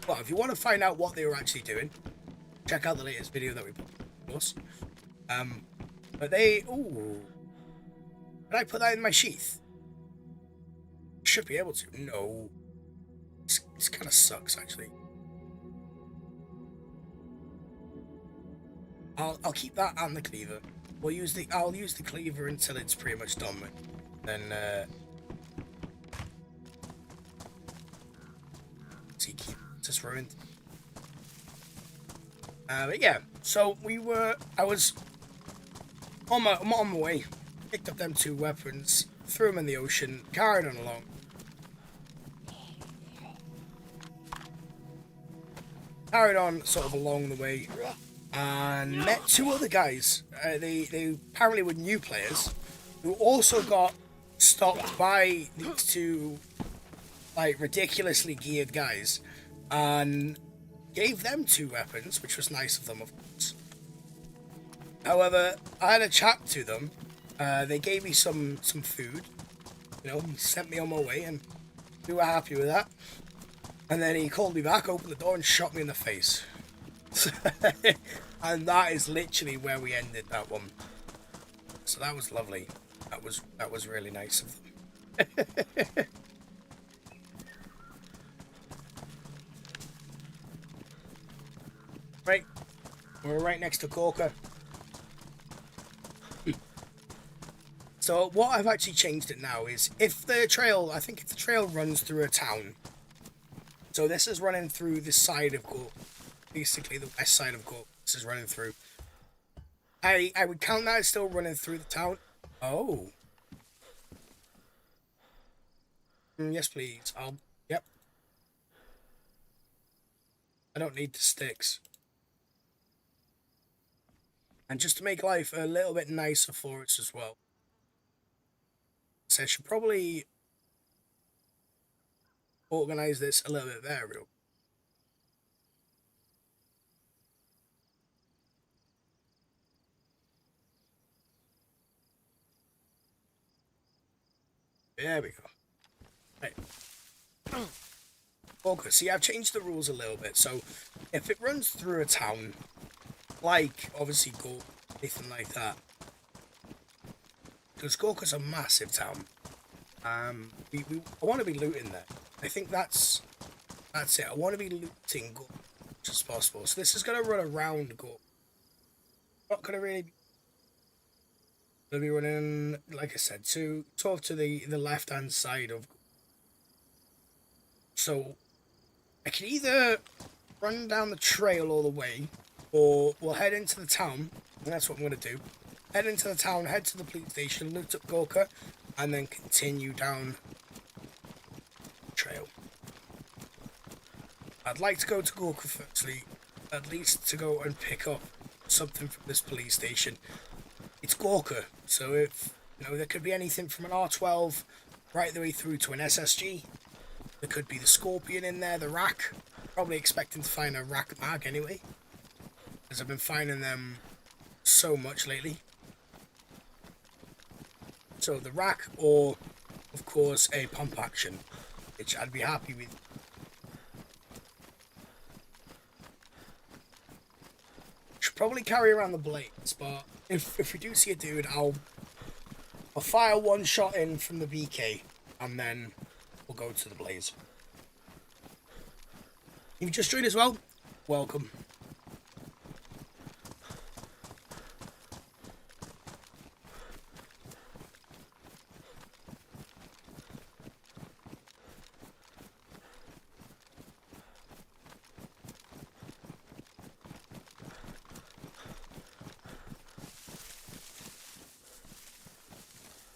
Well, if you want to find out what they were actually doing, check out the latest video that we put, of course. But they... Ooh. Did I put that in my sheath? Should be able to. No. This kind of sucks, actually. I'll keep that and the cleaver. I'll use the cleaver until it's pretty much done with. Then see, keep just ruined. But yeah, so I was on my way, picked up them 2 weapons, threw them in the ocean, carried on along. Carried on sort of along the way, and met 2 other guys. They apparently were new players, who also got stopped by these 2, like, ridiculously geared guys, and gave them 2 weapons, which was nice of them, of course. However, I had a chat to them. They gave me some food, you know, sent me on my way, and we were happy with that. And then he called me back, opened the door, and shot me in the face. And that is literally where we ended that one. So that was lovely. That was really nice of them. Right, we're right next to Corker. So what I've actually changed it now is if the trail runs through a town. So this is running through this side of Cork, basically the west side of Cork. This is running through. I would count that as still running through the town. Oh. Yes, please. Yep. I don't need the sticks. And just to make life a little bit nicer for us as well. So I should probably organize this a little bit better, real. There we go. Right. Okay, see, I've changed the rules a little bit. So, if it runs through a town, like, obviously, Gork, anything like that, because Gork is a massive town, I want to be looting there. I think that's it. I want to be looting Gork as much as possible. So this is going to run around Gork. Not going to really be running, like I said, sort of to the left-hand side of. So I can either run down the trail all the way, or we'll head into the town, and that's what I'm going to do. Head into the town, head to the police station, loot up Gorka, and then continue down the trail. I'd like to go to Gorka firstly, at least to go and pick up something from this police station. It's Gorka, so if, you know, there could be anything from an R12 right the way through to an SSG. There could be the Scorpion in there, the rack. Probably expecting to find a rack mag anyway, as I've been finding them so much lately. So the rack, or of course a pump action, which I'd be happy with. Should probably carry around the blades, but if we do see a dude, I'll fire 1 shot in from the BK, and then we'll go to the blaze. You've just joined as well? Welcome.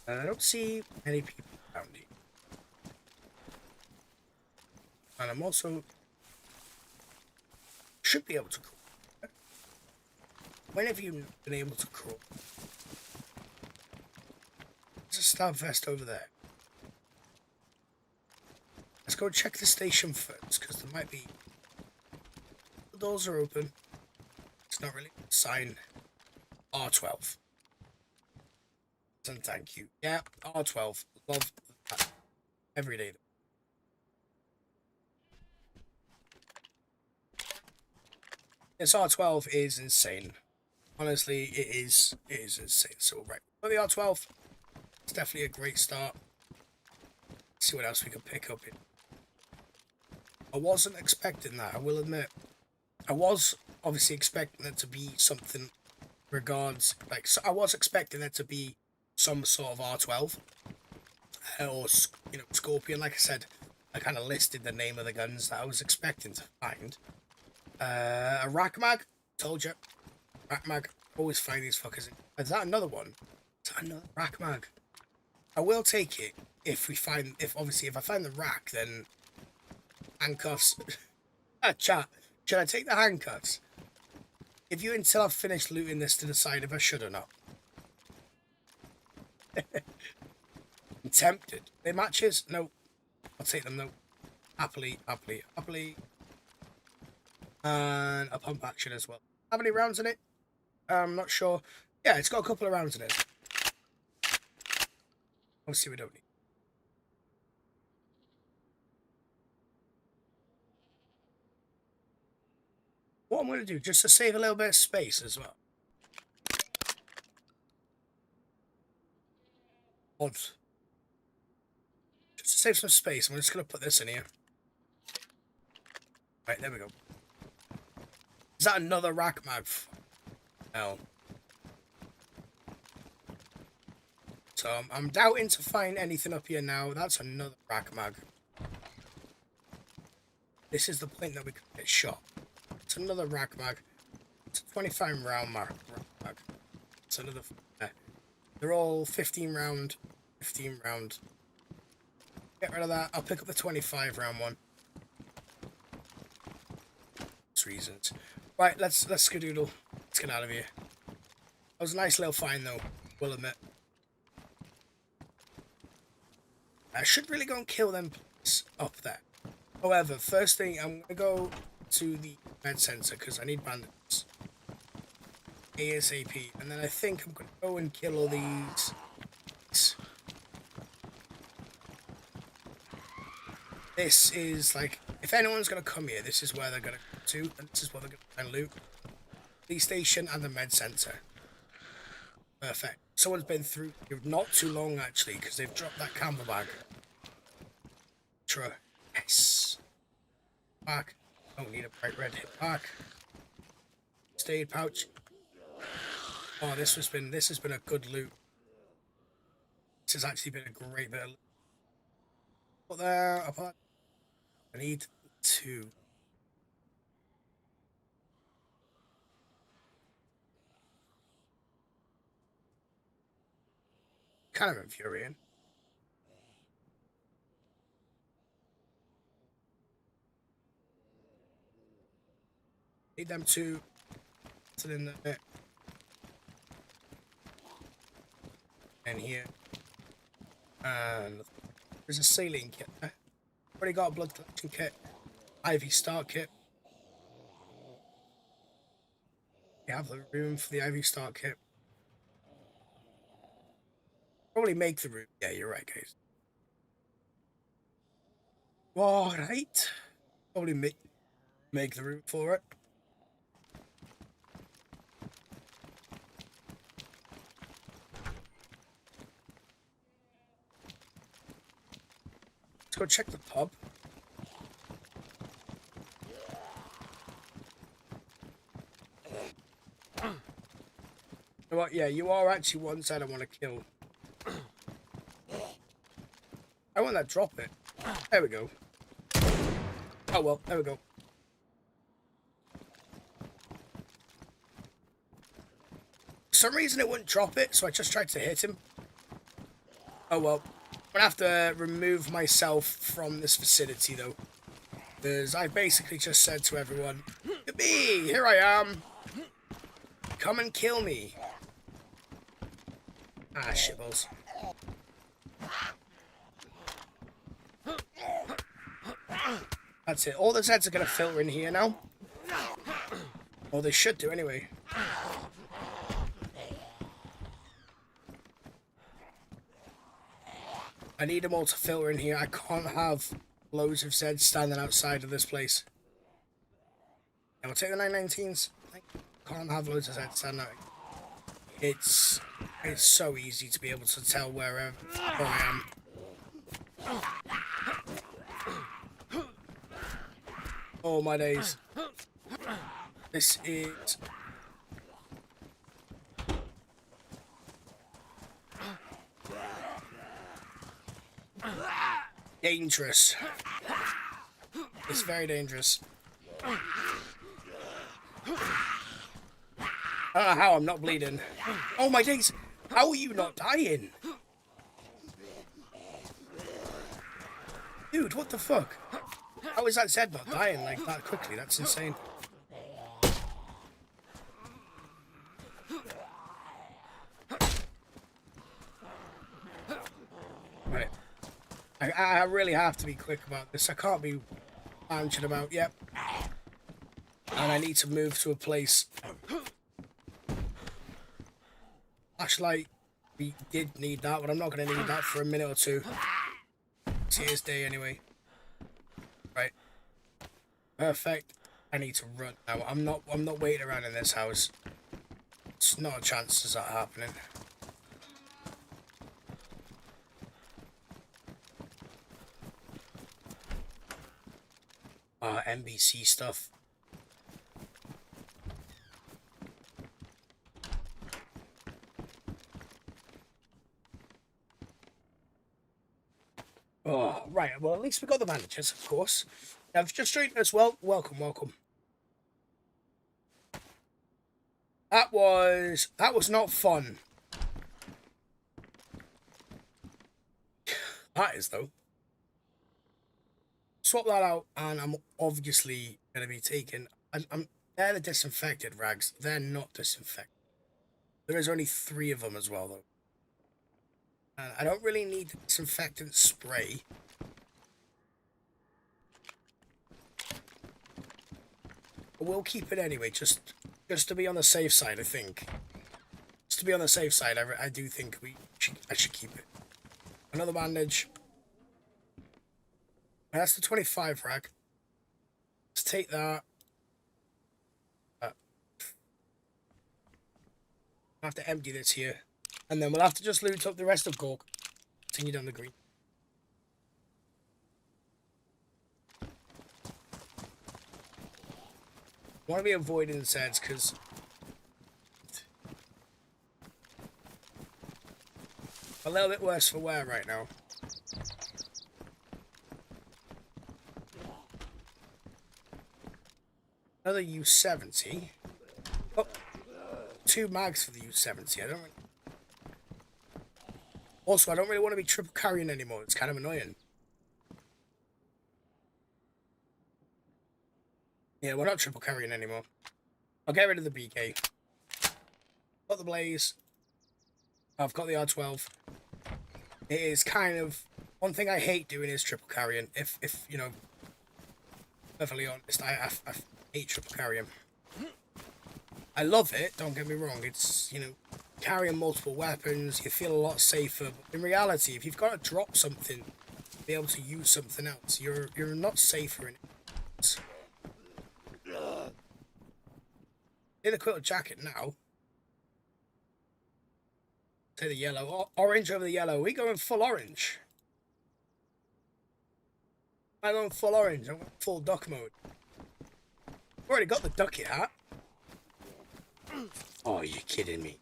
I don't see many people around here. And I'm also should be able to crawl. When have you been able to crawl? There's a stab vest over there. Let's go check the station first, because there might be. The doors are open. It's not really a sign. R12. And thank you. Yeah, R12. Love that. Every day. This R12 is insane. Honestly, it is insane. So, right. For the R12, it's definitely a great start. Let's see what else we can pick up in. I wasn't expecting that, I will admit. I was obviously expecting it to be something regards, like, so I was expecting it to be some sort of R12 or, you know, Scorpion. Like I said, I kind of listed the name of the guns that I was expecting to find. A rack mag. Told you. Rack mag. Always find these fuckers. Is that another one? Is that another rack mag? I will take it if we find, if I find the rack, then handcuffs. Chat. Should I take the handcuffs? If you until I've finished looting this to decide if I should or not. I'm tempted. They matches? No. I'll take them though. Happily. And a pump action as well. How many rounds in it? I'm not sure. Yeah, it's got a couple of rounds in it. Obviously we don't need. What I'm going to do, just to save a little bit of space as well. Odd. Just to save some space, I'm just going to put this in here. Right, there we go. Is that another rack mag? No. So I'm doubting to find anything up here now. That's another rack mag. This is the point that we could get shot. It's another rack mag. It's a 25 round mag. It's another. They're all 15 round. Get rid of that. I'll pick up the 25 round one. That's reasons. Right, let's skedoodle. Let's get out of here. That was a nice little find though, we'll admit. I should really go and kill them up there. However, first thing, I'm going to go to the med center because I need bandits. ASAP. And then I think I'm going to go and kill all these. This is like, if anyone's going to come here, this is where they're going to go to. And this is what they're going to try and loot. Police station and the med center. Perfect. Someone's been through here not too long actually because they've dropped that camera bag. Yes. Back. Don't need a bright red hip back. Stayed pouch. Oh, this has been a good loot. This has actually been a great bit of loot. Put there. I'll put. I need 2. Kind of infuriating. Need them to put it in there. And here. And there's a saline kit there. Already got a blood collection kit. IV start kit. You have the room for the IV start kit. Probably make the room. Yeah, you're right, guys. Alright. Probably make the room for it. Let's go check the pub. You know what? Yeah, you are actually one side I want to kill. I want that drop it. There we go. Oh well, there we go. For some reason it wouldn't drop it, so I just tried to hit him. Oh well. I'm gonna have to remove myself from this vicinity though. Because I basically just said to everyone, "Me, here I am. Come and kill me." Ah, shitballs. That's it. All the Zeds are going to filter in here now. Or they should do anyway. I need them all to filter in here. I can't have loads of Zeds standing outside of this place. I will take the 919s. I can't have loads of Zeds standing out. It's so easy to be able to tell where I am. Oh my days. This is... dangerous. It's very dangerous. I don't know how I'm not bleeding. Oh my days! How are you not dying? Dude, what the fuck? How is that Zed not dying like that quickly? That's insane. Right. I really have to be quick about this. I can't be lounging about yet. And I need to move to a place. Flashlight, we did need that, but I'm not going to need that for a minute or two. It's his day anyway. Right. Perfect. I need to run now. I'm not waiting around in this house. It's not a chance of that happening. NBC stuff. Oh, right. Well, at least we got the bandages, of course. Now, if you're just joining us, well, welcome, welcome. That was not fun. That is, though. Swap that out, and I'm obviously going to be taking... they're the disinfected rags. They're not disinfected. There is only 3 of them as well, though. And I don't really need the disinfectant spray. But we'll keep it anyway, just to be on the safe side, I think. Just to be on the safe side, I do think I should keep it. Another bandage. And that's the 25 rag. Let's take that. I have to empty this here. And then we'll have to just loot up the rest of Gork. Continue down the green. I want to be avoiding the Zeds because a little bit worse for wear right now. Another U70. Oh, 2 mags for the U70. Also, I don't really want to be triple carrying anymore. It's kind of annoying. Yeah, we're not triple carrying anymore. I'll get rid of the BK. Got the Blaze. I've got the R12. It is kind of... One thing I hate doing is triple carrying. If you know, perfectly honest, I hate triple carrying. I love it, don't get me wrong. It's, you know, carrying multiple weapons, you feel a lot safer. But in reality, if you've got to drop something, be able to use something else, you're not safer in it. Take the quilt jacket now. Take the yellow. Orange over the yellow. We going full orange. I'm going full orange. I'm going full duck mode. I've already got the ducky hat. Oh, you're kidding me.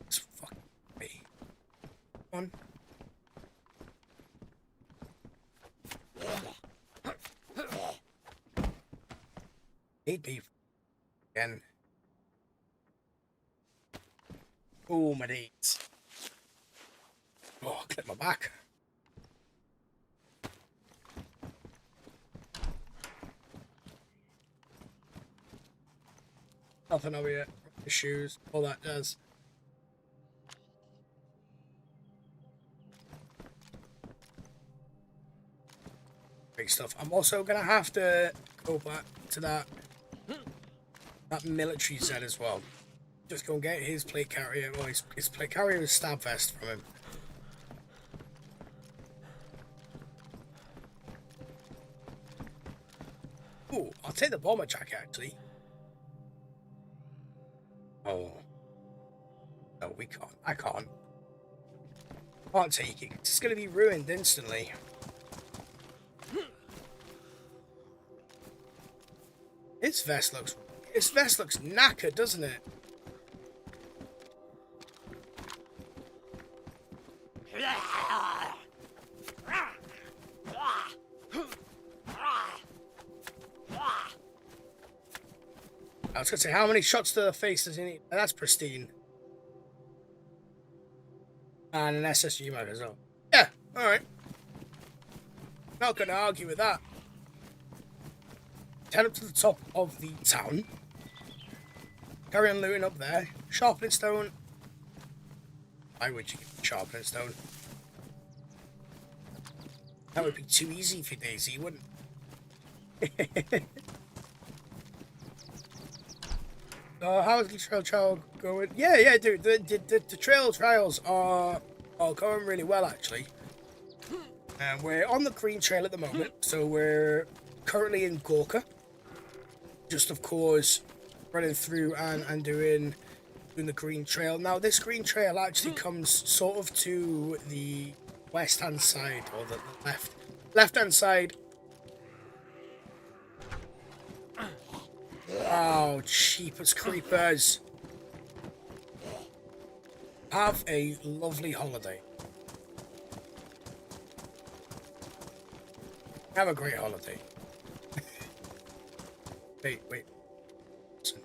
It's fucking me. Come on. Need beef. Again. Oh, my dates. Oh, clip my back. Nothing over here. The shoes. All that does. Great stuff. I'm also going to have to go back to that military set as well. Just go and get his plate carrier. Well, his plate carrier is stab vest from him. Ooh, I'll take the bomber jacket actually. Oh. No, we can't. I can't. Can't take it. It's going to be ruined instantly. His vest looks knackered, doesn't it? was gonna say, how many shots to the face does he need? That's pristine. And an SSG mag as well. Yeah, alright. Not gonna argue with that. Head up to the top of the town. Carry on looting up there. Sharpening stone. Why would you give me sharpening stone? That would be too easy for DayZ, wouldn't it? How's the trail going? Yeah, dude. The trail trials are going really well, actually. And we're on the green trail at the moment, so we're currently in Gorka. Just, of course, running through and doing the green trail. Now, this green trail actually comes sort of to the west-hand side, or the left-hand side. Oh, cheapest creepers. Have a lovely holiday. Have a great holiday. Wait. Listen.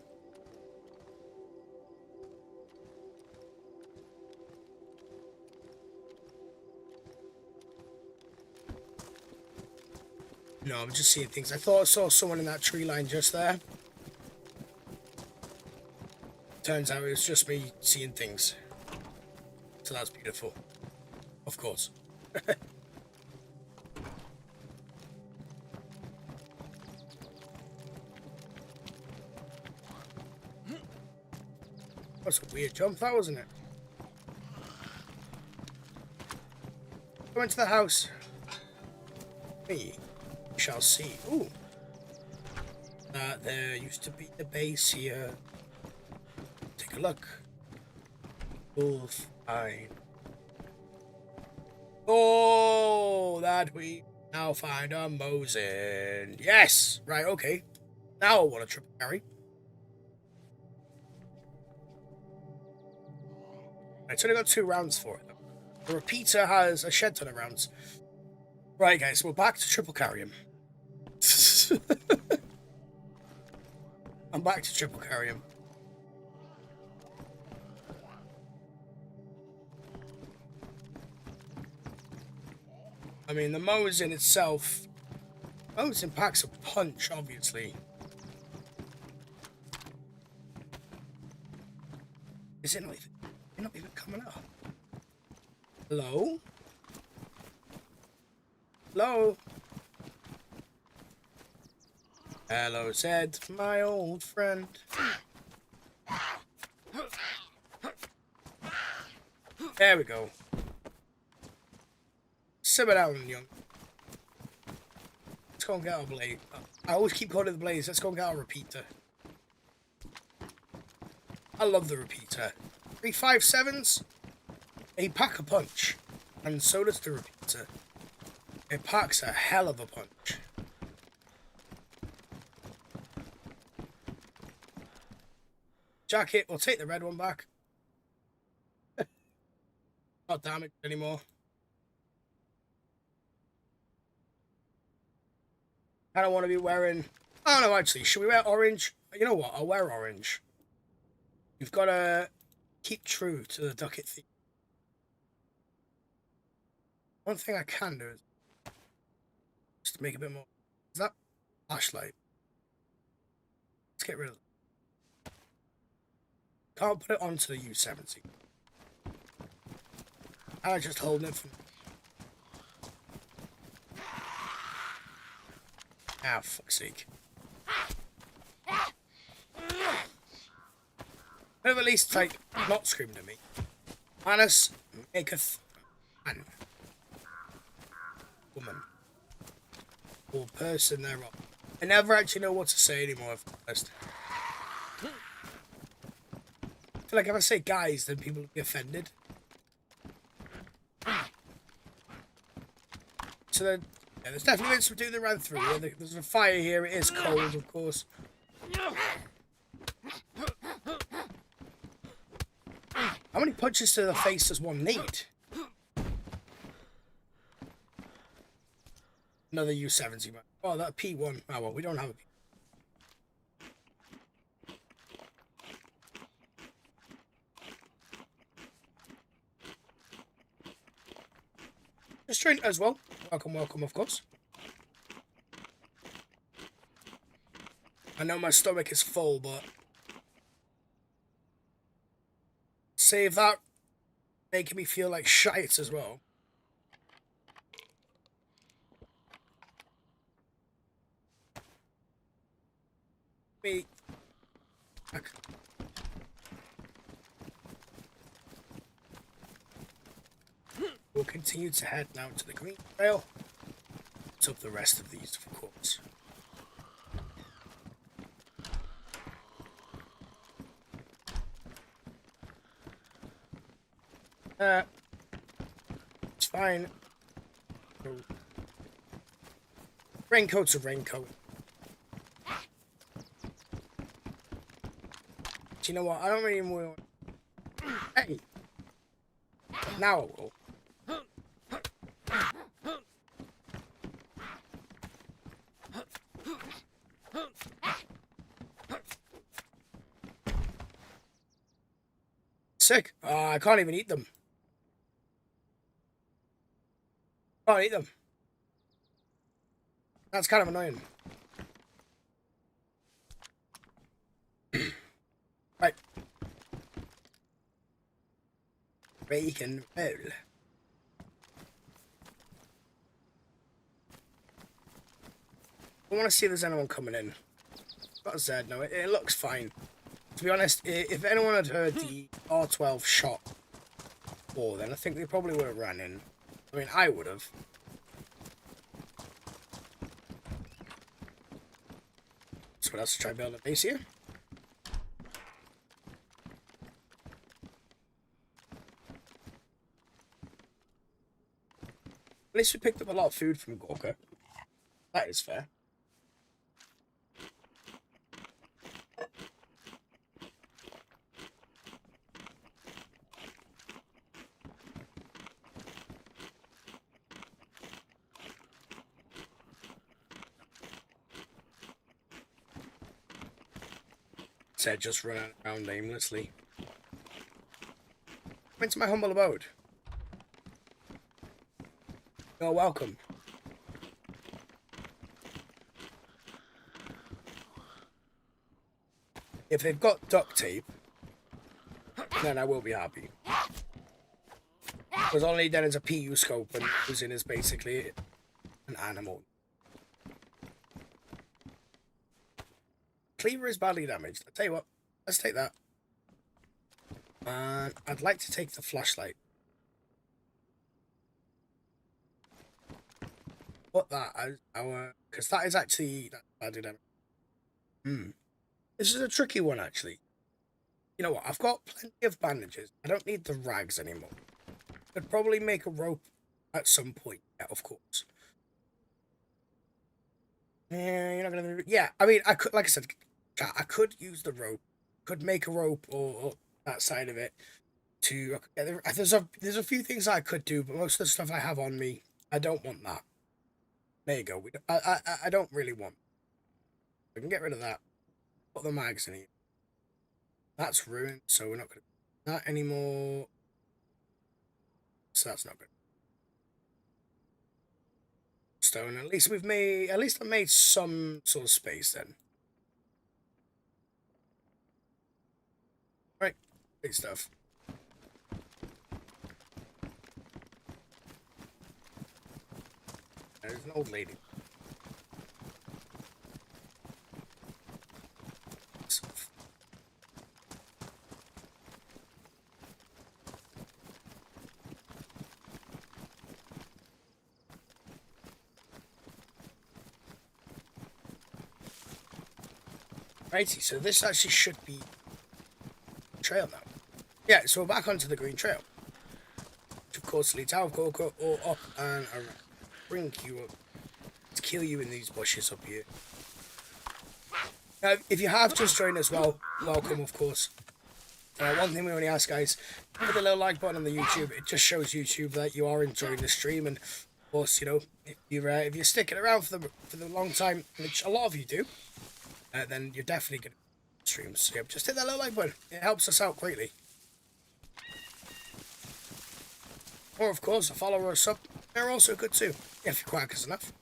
No, I'm just seeing things. I thought I saw someone in that tree line just there. Turns out it was just me seeing things. So that's beautiful. Of course. That's a weird jump, that wasn't it? Go into the house. We shall see. Ooh. There used to be the base here. Take a look. All fine. Oh, that we now find a Mosin. Yes! Right, okay. Now I want a triple carry. It's only got 2 rounds for it. The repeater has a shed ton of rounds. Right, guys, we're back to triple carrying. I'm back to triple carrying. I mean, the Mosin itself... Mosin packs a punch, obviously. Is it not even... You're not even coming up. Hello? Hello? Hello, said my old friend. There we go. Simmer down, young. Let's go and get our blade. I always keep calling it the blaze. Let's go and get our repeater. I love the repeater. 357s, they pack a punch, and so does the repeater. It packs a hell of a punch. Jacket, we'll take the red one back. Not damaged anymore. I don't want to be wearing... I don't know, actually. Should we wear orange? You know what? I'll wear orange. We've got to keep true to the ducket theme. One thing I can do is just to make it a bit more... Is that flashlight? Let's get rid of it. Can't put it onto the U70. I'm just holding it for... Ah, fuck's sake. Have at least, like, not screamed at me. Manus maketh man. Woman. Or person thereof. I never actually know what to say anymore, if I'm honest. I feel like if I say guys, then people will be offended. So then, yeah, there's definitely been some dude that ran through. There's a fire here. It is cold, of course. How many punches to the face does one need? Another U70. Oh, that P1. Oh, well, we don't have a P. just joined as well. Welcome, welcome, of course. I know my stomach is full, but save that making me feel like shite as well. Me. We'll continue to head now to the green trail. Up the rest of these, of course. It's fine. Raincoat's a raincoat. Do you know what? I don't really want. Hey! Now I will. Sick. I can't even eat them. Can't eat them. That's kind of annoying. Right. Bacon roll. I want to see if there's anyone coming in. Got a Z, no, it looks fine. To be honest, if anyone had heard the R12 shot before, then I think they probably would have ran in. I mean, I would have. So let's try building a base here. At least we picked up a lot of food from Gorka. That is fair. Said just run around aimlessly. Come into my humble abode. You're welcome. If they've got duct tape, then I will be happy. Because all I need then is a PU scope, and using is basically an animal. Cleaver is badly damaged. I'll tell you what, let's take that. And I'd like to take the flashlight. Put that as our, because that is actually badly damaged. This is a tricky one, actually. You know what? I've got plenty of bandages. I don't need the rags anymore. Could probably make a rope at some point. Yeah, of course. Yeah, you're not gonna. Yeah, I mean, I could, like I said, I could use the rope. Could make a rope or that side of it. To there's a few things I could do, but most of the stuff I have on me, I don't want that. There you go. I don't really want. We can get rid of that. Put the mags in here. That's ruined, so we're not going to do that anymore. So that's not good. Stone. At least we've made. At least I made some sort of space then. Right. Big stuff. There's an old lady. Righty, so this actually should be trail now. Yeah, so we're back onto the green trail. Which of course leads out of Gorka or up and around. Bring you up to kill you in these bushes up here. Now, if you have just joined as well, welcome, of course. One thing we only ask, guys, hit the little like button on the YouTube. It just shows YouTube that you are enjoying the stream, and of course, you know, if you're sticking around for the long time, which a lot of you do, then you're definitely going to stream. So yeah, just hit that little like button. It helps us out greatly. Or of course, follow us up They're also good too, if you're quackers enough.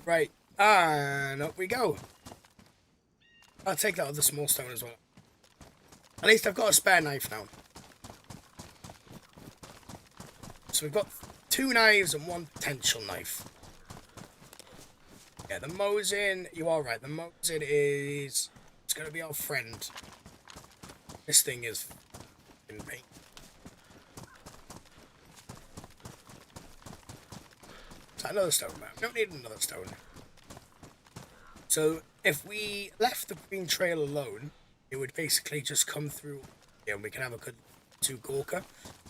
Right, and up we go. I'll take that other small stone as well. At least I've got a spare knife now. So we've got 2 knives and 1 potential knife. Yeah, the Mosin, you are right, the Mosin is... It's going to be our friend. This thing is in pain. Is that another stone, man? We don't need another stone. So, if we left the green trail alone, it would basically just come through here and we can have a good 2 Gorka.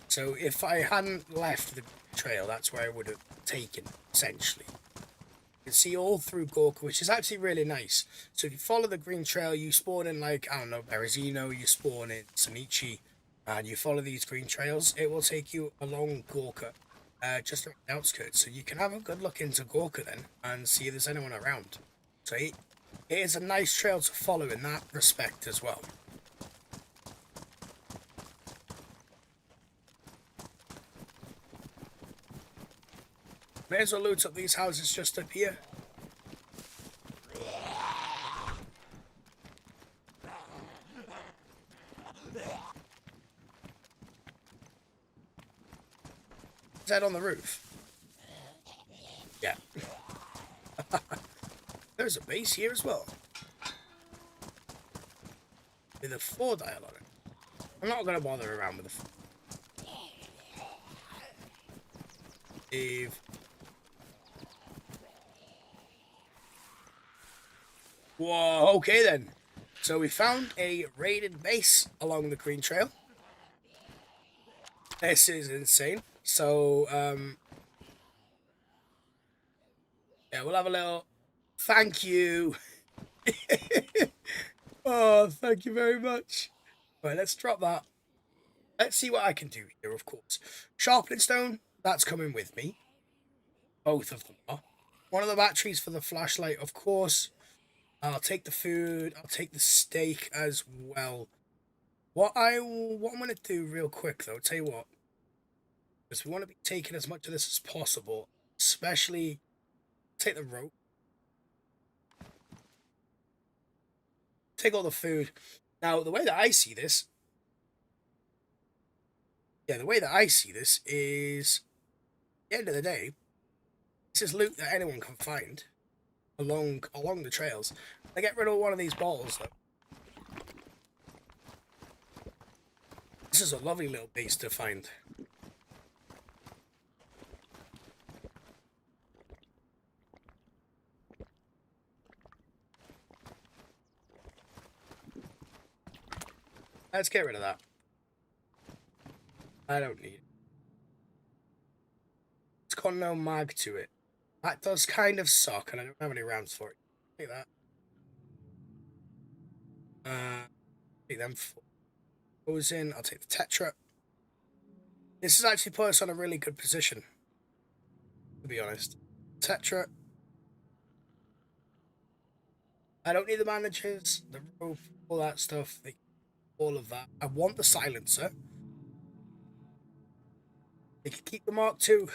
So, if I hadn't left the trail, that's where I would have taken, essentially. You can see all through Gorka, which is actually really nice. So if you follow the green trail, you spawn in, like, I don't know, Berezino, you spawn in Sonichi, and you follow these green trails, it will take you along Gorka, just around the outskirts. So you can have a good look into Gorka then, and see if there's anyone around. So it is a nice trail to follow in that respect as well. May as well loot up these houses just up here. Is that on the roof? Yeah. There's a base here as well. With a 4 dial on it. I'm not going to bother around with the... Save. Whoa, okay then. So we found a raided base along the green trail. This is insane. So, yeah, we'll have a little thank you. Oh, thank you very much. Right, let's drop that. Let's see what I can do here, of course. Sharpening stone, that's coming with me. Both of them are. One of the batteries for the flashlight, of course. I'll take the food. I'll take the steak as well. What I'm going to do real quick, though, tell you what. Because we want to be taking as much of this as possible. Especially, take the rope. Take all the food. Now, the way that I see this... Yeah, the way that I see this is... At the end of the day, this is loot that anyone can find. Along the trails. I get rid of one of these bottles, though. This is a lovely little base to find. Let's get rid of that. I don't need it. It's got no mag to it. That does kind of suck, and I don't have any rounds for it. Take that. Take them 4. Goes in. I'll take the Tetra. This has actually put us on a really good position, to be honest. Tetra. I don't need the managers, the rope, all that stuff, all of that. I want the silencer. They can keep the Mark II,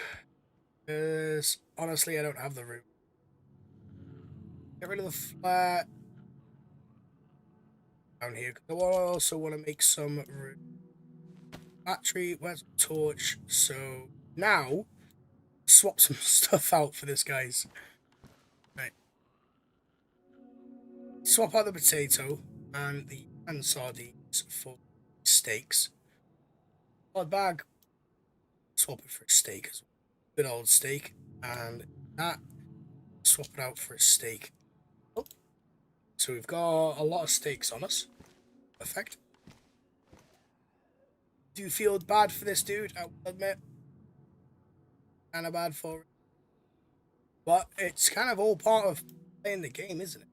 because honestly, I don't have the room. Get rid of the flat down here. I also want to make some room. Battery, where's the torch? So now, swap some stuff out for this, guys. Right. Swap out the potato and the sardines for steaks. Odd bag. Swap it for a steak as well. Good old steak. And that, swap it out for a steak. Oh. So we've got a lot of steaks on us. Perfect. Do you feel bad for this dude? I will admit. Kind of bad for it. But it's kind of all part of playing the game, isn't it?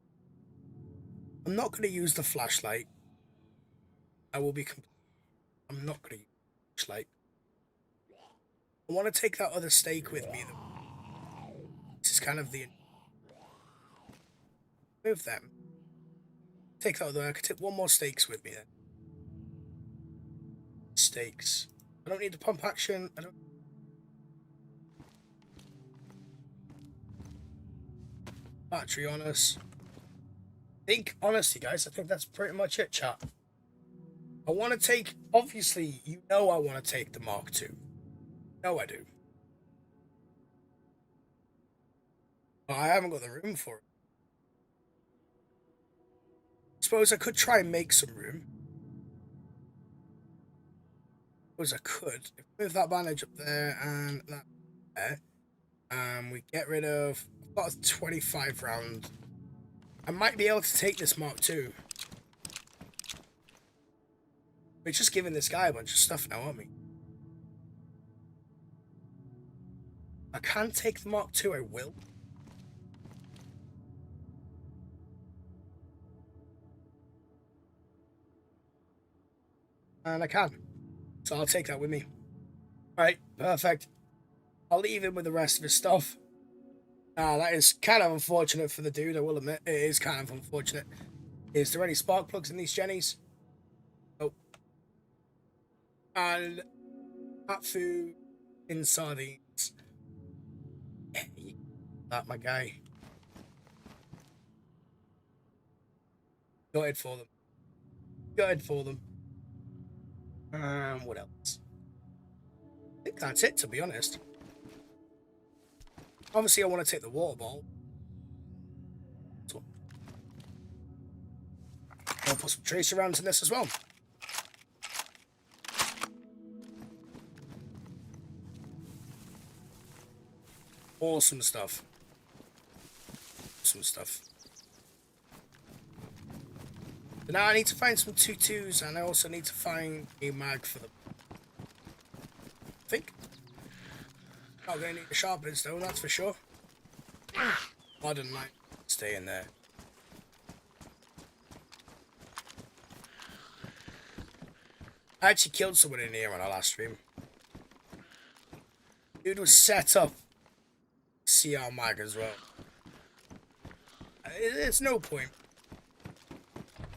I'm not going to use the flashlight. I will be... I'm not going to use the flashlight. I want to take that other steak with me, though. This is kind of the... Move them. Take that other... I could take 1 more steaks with me, then. Steaks. I don't need the pump action. I don't... battery on us. Honestly, guys, I think that's pretty much it, chat. I want to take, obviously, you know I want to take the Mark II. No, I do. But I haven't got the room for it. I suppose I could try and make some room. I suppose I could. If we move that bandage up there and that there, we get rid of about a 25 round. I might be able to take this Mark II. We're just giving this guy a bunch of stuff now, aren't we? I can take the Mark II, I will. And I can. So I'll take that with me. Alright, perfect. I'll leave him with the rest of his stuff. That is kind of unfortunate for the dude, I will admit. It is kind of unfortunate. Is there any spark plugs in these jennies? Nope. And cat food in sardines. That, my guy. Gutted for them. Gutted for them. What else? I think that's it, to be honest. Obviously, I want to take the water bottle. I'll put some tracer rounds in this as well. Awesome stuff. Awesome stuff. But now I need to find some 2.2s, and I also need to find a mag for them. I think. Not going to need the sharpeners though, that's for sure. Modern light, stay in there. I actually killed someone in here on our last stream. Dude was set up CR mag as well. It's no point.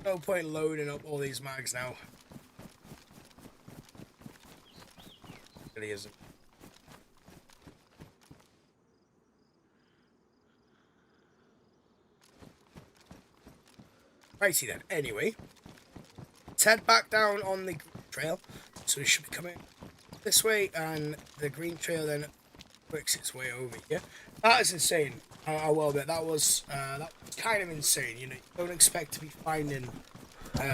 No point loading up all these mags now. It really isn't. Righty then. Anyway, let's head back down on the green trail. So we should be coming this way, and the green trail then works its way over here. That is insane. I will admit that was kind of insane. You know, you don't expect to be finding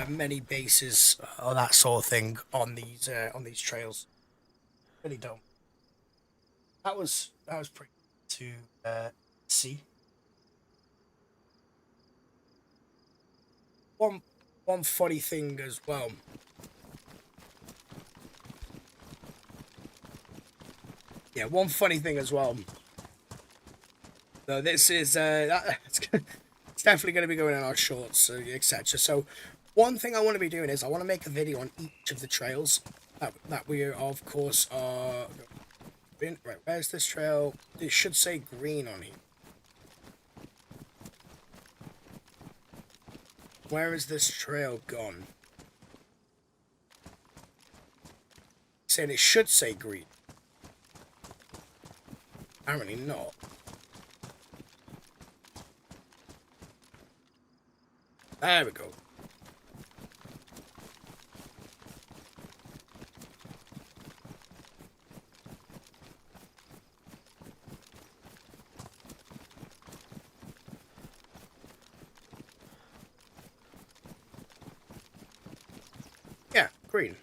many bases or that sort of thing on these trails. Really don't. That was pretty to see. One funny thing as well. Yeah, one funny thing as well. So this is it's definitely going to be going in our shorts, etc. So one thing I want to be doing is I want to make a video on each of the trails that we of course are in. Right, where's this trail? It should say green on here. Where is this trail gone? Saying it should say green. Apparently not. There we go. Yeah, green.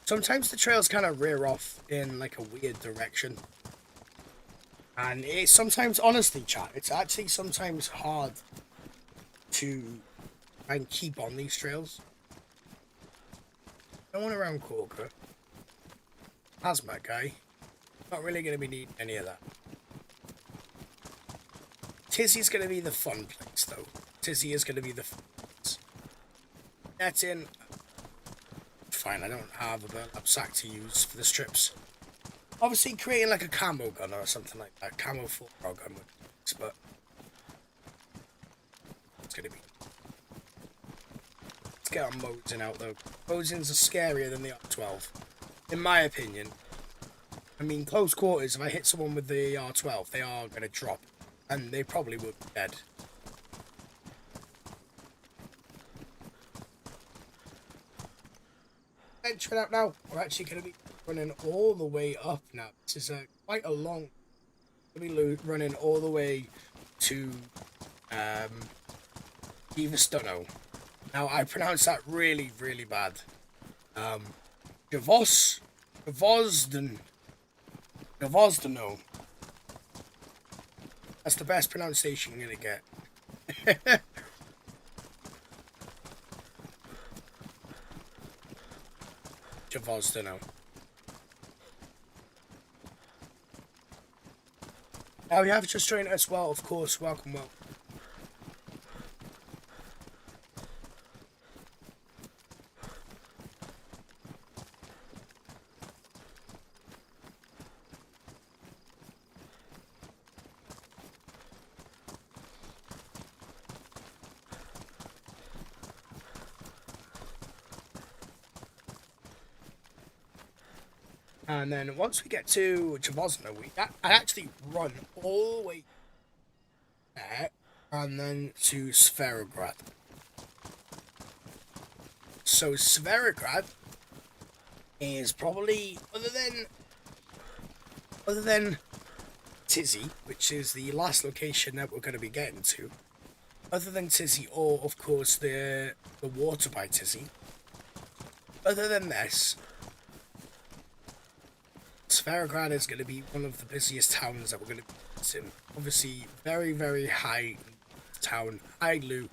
Sometimes the trails kind of rear off in like a weird direction. And it's sometimes, honestly, chat, it's actually sometimes hard to try and keep on these trails. No one around Corker. Hazmat guy. Not really going to be needing any of that. Tizzy's going to be the fun place, though. Tizzy is going to be the fun place. That's in. Fine, I don't have a burlap sack to use for the strips. Obviously, creating like a camo gun or something like that. Camo full gun would work, but it's going to be. Let's get our Mosin out, though. Mosins are scarier than the R12, in my opinion. I mean, close quarters, if I hit someone with the R12, they are going to drop. and they probably would be dead. Venturing out now, we're actually going to be running all the way up now. This is quite a long. We're going to be running all the way to Evastunno. Now I pronounce that really, really bad. Javosdano. That's the best pronunciation you're gonna get. Javosdano. Now you have just joined us, well, of course, welcome. And then once we get to Javosno, I actually run all the way there and then to Sverograd. So Sverograd is probably, other than Tizzy, which is the last location that we're going to be getting to, other than Tizzy, or of course the water by Tizzy, other than this, Sverograd is going to be one of the busiest towns that we're going to be visiting. Obviously, very, very high town, high loot.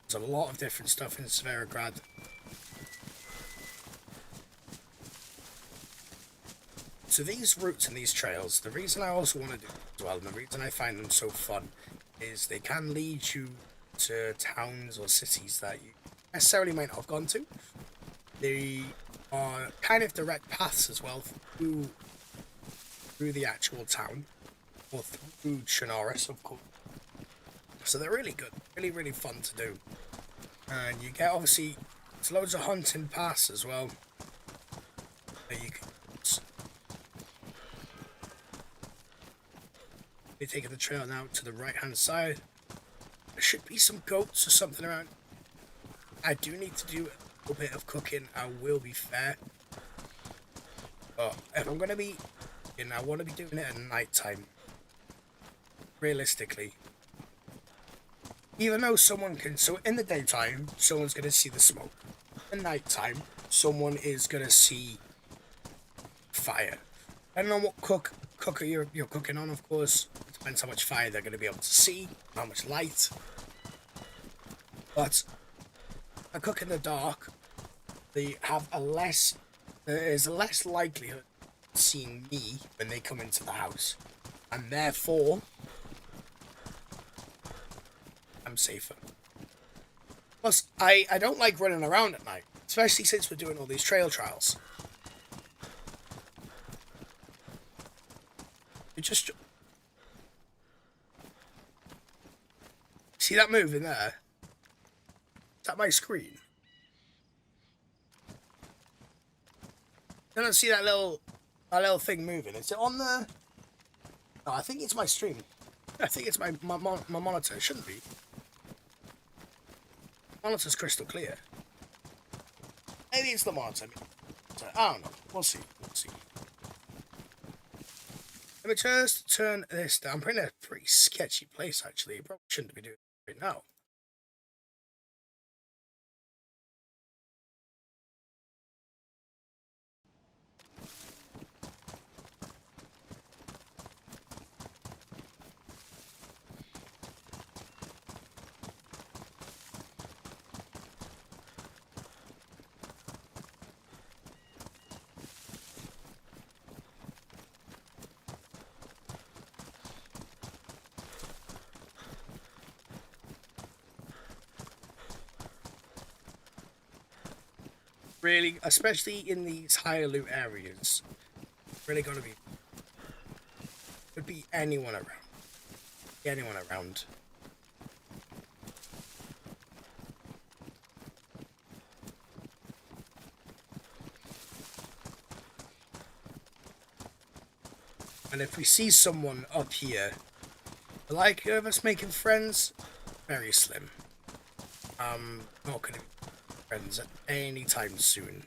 There's a lot of different stuff in Sverograd. So these routes and these trails, the reason I also want to do them as well, and the reason I find them so fun, is they can lead you to towns or cities that you necessarily might not have gone to. They are kind of direct paths as well through the actual town, or through Chernarus, of course. So they're really good, really, really fun to do. And you get, obviously, there's loads of hunting paths as well that you can use. We're taking the trail now to the right hand side. There should be some goats or something around. I do need to do a little bit of cooking, I will be fair. But if I'm going to be, I want to be doing it at night time. Realistically. Even though someone can, so in the daytime, someone's going to see the smoke. In night time, someone is going to see fire. I don't know what cooker you're cooking on, of course. It depends how much fire they're going to be able to see, how much light. But I cook in the dark. There is less likelihood of seeing me when they come into the house. And therefore, I'm safer. Plus, I don't like running around at night, especially since we're doing all these trail trials. You just see that moving there? Is that my screen? I don't see that little thing moving. Is it on the? No, I think it's my stream. I think it's my monitor. It shouldn't be. Monitor's crystal clear. Maybe it's the monitor. I don't know. We'll see. We'll see. Let me just turn this down. I'm in a pretty sketchy place, actually. Probably shouldn't be doing it right now. Really, especially in these higher loot areas, really gotta be. Could be anyone around. Anyone around. And if we see someone up here, The likelihood of us making friends, very slim. Not gonna be friends at any time soon.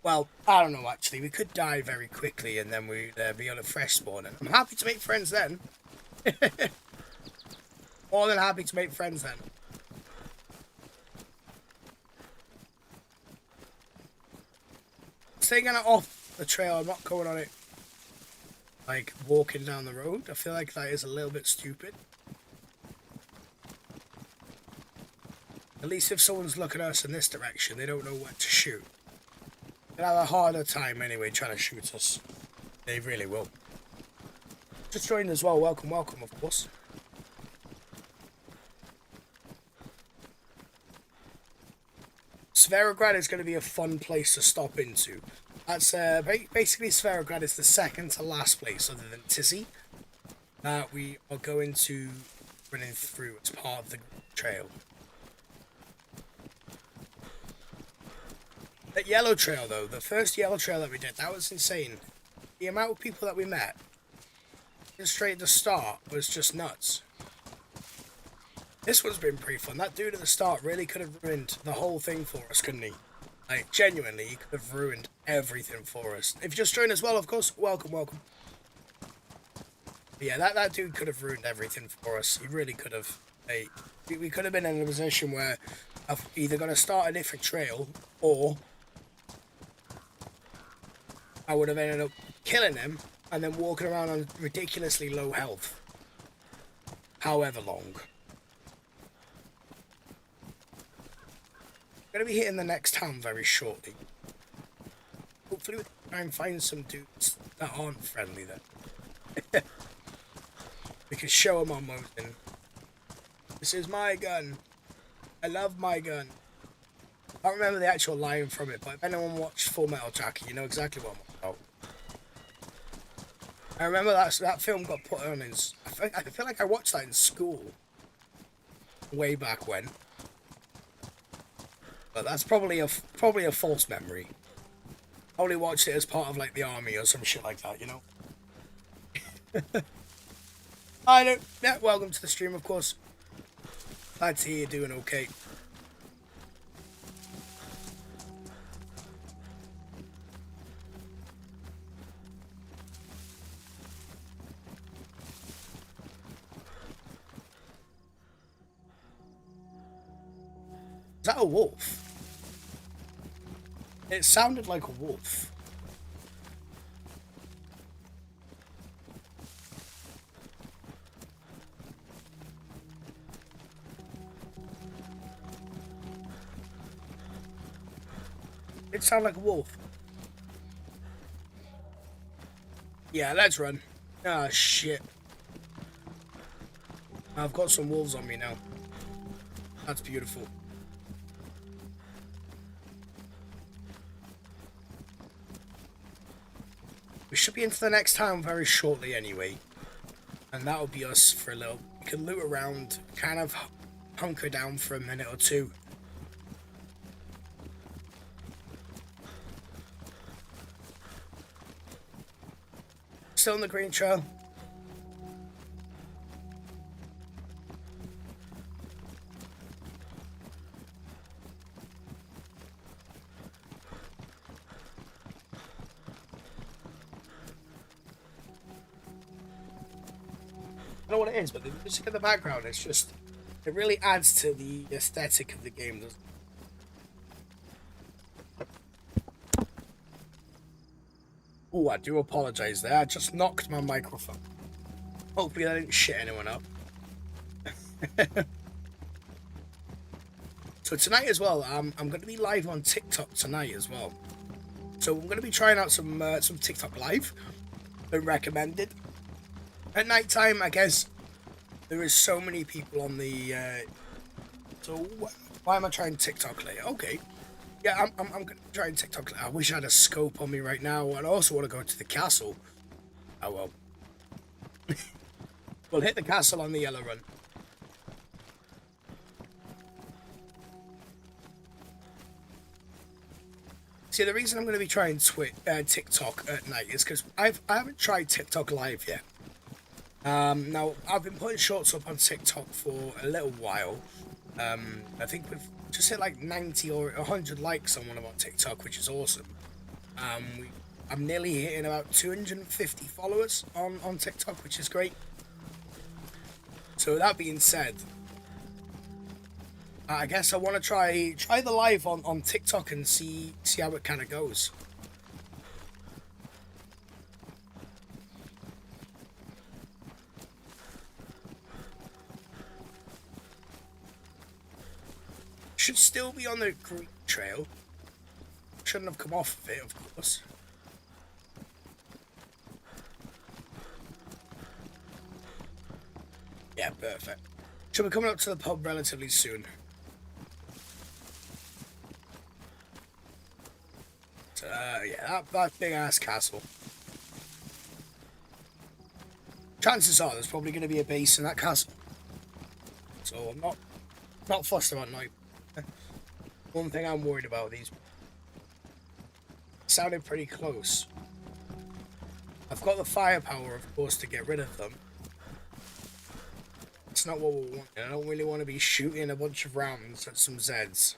Well, I don't know actually. We could die very quickly and then we'd be on a fresh spawn. And I'm happy to make friends then. More than happy to make friends then. Staying kind of off the trail, I'm not going on it like walking down the road. I feel like that is a little bit stupid. At least if someone's looking at us in this direction, they don't know what to shoot. They'll have a harder time anyway trying to shoot us. They really will. Just joined as well. Welcome, welcome, of course. Sverograd is going to be a fun place to stop into. That's basically Sverograd is the second to last place other than Tizzy that we are going to running through as part of the trail. That yellow trail though, the first yellow trail that we did, that was insane. The amount of people that we met just straight at the start was just nuts. This one's been pretty fun. That dude at the start really could have ruined the whole thing for us, couldn't he? Like, genuinely, he could have ruined everything for us. If you just joined as well, of course, welcome, welcome. But yeah, that dude could have ruined everything for us. He really could have. Hey, we could have been in a position where I've either going to start a different trail, or I would have ended up killing him and then walking around on ridiculously low health. However long. Going to be hitting the next town very shortly. Hopefully we can try and find some dudes that aren't friendly then. We can show them on Mosin. This is my gun. I love my gun. I don't remember the actual line from it, but if anyone watched Full Metal Jacket, you know exactly what I'm about. I remember that film got put on in... I feel like I watched that in school. Way back when. But that's probably a false memory. I only watched it as part of like the army or some shit like that, you know. I don't. Yeah, welcome to the stream, of course. Glad to hear you're doing okay. Is that a wolf? It sounded like a wolf. It sounded like a wolf. Yeah, let's run. Ah, shit. I've got some wolves on me now. That's beautiful. We should be into the next town very shortly anyway. And that'll be us for a little. We can loot around, kind of hunker down for a minute or two. Still on the green trail. I don't know what it is, but the music in the background, it's just, it really adds to the aesthetic of the game, doesn't it? Oh, I do apologise there. I just knocked my microphone. Hopefully that didn't shit anyone up. So tonight as well, I'm going to be live on TikTok tonight as well. So I'm going to be trying out some TikTok live. Been recommended. At night time, I guess there is so many people on the. So why am I trying TikTok later? Okay, yeah, I'm gonna try TikTok later. I wish I had a scope on me right now. I also want to go to the castle. Oh well. We'll hit the castle on the yellow run. See, the reason I'm going to be trying TikTok at night is because I haven't tried TikTok live yet. Now, I've been putting shorts up on TikTok for a little while. I think we've just hit like 90 or 100 likes on one of our TikTok, which is awesome. I'm nearly hitting about 250 followers on TikTok, which is great. So that being said, I guess I want to try the live on TikTok and see how it kind of goes. Should still be on the green trail. Shouldn't have come off of it, of course. Yeah, perfect. Should be coming up to the pub relatively soon. Yeah, that big ass castle. Chances are there's probably going to be a base in that castle. So I'm not fussed about night. One thing I'm worried about, these sounded pretty close. I've got the firepower, of course, to get rid of them. It's not what we want. I don't really want to be shooting a bunch of rounds at some Zeds.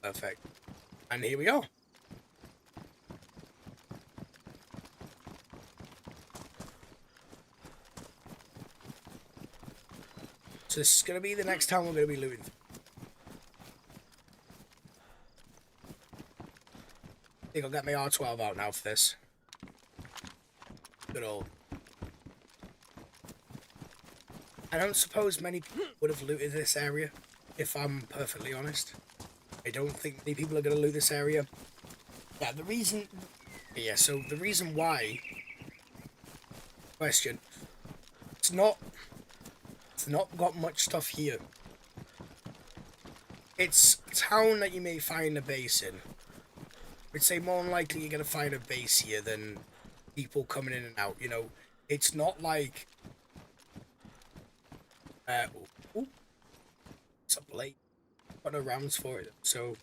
Perfect. And here we go. So this is going to be the next time we're going to be looting. I think I'll get my R12 out now for this. Good old. I don't suppose many people would have looted this area, if I'm perfectly honest. I don't think many people are going to loot this area. Yeah, the reason why... Question. It's not got much stuff here. It's a town that you may find a base in. I'd say more than likely you're going to find a base here than people coming in and out, you know. It's not like... it's a blaze. Got no rounds for it, so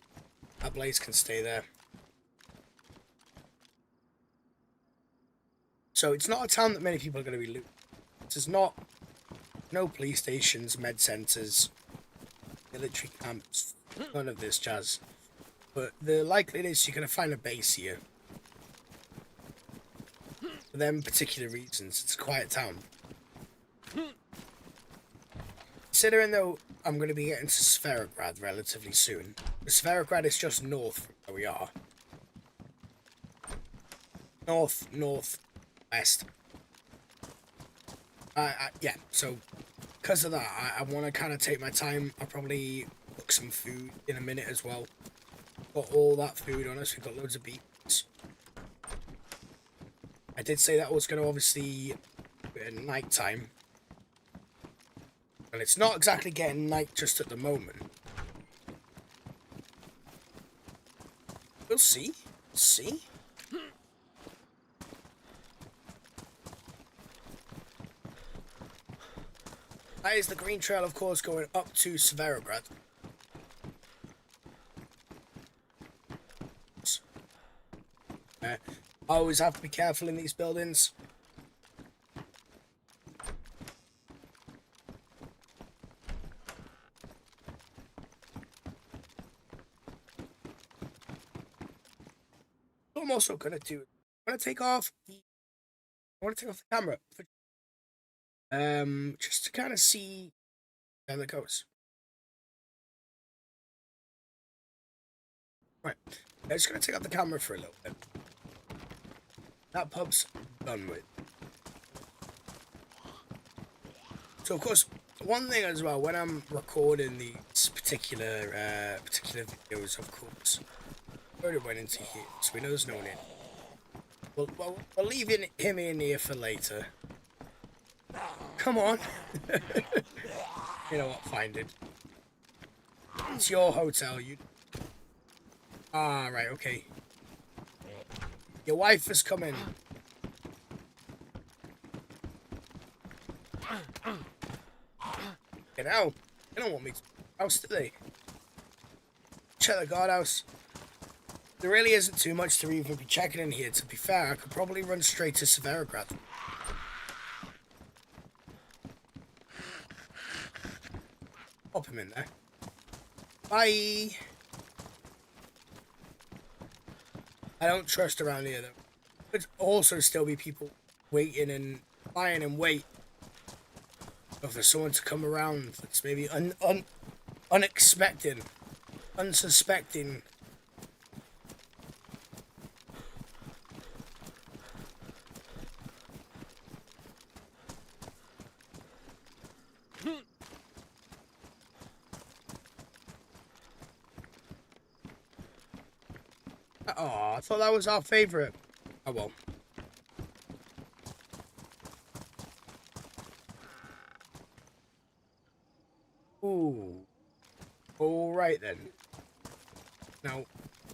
that blaze can stay there. So it's not a town that many people are going to be looting. There's no police stations, med centres, military camps, none of this jazz. But the likelihood is you're going to find a base here. For them particular reasons, it's a quiet town. Considering though, I'm going to be getting to Sverograd relatively soon. Sverograd is just north from where we are. Northwest. Yeah, so because of that, I want to kind of take my time. I'll probably cook some food in a minute as well. Got all that food on us. We've got loads of beets. I did say that was going to obviously be at night time. And it's not exactly getting night just at the moment. We'll see. See? That is the green trail, of course, going up to Sverograd. Always have to be careful in these buildings. What I'm also gonna do, I'm gonna take off the camera, just to kind of see how that goes. Right, I'm just gonna take off the camera for a little bit. That pub's done with. So of course, one thing as well, when I'm recording these particular videos, of course, I already went into here, so we know there's no one in. We'll leave him in here for later. Come on. You know what, find it. It's your hotel, you... Ah, right, okay. Your wife is coming. You know, they don't want me to house, do they? check the guardhouse. There really isn't too much to even be checking in here. To be fair, I could probably run straight to Severograd. Pop him in there. Bye. I don't trust around here, though. Could also still be people waiting and lying in wait for someone to come around that's maybe unsuspecting. Oh, I thought that was our favourite. Oh well. Ooh. Alright then. Now,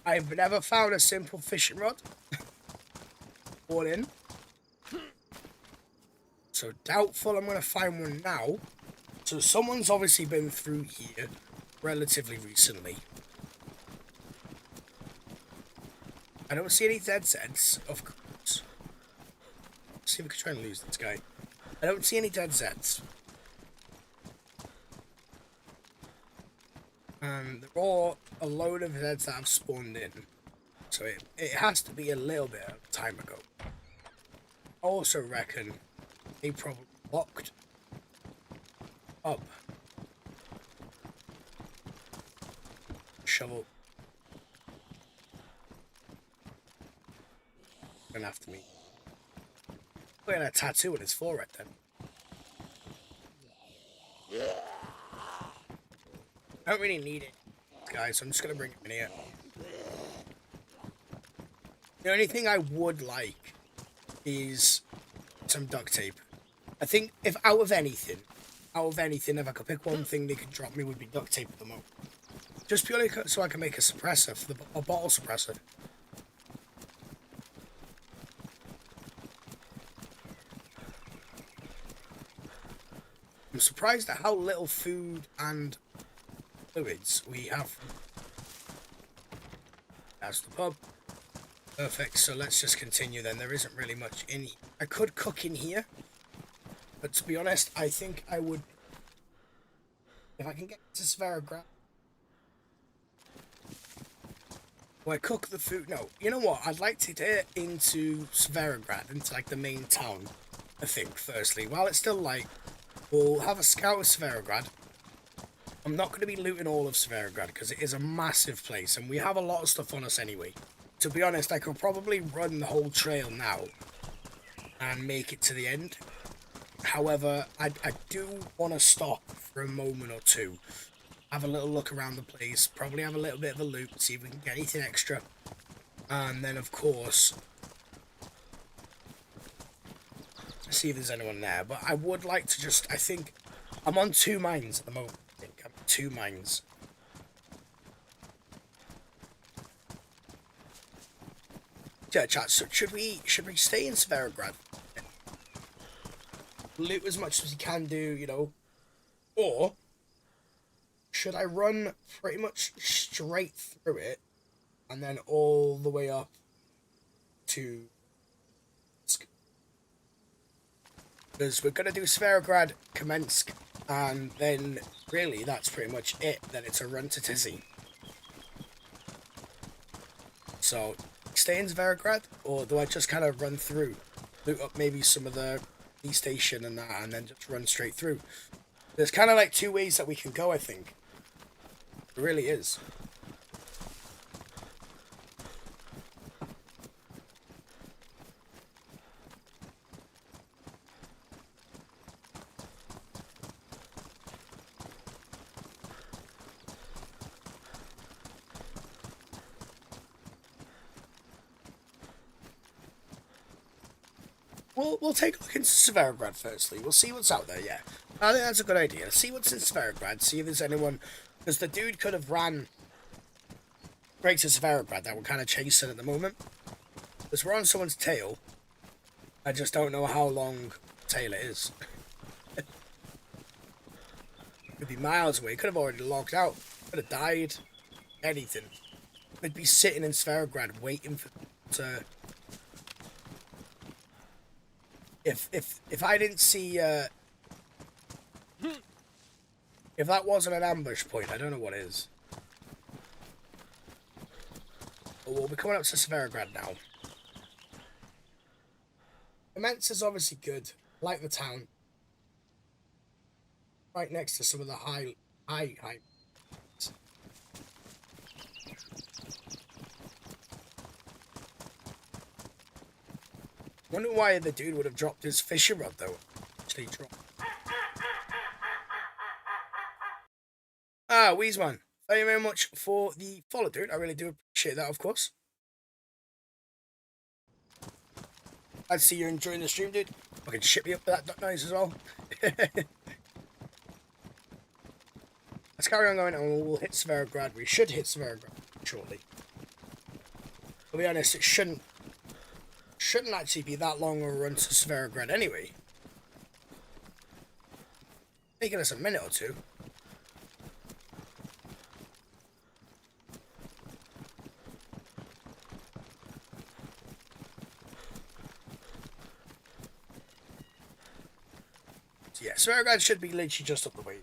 I've never found a simple fishing rod. All in. So doubtful I'm going to find one now. So someone's obviously been through here relatively recently. I don't see any DayZ, of course. Let's see if we can try and lose this guy. I don't see any DayZ. And there are a load of Zeds that have spawned in. So it has to be a little bit of time ago. I also reckon they probably locked up. Shovel. Gonna have to meet. Look at that tattoo on his forehead then. I don't really need it, guys, so I'm just gonna bring him in here. The only thing I would like is some duct tape. I think if out of anything, if I could pick one thing they could drop me, would be duct tape at the moment. Just purely so I can make a suppressor for a bottle suppressor. I'm surprised at how little food and fluids we have. That's the pub. Perfect, so let's just continue then. There isn't really much in here. I could cook in here, but to be honest, I think I would, if I can get to Severograd. Will I cook the food? No, you know what? I'd like to get into Severograd, into like the main town, I think, firstly. While it's still light, we'll have a scout of Severograd. I'm not going to be looting all of Severograd because it is a massive place and we have a lot of stuff on us anyway. To be honest, I could probably run the whole trail now and make it to the end. However, I do want to stop for a moment or two. Have a little look around the place, probably have a little bit of a loot, see if we can get anything extra. And then, of course, see if there's anyone there. But I would like to just, I think, I'm on 2 mines at the moment. I think I'm 2 mines. Yeah, chat, so should we stay in Severograd? Loot as much as we can do, you know, or should I run pretty much straight through it and then all the way up to, because we're gonna do Severograd, Kamensk, and then really that's pretty much it. Then it's a run to Tizzy. So stay in Severograd, or do I just kind of run through, loot up maybe some of the police station and that, and then just run straight through? There's kind of like 2 ways that we can go, I think. It really is. We'll take a look into Severograd firstly. We'll see what's out there, yeah. I think that's a good idea. See what's in Severograd, see if there's anyone, because the dude could have ran right to Severograd that we're kind of chasing at the moment. Because we're on someone's tail. I just don't know how long tail it is. Could be miles away. Could have already logged out. Could have died. anything. They'd be sitting in Sverograd waiting for to. If I didn't see if that wasn't an ambush point, I don't know what is. But we'll be coming up to Sverograd now. Immense is obviously good. I like the town. Right next to some of the high. Wonder why the dude would have dropped his fishing rod though. Actually dropped. Ah, Weezman. Thank you very much for the follow, dude. I really do appreciate that, of course. I'd see you're enjoying the stream, dude. I can ship me up for that duck noise as well. Let's carry on going and we'll hit Sverograd. We should hit Sverograd shortly. To be honest, it shouldn't actually be that long a run to Sverograd anyway. Taking us a minute or two. So yeah, Sverograd should be literally just up the way.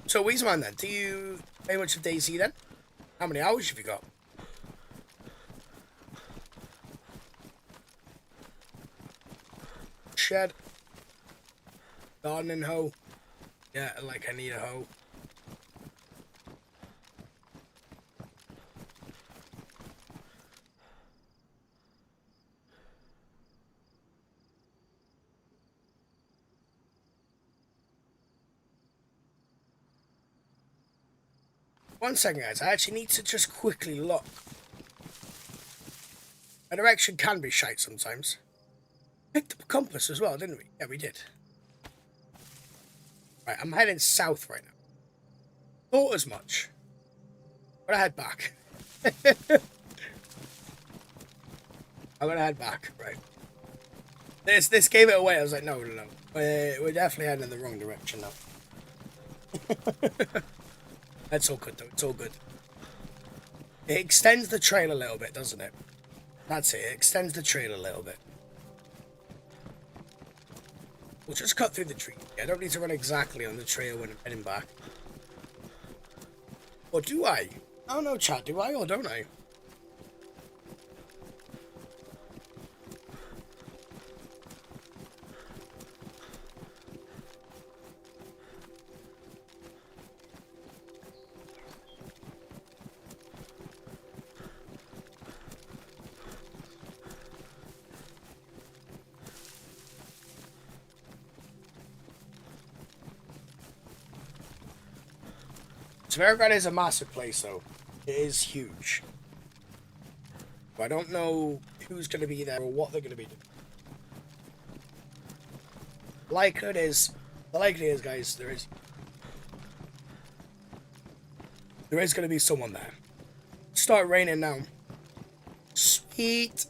So Weezman then, do you play much of DayZ then? How many hours have you got? Shed. Gardening hoe. Yeah, like I need a hoe. One second, guys. I actually need to just quickly look. My direction can be shite sometimes. Picked up a compass as well, didn't we? Yeah, we did. Right, I'm heading south right now. Thought as much. I'm gonna head back. I'm gonna head back, right. This gave it away. I was like, no. We're definitely heading in the wrong direction now. That's all good though, it's all good. It extends the trail a little bit, doesn't it? That's it extends the trail a little bit. We'll just cut through the tree. I don't need to run exactly on the trail when I'm heading back. Or do I? I don't know, chat, do I or don't I? Sverograd is a massive place, though. It is huge. But I don't know who's going to be there or what they're going to be doing. The likelihood is, guys, there is going to be someone there. Start raining now. Sweet.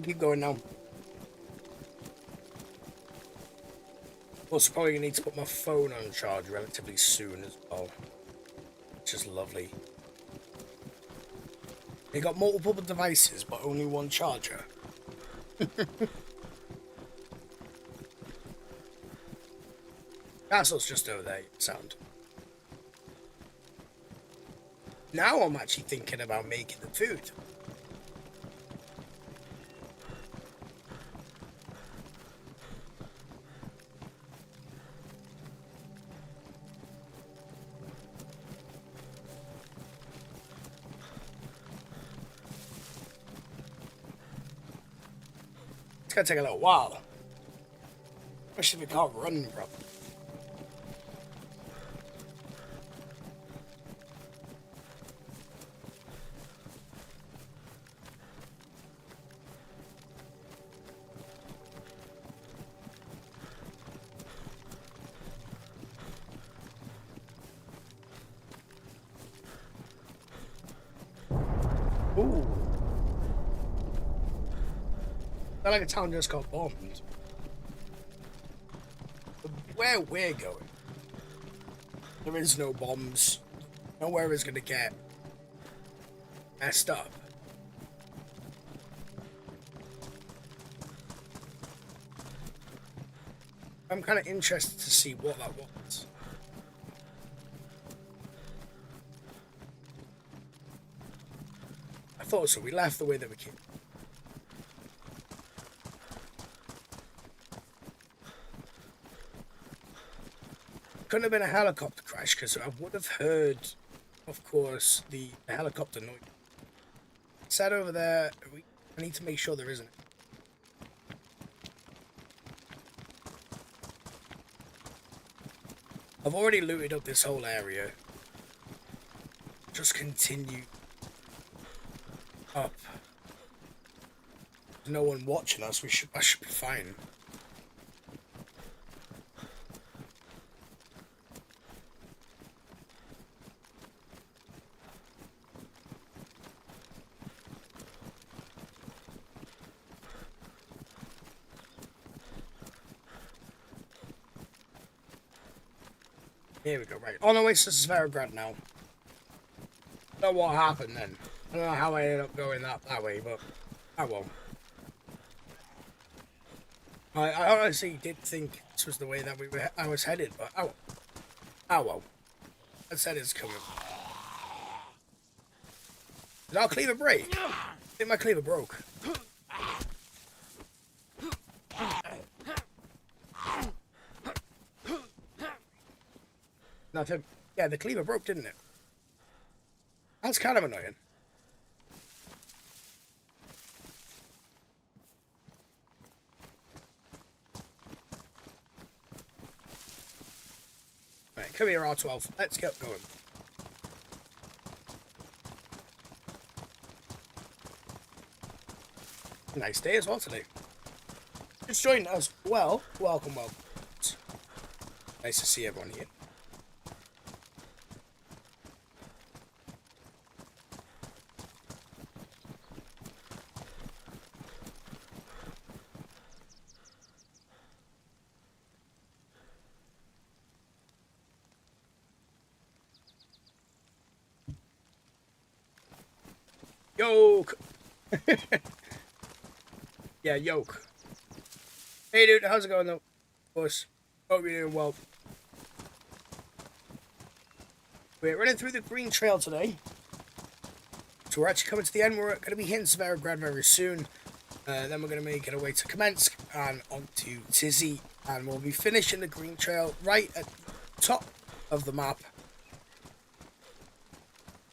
Keep going now. Also, probably need to put my phone on charge relatively soon as well, which is lovely. They got multiple devices, but only one charger. Castle's just over there. Sound. Now I'm actually thinking about making the food. It's gonna take a little while. Especially if we can't run, bro. Ooh. Felt like a town just got bombed. But where we're going, there is no bombs. Nowhere is going to get messed up. I'm kind of interested to see what that was. I thought so. We left the way that we came. Couldn't have been a helicopter crash because I would have heard, of course, the helicopter noise. Sat over there. I need to make sure there isn't. I've already looted up this whole area. Just continue up. There's no one watching us. I should be fine. Here we go, right. On the way to Svarograd now. I don't know what happened then. I don't know how I ended up going that way, but I won't. I honestly did think this was the way that I was headed, but I won't. I said it's coming. Did our cleaver break? I think my cleaver broke. Nothing. Yeah, the cleaver broke, didn't it? That's kind of annoying. Right, come here, R12. Let's get going. Nice day as well today. Just joined us. Well, welcome. Nice to see everyone here. Yoke! Yeah, yoke. Hey dude, how's it going though? Of course. Hope you're doing well. We're running through the green trail today. So we're actually coming to the end. We're going to be hitting Svarograd very soon. Then we're going to make our way to Kamensk and onto DayZ. And we'll be finishing the green trail right at the top of the map.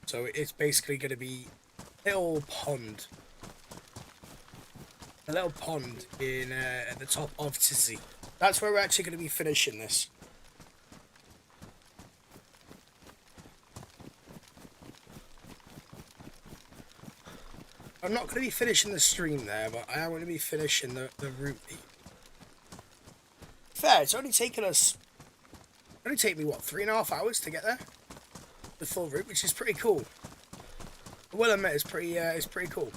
So it's basically going to be a little pond. A little pond in at the top of DayZ. That's where we're actually going to be finishing this. I'm not going to be finishing the stream there, but I am going to be finishing the route. Fair, it's only taken us... It only take me, what, 3.5 hours to get there? The full route, which is pretty cool. I will admit, it's pretty cool.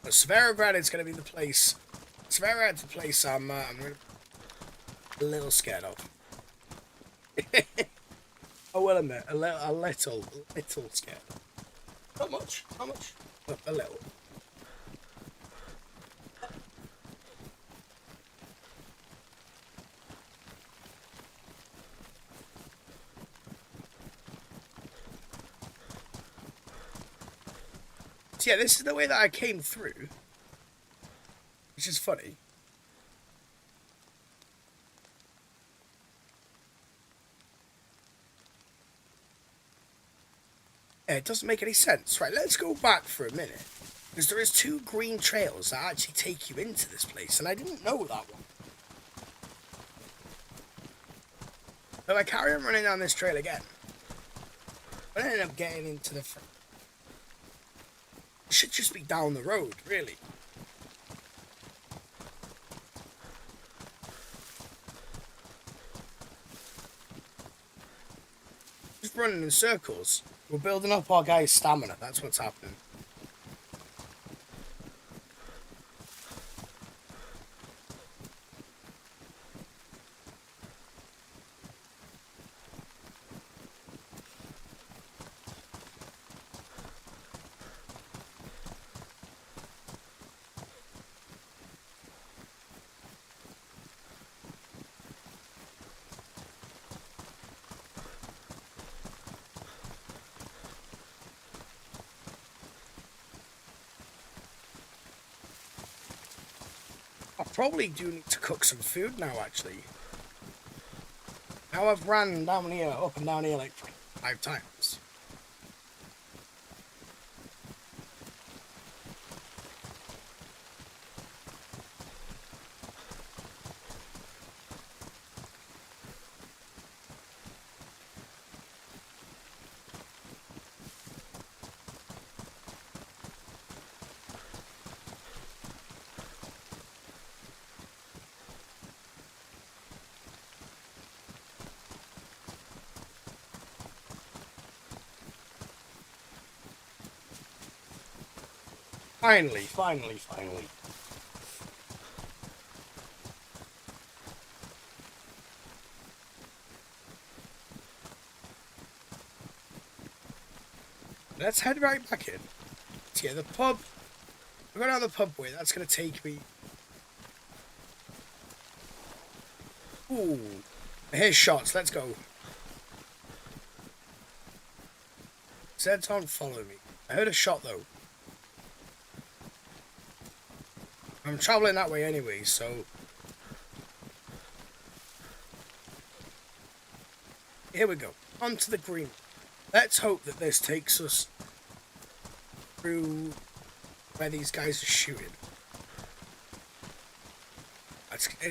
But Svarograd is going to be the place... Svarograd's the place I'm a little scared of. I will admit, a little scared. Not much, but a little. So yeah, this is the way that I came through, which is funny. Yeah, it doesn't make any sense. Right, let's go back for a minute. Because there is 2 green trails that actually take you into this place, and I didn't know that one. So I carry on running down this trail again. But I ended up getting into the front. It should just be down the road, really. Just running in circles. We're building up our guy's stamina. That's what's happening. I probably do need to cook some food now, actually. Now I've ran down here, up and down here like 5 times. Finally. Let's head right back in. So yeah, the pub. We're going down the pub way. That's going to take me... Ooh. Here's shots. Let's go. Said don't follow me. I heard a shot, though. I'm travelling that way anyway, so... Here we go. On to the green. Let's hope that this takes us through where these guys are shooting.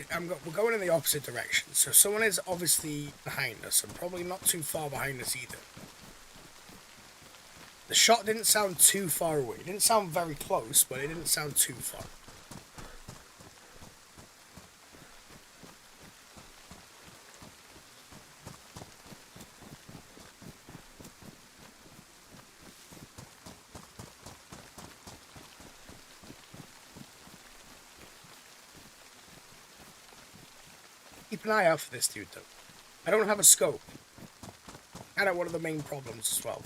We're going in the opposite direction, so someone is obviously behind us, and probably not too far behind us either. The shot didn't sound too far away. It didn't sound very close, but it didn't sound too far. Keep an eye out for this dude, though. I don't have a scope. Kind of one of the main problems as well.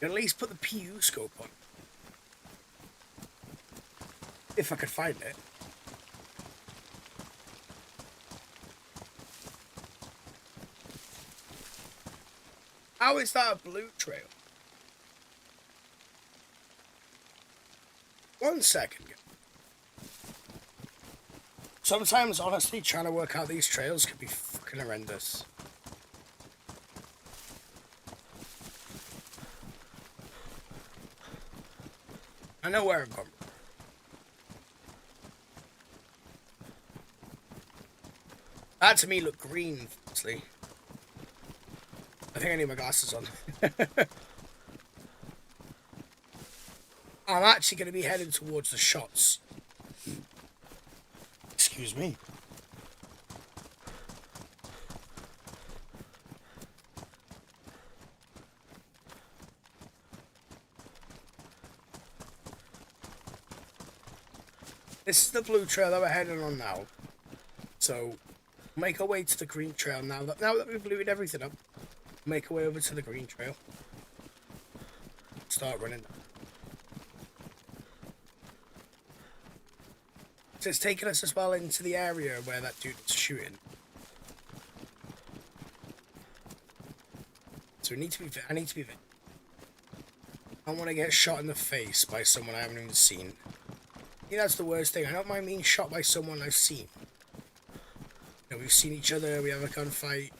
At least put the PU scope on. If I could find it. How is that a blue trail? 1 second. Sometimes, honestly, trying to work out these trails can be fucking horrendous. I know where I'm going. That to me looked green, honestly. I think I need my glasses on. I'm actually going to be heading towards the shots. Excuse me. This is the blue trail that we're heading on now. So, make our way to the green trail now that we've looted everything up. Make our way over to the green trail. Start running. So it's taking us as well into the area where that dude was shooting. So I need to be there. I don't want to get shot in the face by someone I haven't even seen. I think that's the worst thing. I don't mind being shot by someone I've seen. You know, we've seen each other, we have a gunfight.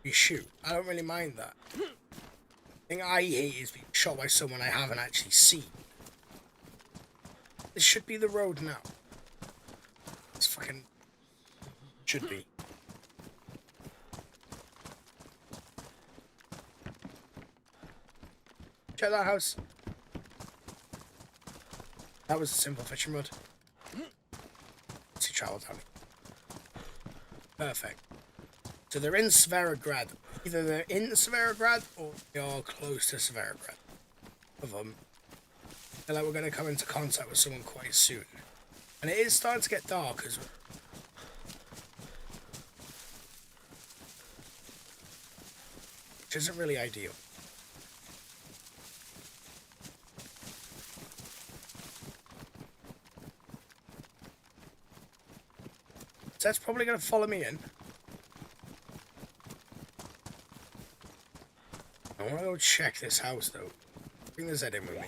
We shoot. I don't really mind that. thing I hate is being shot by someone I haven't actually seen. This should be the road now. This fucking should be. Check that house. That was a simple fishing rod. Let's see, travel down. Perfect. So they're in Svarograd. Either they're in Svarograd or they are close to Svarograd. Of them. And like we're going to come into contact with someone quite soon. And it is starting to get dark as well. Which isn't really ideal. So that's probably going to follow me in. I want to go check this house though. Bring the Z in with me.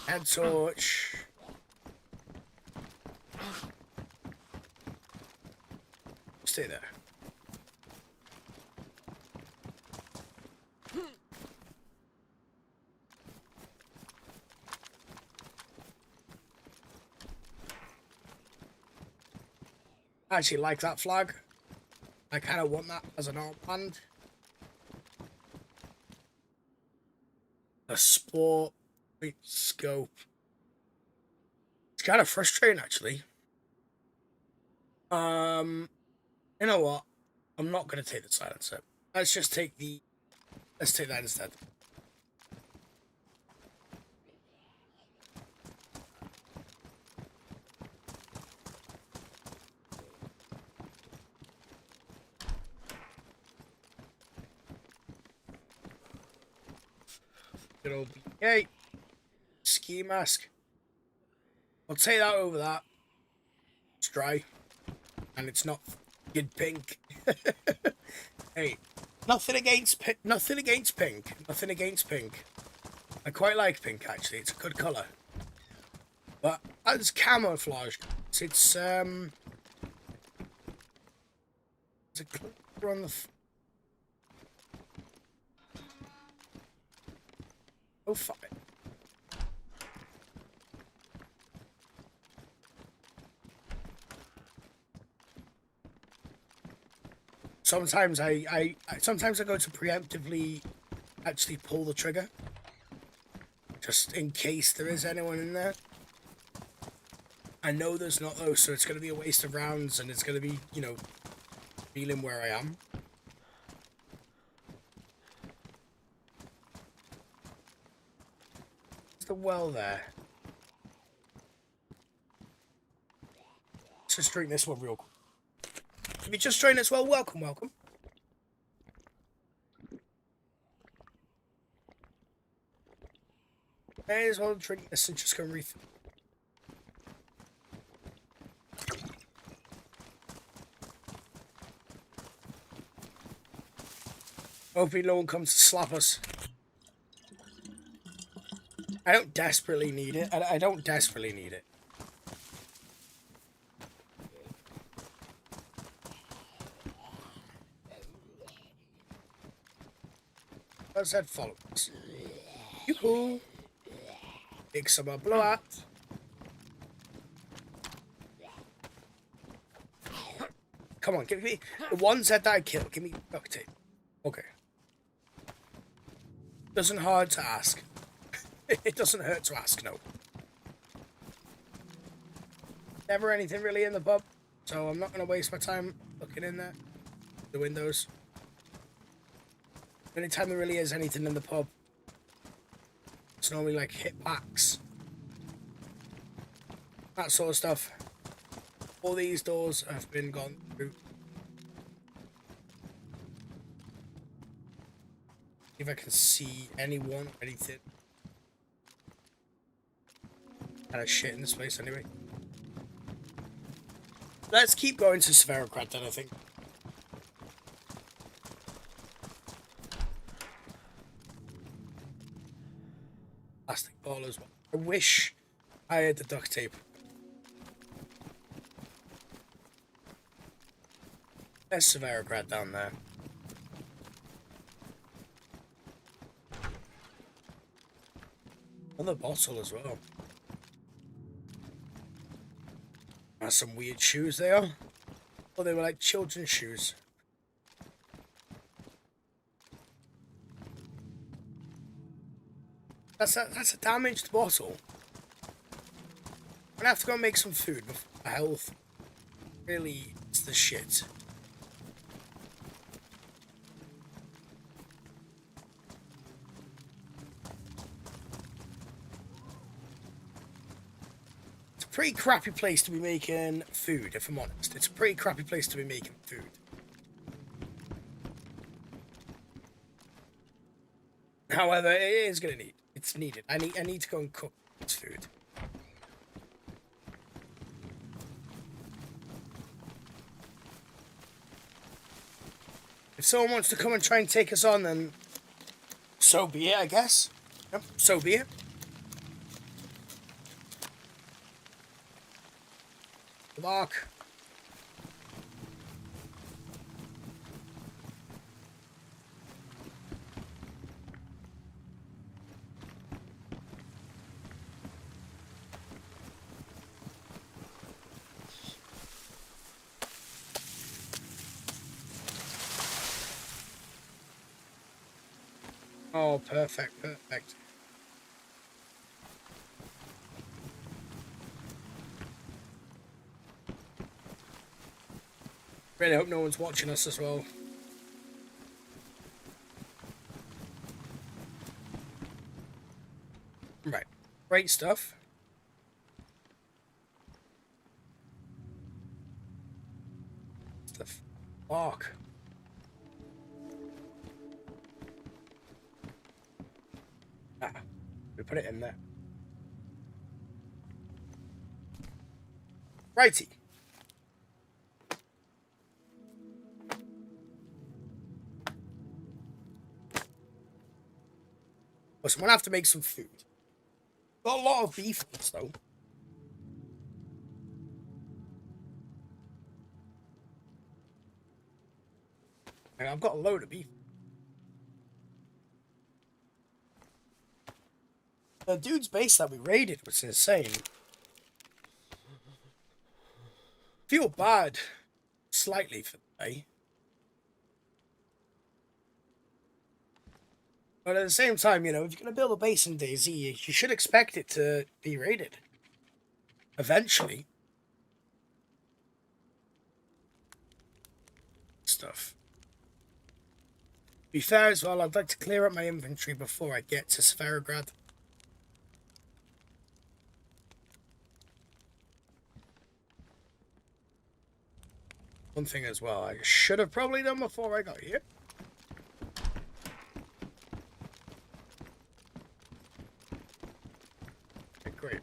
Head torch. Stay there. I actually like that flag. I kind of want that as an armband. A sport scope. It's kind of frustrating, actually. You know what? I'm not going to take the silencer. Let's just take the... Let's take that instead. Good old BK. Ski mask. I'll take that over that. It's dry. And it's not good pink. Hey, nothing against pink. Nothing against pink. Nothing against pink. I quite like pink, actually. It's a good colour. But as camouflage, it's a clicker on the... Oh, fine. Sometimes sometimes I go to preemptively actually pull the trigger. Just in case there is anyone in there. I know there's not though, so it's going to be a waste of rounds and it's going to be, you know, feeling where I am. There's the well there. Let's just drink this one real quick. If you just joined us, well, welcome, welcome. May as well drink this and just go refill. Hopefully no one comes to slap us. I don't desperately need it. I don't desperately need it. I said follow us. Yoo-hoo! Big summer blowout. Come on, give me the one set that I killed. Give me duct tape. Okay. Doesn't hard to ask. It doesn't hurt to ask, no. Never anything really in the pub, so I'm not going to waste my time looking in there. The windows. Anytime there really is anything in the pub, it's normally like hit packs. That sort of stuff. All these doors have been gone through. If I can see anyone, anything. Kind of shit in this place anyway. Let's keep going to Svarograd then, I think. Plastic ball as well. I wish I had the duct tape. There's Svarograd down there. Another bottle as well. That's some weird shoes they are. Oh, they were like children's shoes. That's a damaged bottle. I'm gonna have to go make some food before my health really is the shit. It's a pretty crappy place to be making food, if I'm honest. It's a pretty crappy place to be making food. However, it is gonna need. It's needed. I need to go and cook this food. If someone wants to come and try and take us on, then so be it, I guess. Yep, so be it. Mark. Oh, perfect, perfect. Really hope no one's watching us as well. Right, great stuff. The fuck. Ah, we put it in there. Righty. Listen, I'm gonna have to make some food. Got a lot of beef on us, though. And I've got a load of beef. The dude's base that we raided was insane. Feel bad, slightly, for the day. But at the same time, you know, if you're going to build a base in DayZ, you should expect it to be raided. Eventually. Stuff. To be fair as well, I'd like to clear up my inventory before I get to Sverograd. One thing as well, I should have probably done before I got here. Okay, great.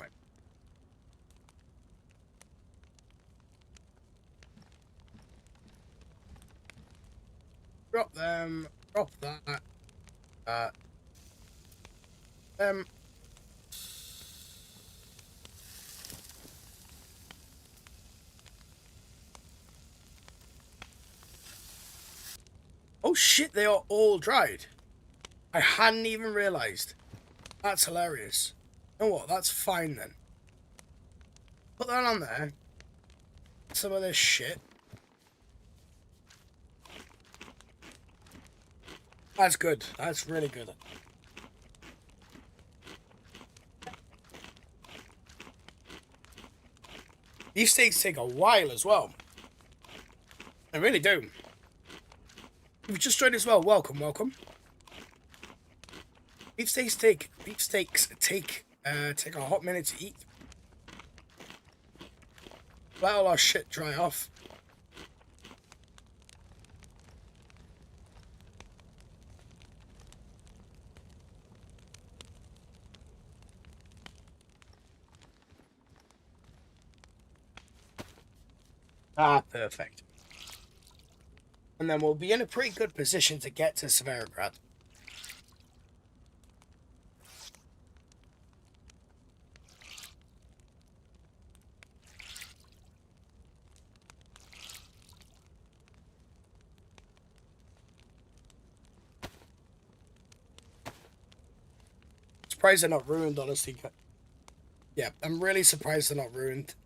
Right. Drop them, drop that, oh shit, they are all dried. I hadn't even realised. That's hilarious. You know what, that's fine then. Put that on there. Some of this shit. That's good. That's really good. These steaks take a while as well. They really do. If you've just joined as well, welcome, welcome. Beef steaks take a hot minute to eat. Let all our shit dry off. Ah, perfect. And then we'll be in a pretty good position to get to Sverograd. surprised they're not ruined, honestly. Yeah, I'm really surprised they're not ruined.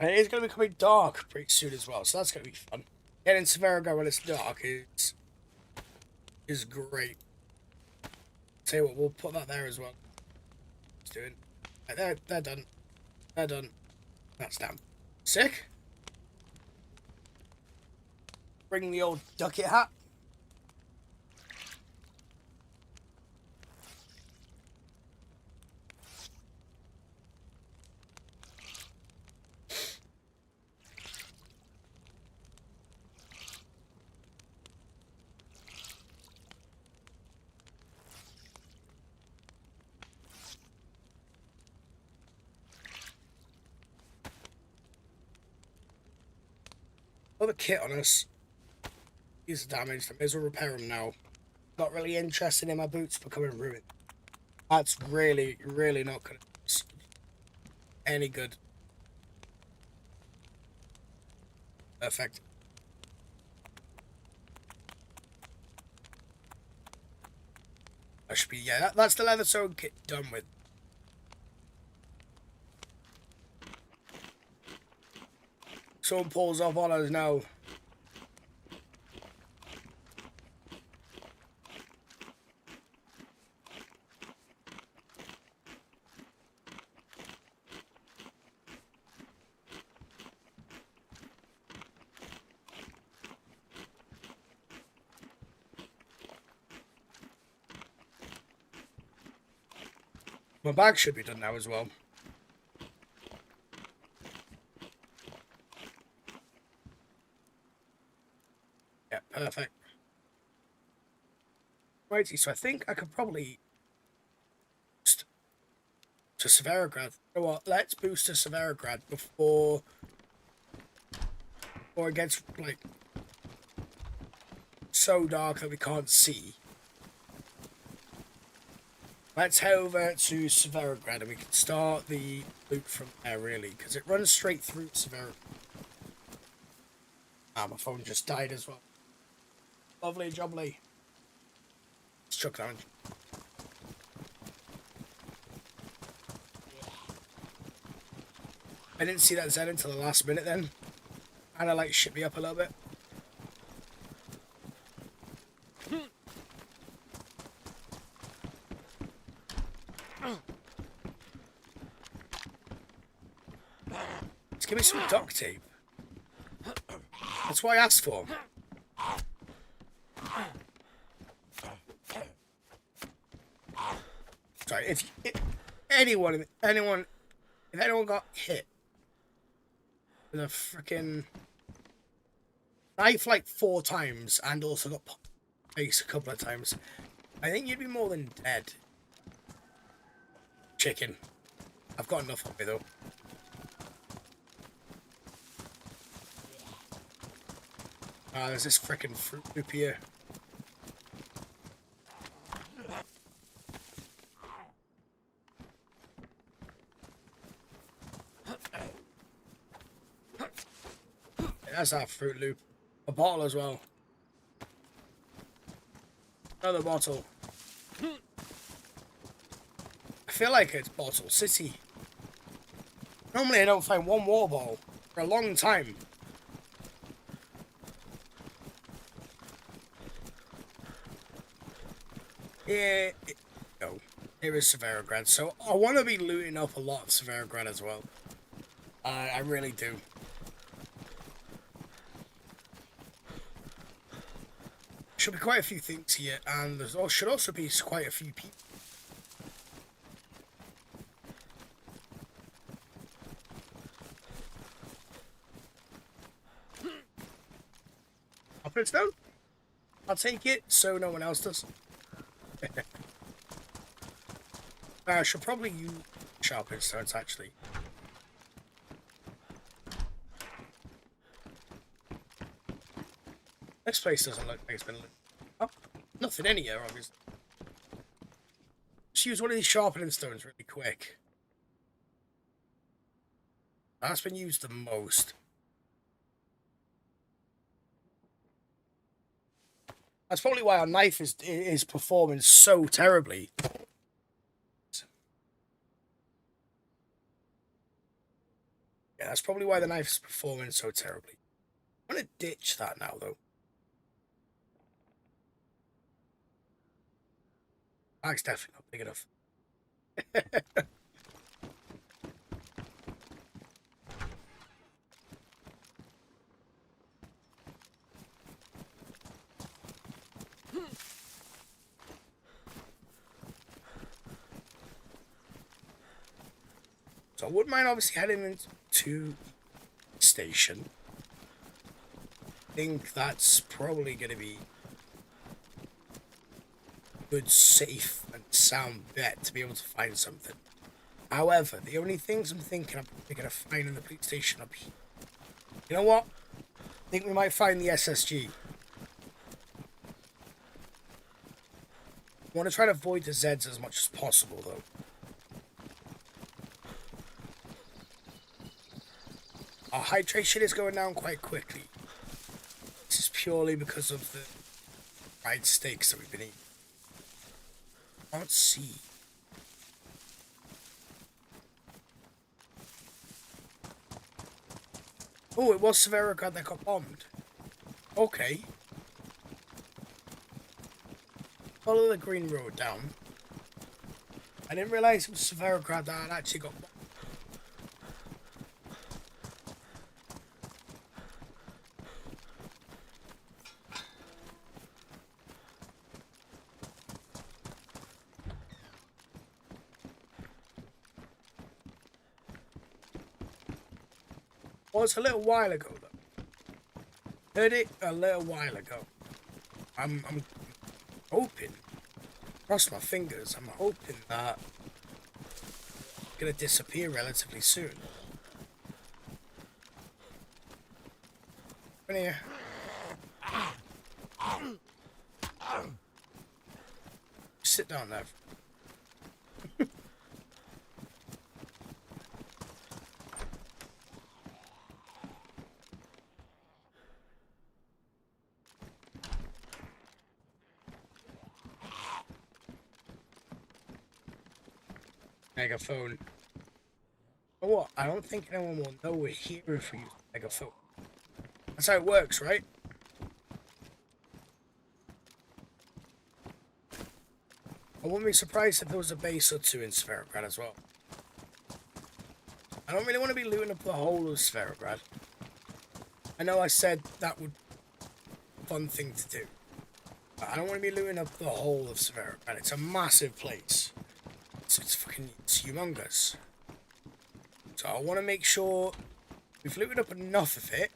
And it is going to be becoming dark pretty soon as well, so that's going to be fun. Getting Severograd when it's dark is great. Tell you what, we'll put that there as well. Let's do it. Right, they're done. They're done. That's down. Sick. Bring the old ducket hat. Other kit on us. These are damaged. I may as well repair them now. Not really interested in my boots becoming ruined. That's really, really not going to be any good. Perfect. That should be, yeah, that's the leather sewn kit done with. Someone pulls up on us now. My bag should be done now as well. Yeah, perfect. Righty, so I think I could probably boost to Severograd. You know what? Let's boost to Severograd before it gets like so dark that we can't see. Let's head over to Severograd and we can start the loop from there, really, because it runs straight through Severograd. Ah, my phone just died as well. Lovely jubbly. Let's chuck that in. I didn't see that Z until the last minute then. And I like shit me up a little bit. Just give me some duct tape. That's what I asked for. Sorry, if anyone got hit with a freaking knife like 4 times and also got face a couple of times, I think you'd be more than dead. Chicken. I've got enough of me though. Ah, there's this freaking fruit loop here. That's our fruit loop. A bottle as well. Another bottle. I feel like it's Bottle City. Normally I don't find one water bottle for a long time. Yeah, no, here is Severograd. So I want to be looting up a lot of Severograd as well. I really do. Should be quite a few things here, and there should also be quite a few people. I'll put it down. I'll take it so no one else does. I should probably use sharpened stones actually. This place doesn't look like it's been lit up. Nothing in here, obviously. just use one of these sharpening stones really quick. That's been used the most. That's probably why our knife is performing so terribly. Yeah, that's probably why the knife's performing so terribly. I'm gonna ditch that now, though. Bag's definitely not big enough. So I wouldn't mind obviously heading into the station. I think that's probably going to be a good, safe and sound bet to be able to find something. However, the only things I'm thinking I'm probably going to find in the police station up here. You know what? I think we might find the SSG. I want to try to avoid the Zeds as much as possible, though. Our hydration is going down quite quickly. This is purely because of the fried steaks that we've been eating. Can't see. Oh, it was Severograd that got bombed. Okay. Follow the green road down. I didn't realise it was Severograd that had actually got bombed. Well, it's a little while ago, though. Heard it a little while ago. I'm hoping, cross my fingers, I'm hoping that it's going to disappear relatively soon. Come here. Sit down there. Megaphone. But what? I don't think anyone will know we're here if we use megaphone. That's how it works, right? I wouldn't be surprised if there was a base or two in Sverograd as well. I don't really want to be looting up the whole of Sverograd. I know I said that would be a fun thing to do. But I don't want to be looting up the whole of Sverograd. It's a massive place. It's humongous. So I want to make sure we've looted up enough of it.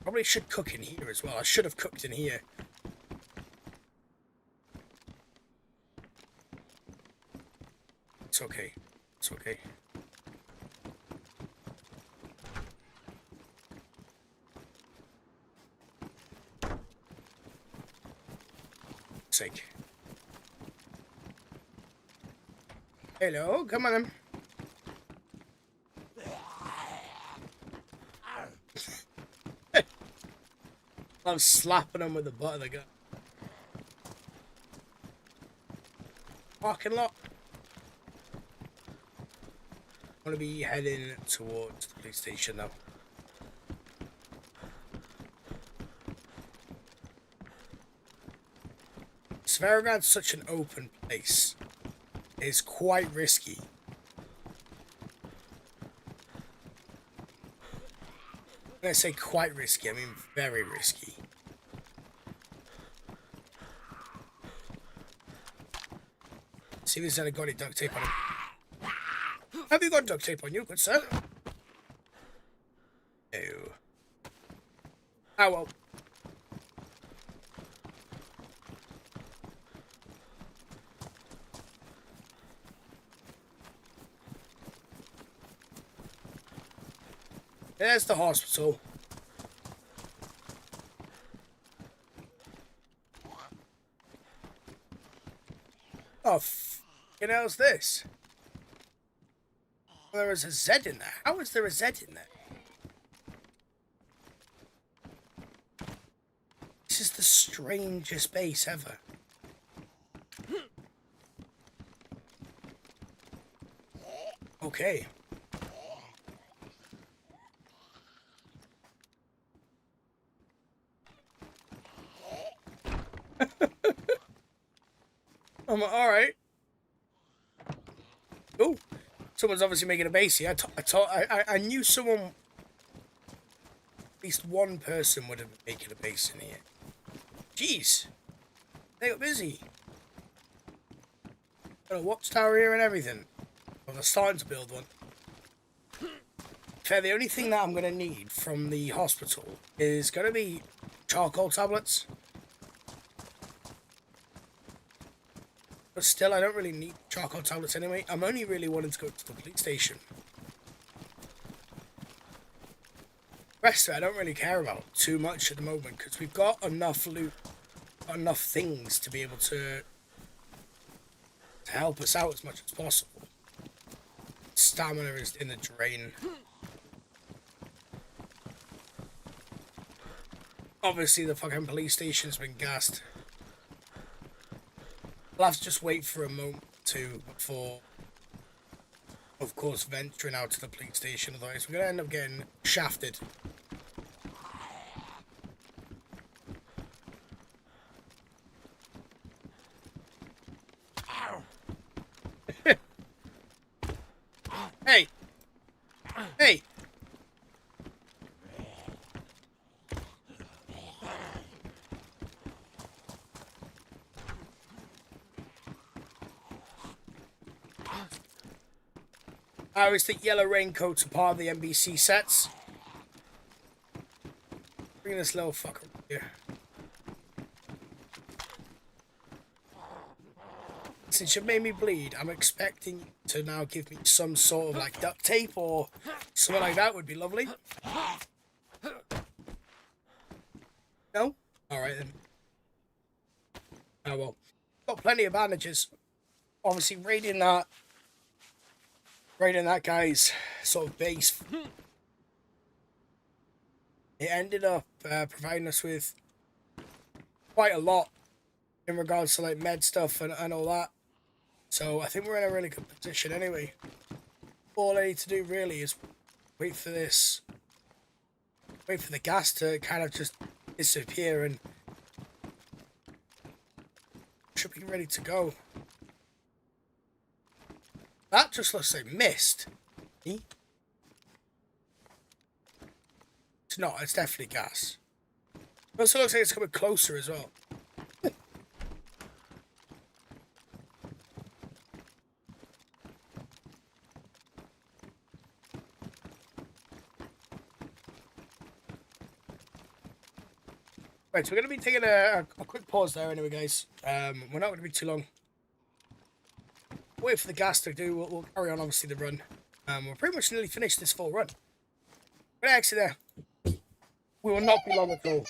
Probably should cook in here as well. I should have cooked in here. It's okay. It's okay. Sake. Hello, come on. I'm slapping him with the butt of the gun. Parking lot. I want to be heading towards the police station now. Sverograd's such an open place. It's quite risky. When I say quite risky, I mean very risky. See if there's any got any duct tape on him. Have you got duct tape on you, good sir? No. Oh well. There's the hospital. Oh, you know, what's this? There is a Z in there. How is there a Z in there? This is the strangest base ever. Okay. I'm alright. Oh, someone's obviously making a base here. I knew someone, at least one person would have been making a base in here. Jeez. They got busy. Got a watchtower here and everything. Well, they're starting to build one. Fair, the only thing that I'm going to need from the hospital is going to be charcoal tablets. But still, I don't really need charcoal tablets anyway. I'm only really wanting to go to the police station. The rest of it I don't really care about too much at the moment because we've got enough loot, enough things to be able to help us out as much as possible. Stamina is in the drain. Obviously, the fucking police station's been gassed. I'll have to just wait for a moment or two before, of course, venturing out to the police station. Otherwise, we're going to end up getting shafted. Hey! Hey! I always think yellow raincoats are part of the NBC sets. Bring this little fucker here. Since you've made me bleed, I'm expecting you to now give me some sort of like duct tape or something like that would be lovely. No? Alright then. Oh well. Got plenty of bandages. Obviously raiding that guy's sort of base. It ended up providing us with quite a lot in regards to like med stuff and all that. So I think we're in a really good position anyway. All I need to do really is wait for the gas to kind of just disappear and should be ready to go. That just looks like mist. It's not, it's definitely gas. It also looks like it's coming closer as well. Right, so we're going to be taking a quick pause there anyway, guys. We're not going to be too long. Wait for the gas to do. We'll carry on, obviously, the run. We're pretty much nearly finished this full run. We're going to exit there. We will not be long at all.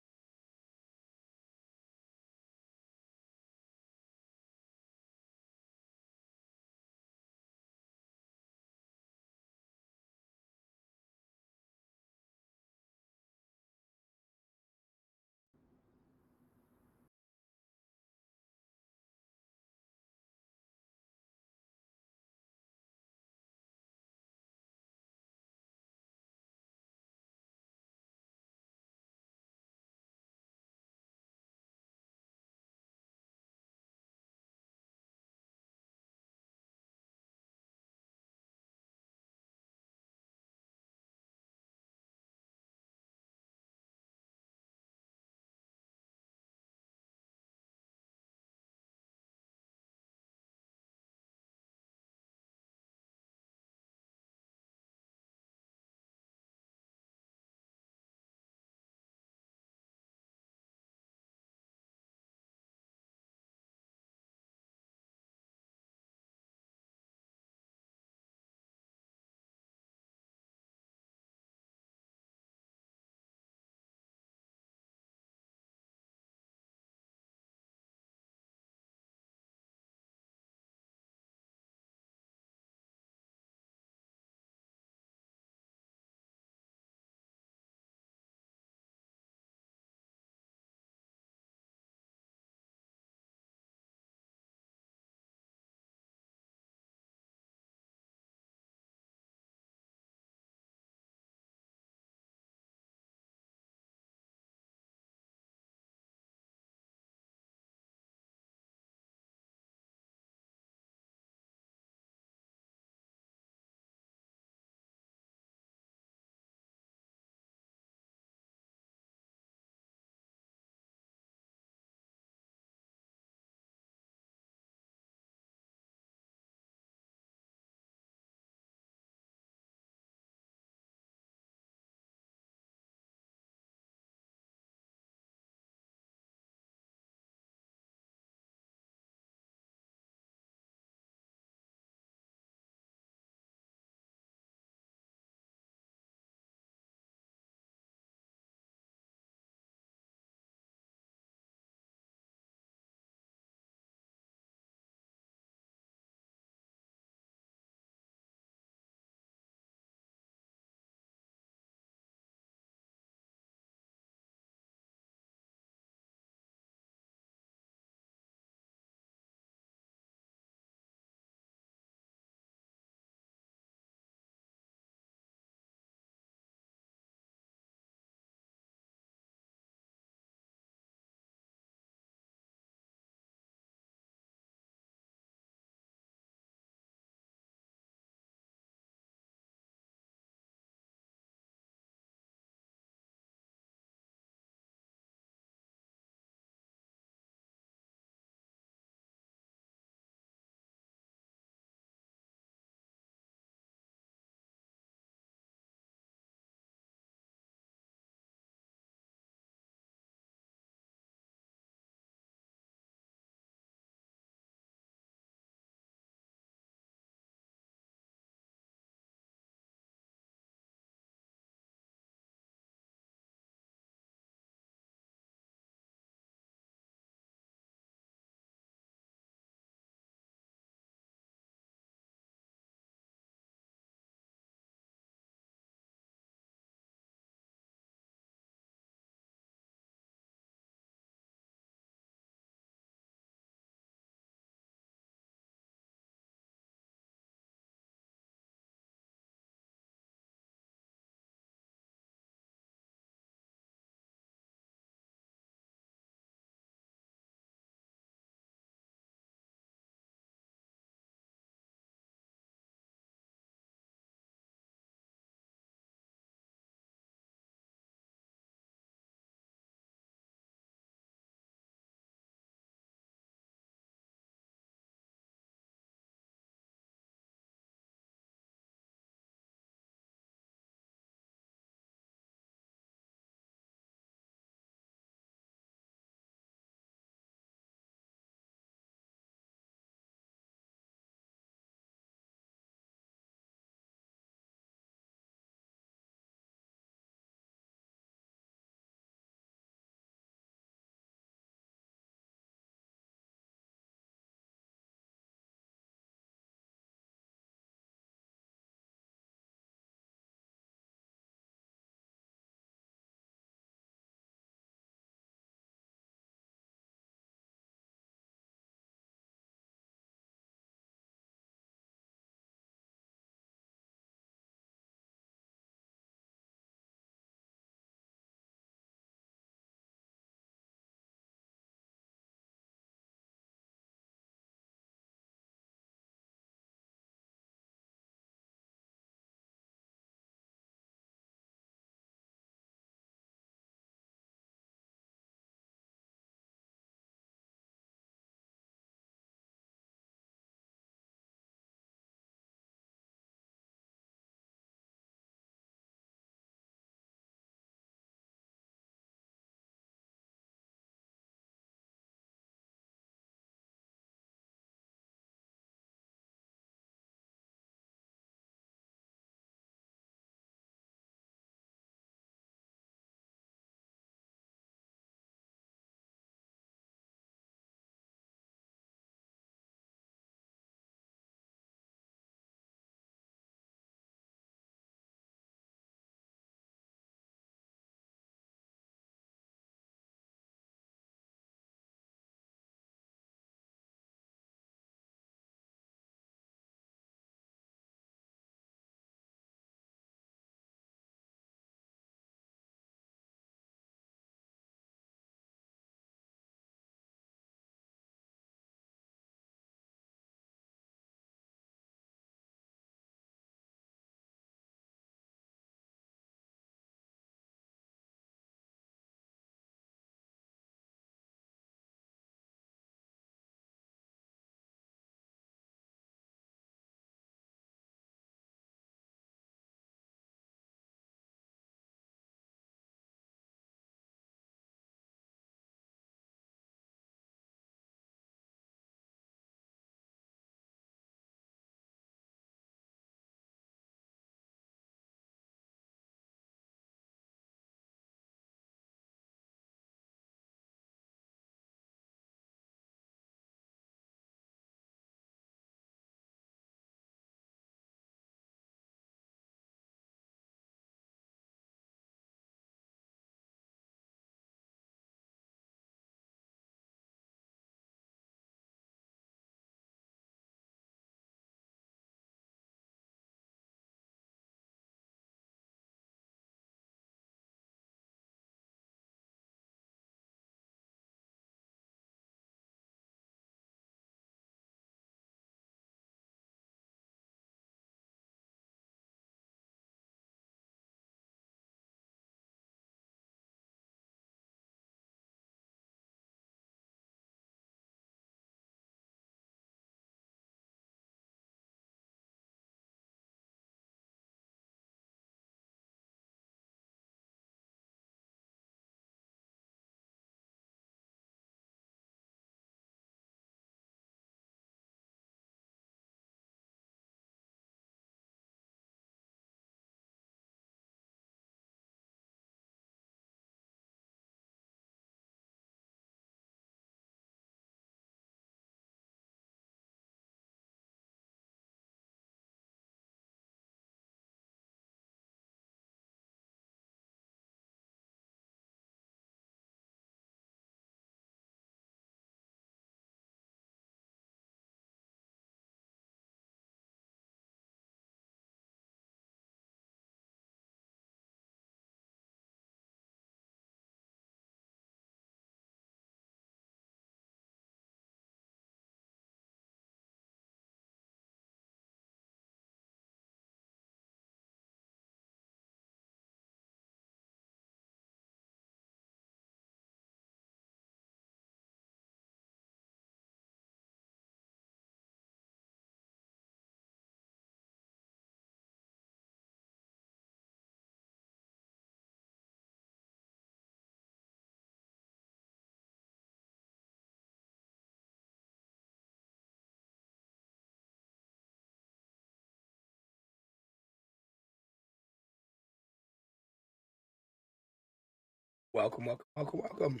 Welcome, welcome, welcome, welcome.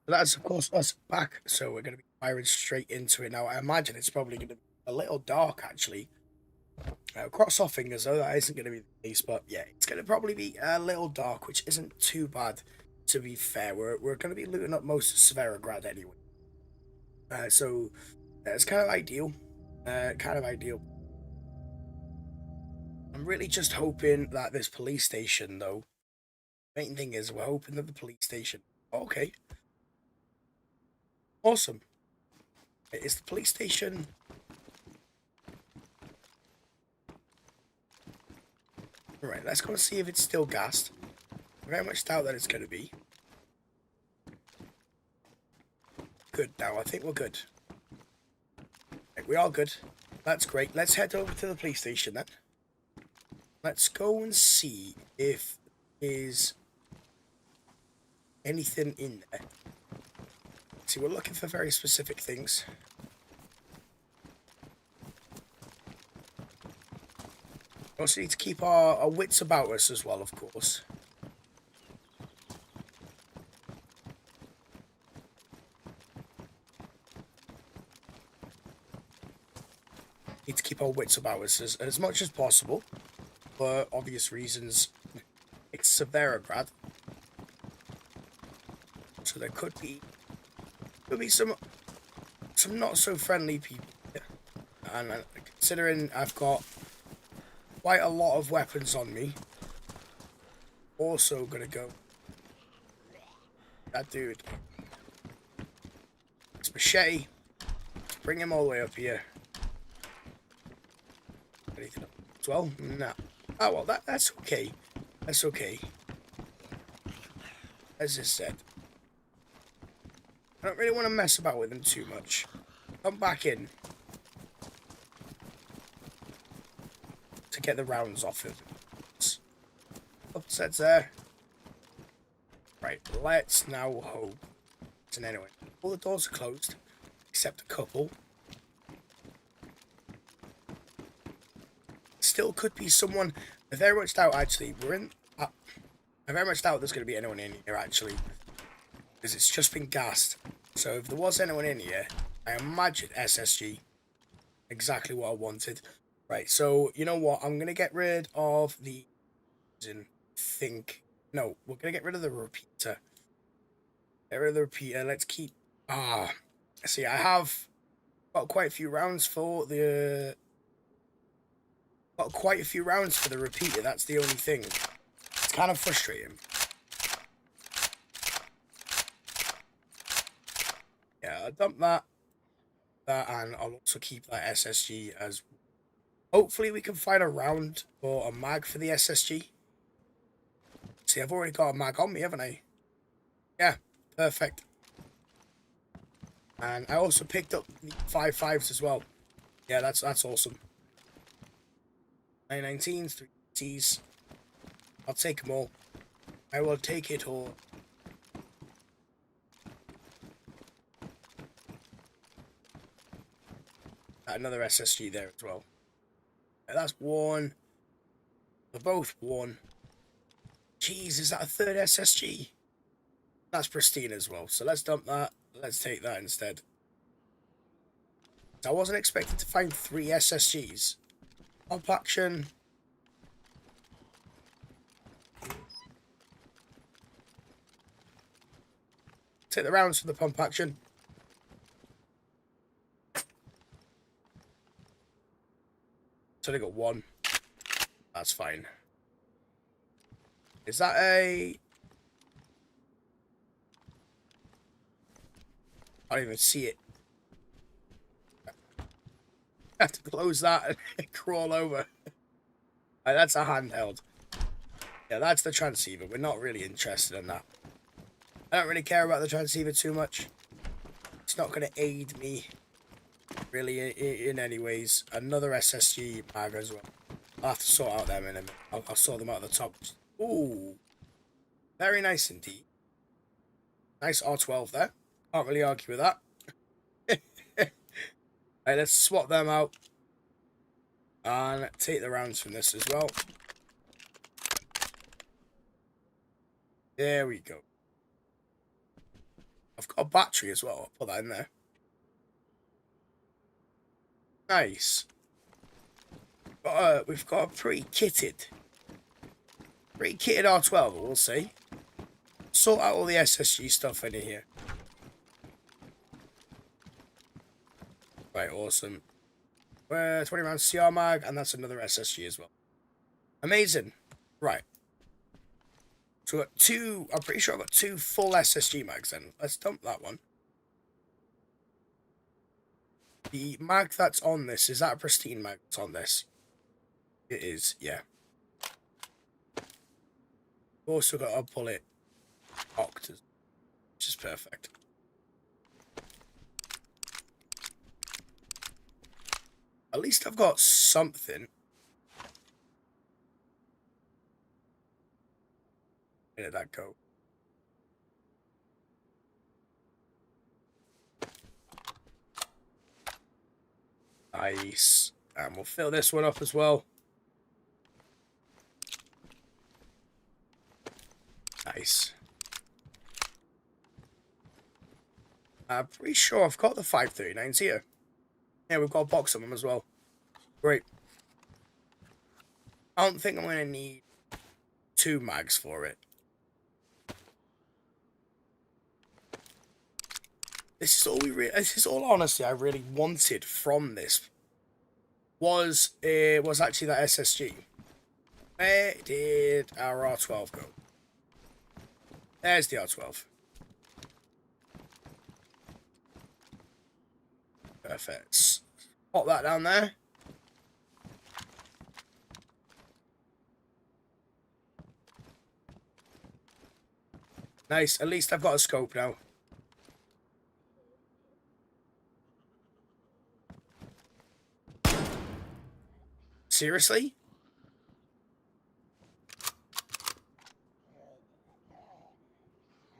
So that's, of course, us back. So we're going to be firing straight into it now. I imagine it's probably going to be a little dark, actually. Cross our fingers, though, that isn't going to be the case. But yeah, it's going to probably be a little dark, which isn't too bad, to be fair. We're going to be looting up most of Severograd anyway. So it's kind of ideal. Kind of ideal. I'm really just hoping that this police station, though, main thing is we're hoping that the police station. Okay. Awesome. Is the police station? Alright, let's go and see if it's still gassed. I very much doubt that it's going to be. Good now, I think we're good. Right, we are good. That's great. Let's head over to the police station then. Let's go and see if there's anything in there. See, we're looking for very specific things. We also need to keep our wits about us as well, of course. Need to keep our wits about us as much as possible. For obvious reasons, it's Severograd. So there could be some not so friendly people here. And considering I've got quite a lot of weapons on me, also gonna go that dude. It's machete. Let's bring him all the way up here. Anything up as well? Nah. Oh well, that's okay. That's okay. As I said, I don't really want to mess about with him too much. Come back in to get the rounds off him. Upsets there. Right, let's now hope. And anyway, all the doors are closed, except a couple. Still could be someone. I very much doubt, actually. I very much doubt there's going to be anyone in here, actually. Because it's just been gassed. So if there was anyone in here, I imagine SSG. Exactly what I wanted. Right, so you know what? I'm going to get rid of the... No, we're going to get rid of the repeater. Get rid of the repeater. Let's keep... see, I have got quite a few rounds for the... Got quite a few rounds for the repeater, that's the only thing. It's kind of frustrating. Yeah, I'll dump that, and I'll also keep that SSG as... Hopefully we can find a round or a mag for the SSG. See, I've already got a mag on me, haven't I? Yeah, perfect. And I also picked up the 5.5s as well. Yeah, that's awesome. 919s, 3Ts. I'll take them all. I will take it all. Another SSG there as well. That's one. They're both one. Jeez, is that a third SSG? That's pristine as well. So let's dump that. Let's take that instead. I wasn't expecting to find 3 SSGs. Pump action. Take the rounds for the pump action. So they got 1. That's fine. Is that a... I don't even see it. I have to close that and crawl over. That's a handheld. Yeah, that's the transceiver. We're not really interested in that. I don't really care about the transceiver too much. It's not going to aid me really in any ways. Another SSG mag as well. I'll have to sort out them in a minute. I'll sort them out at the top. Ooh. Very nice indeed. Nice R12 there. Can't really argue with that. Right, let's swap them out. And take the rounds from this as well. There we go. I've got a battery as well. I'll put that in there. Nice. We've got a pretty kitted R12, we'll see. Sort out all the SSG stuff in here. Right, awesome. 20 rounds CR mag, and that's another SSG as well. Amazing. Right. So I've got two, I'm pretty sure I've got 2 full SSG mags then. Let's dump that one. The mag that's on this, is that a pristine mag that's on this? It is, yeah. Also got a bullet octers, which is perfect. At least I've got something. Where did that go? Nice. And we'll fill this one up as well. Nice. I'm pretty sure I've got the 539s here. Yeah, we've got a box of them as well. Great. I don't think I'm going to need 2 mags for it. This is all honestly I really wanted from this. Was actually that SSG. Where did our R12 go? There's the R12. Perfect. Pop that down there. Nice. At least I've got a scope now. Seriously?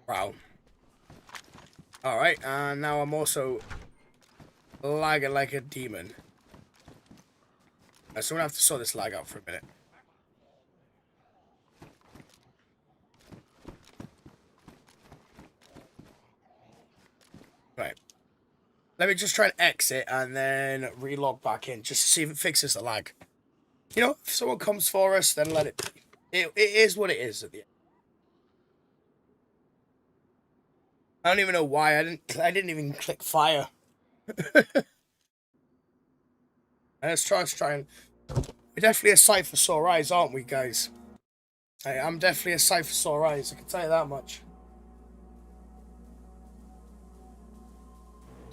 Wow. Alright, and now I'm also lagging like a demon. So I'm gonna have to sort this lag out for a minute. Right. Let me just try and exit and then relog back in just to see if it fixes the lag. You know, if someone comes for us, then let it be. It is what it is at the end. I don't even know why I didn't even click fire. Let's try and we're definitely a sight for sore eyes, aren't we, guys? Hey, I'm definitely a sight for sore eyes, I can tell you that much.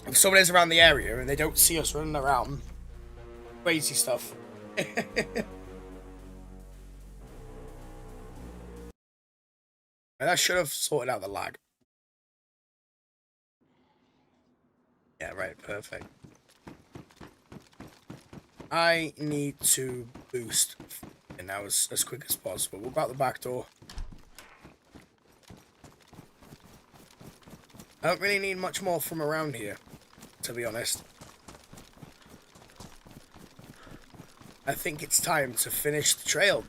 If someone is around the area and they don't see us running around, crazy stuff. And I should have sorted out the lag. Yeah, right, perfect. I need to boost and now as quick as possible. We'll go out the back door. I don't really need much more from around here, to be honest. I think it's time to finish the trail,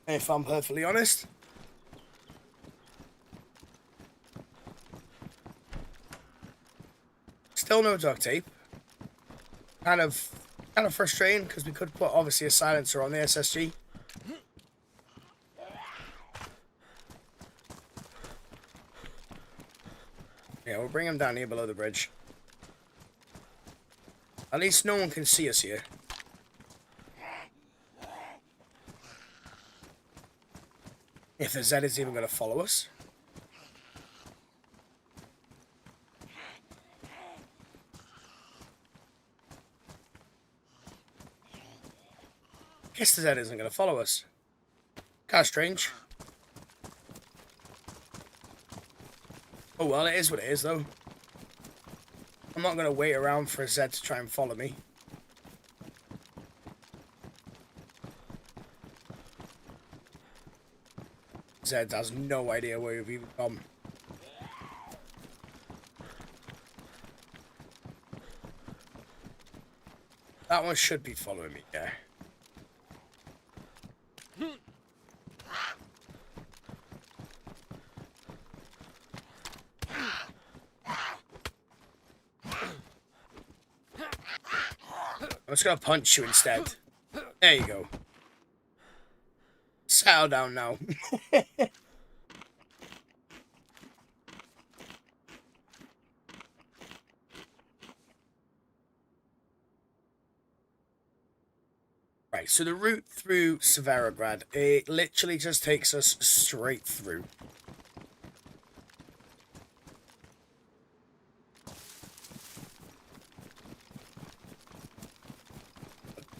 if I'm perfectly honest. Still no duct tape. Kind of frustrating because we could put obviously a silencer on the SSG. Yeah, we'll bring him down here below the bridge. At least no one can see us here. If the Z is even going to follow us. Guess the Z isn't going to follow us. Kind of strange. Oh well, it is what it is though. I'm not going to wait around for a Z to try and follow me. Zed has no idea where we've even gone. That one should be following me, yeah. just gonna punch you instead. There you go. Settle down now. Right, so the route through Severograd, it literally just takes us straight through.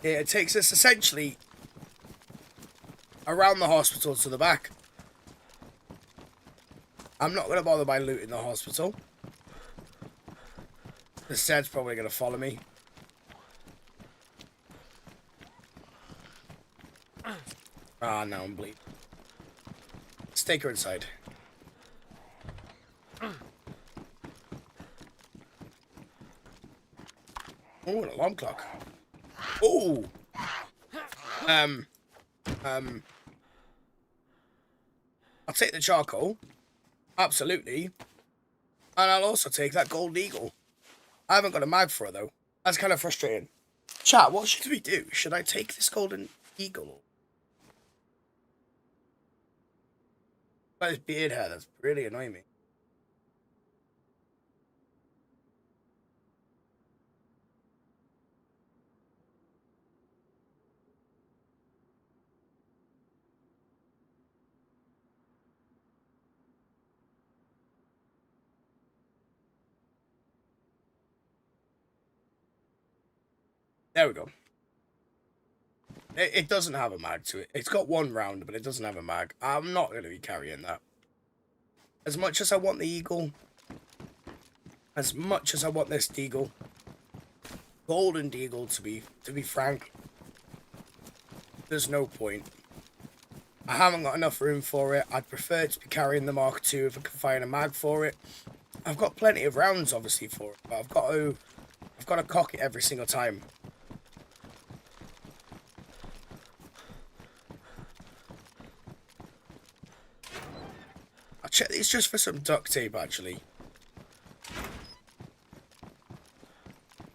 It takes us essentially around the hospital to the back. I'm not going to bother by looting the hospital. The Zed's probably going to follow me. Ah, now I'm bleeding. Let's take her inside. Oh, an alarm clock. Oh! I'll take the charcoal. Absolutely. And I'll also take that gold eagle. I haven't got a mag for it, though. That's kind of frustrating. Chat, what should we do? Should I take this golden eagle? Got this beard hair that's really annoying me. There we go. It doesn't have a mag to it. It's got one round, but it doesn't have a mag. I'm not going to be carrying that. As much as I want the eagle, as much as I want this deagle, golden deagle to be frank, there's no point. I haven't got enough room for it. I'd prefer to be carrying the Mark II if I can find a mag for it. I've got plenty of rounds, obviously, for it, but I've got to cock it every single time. I'll check these just for some duct tape, actually.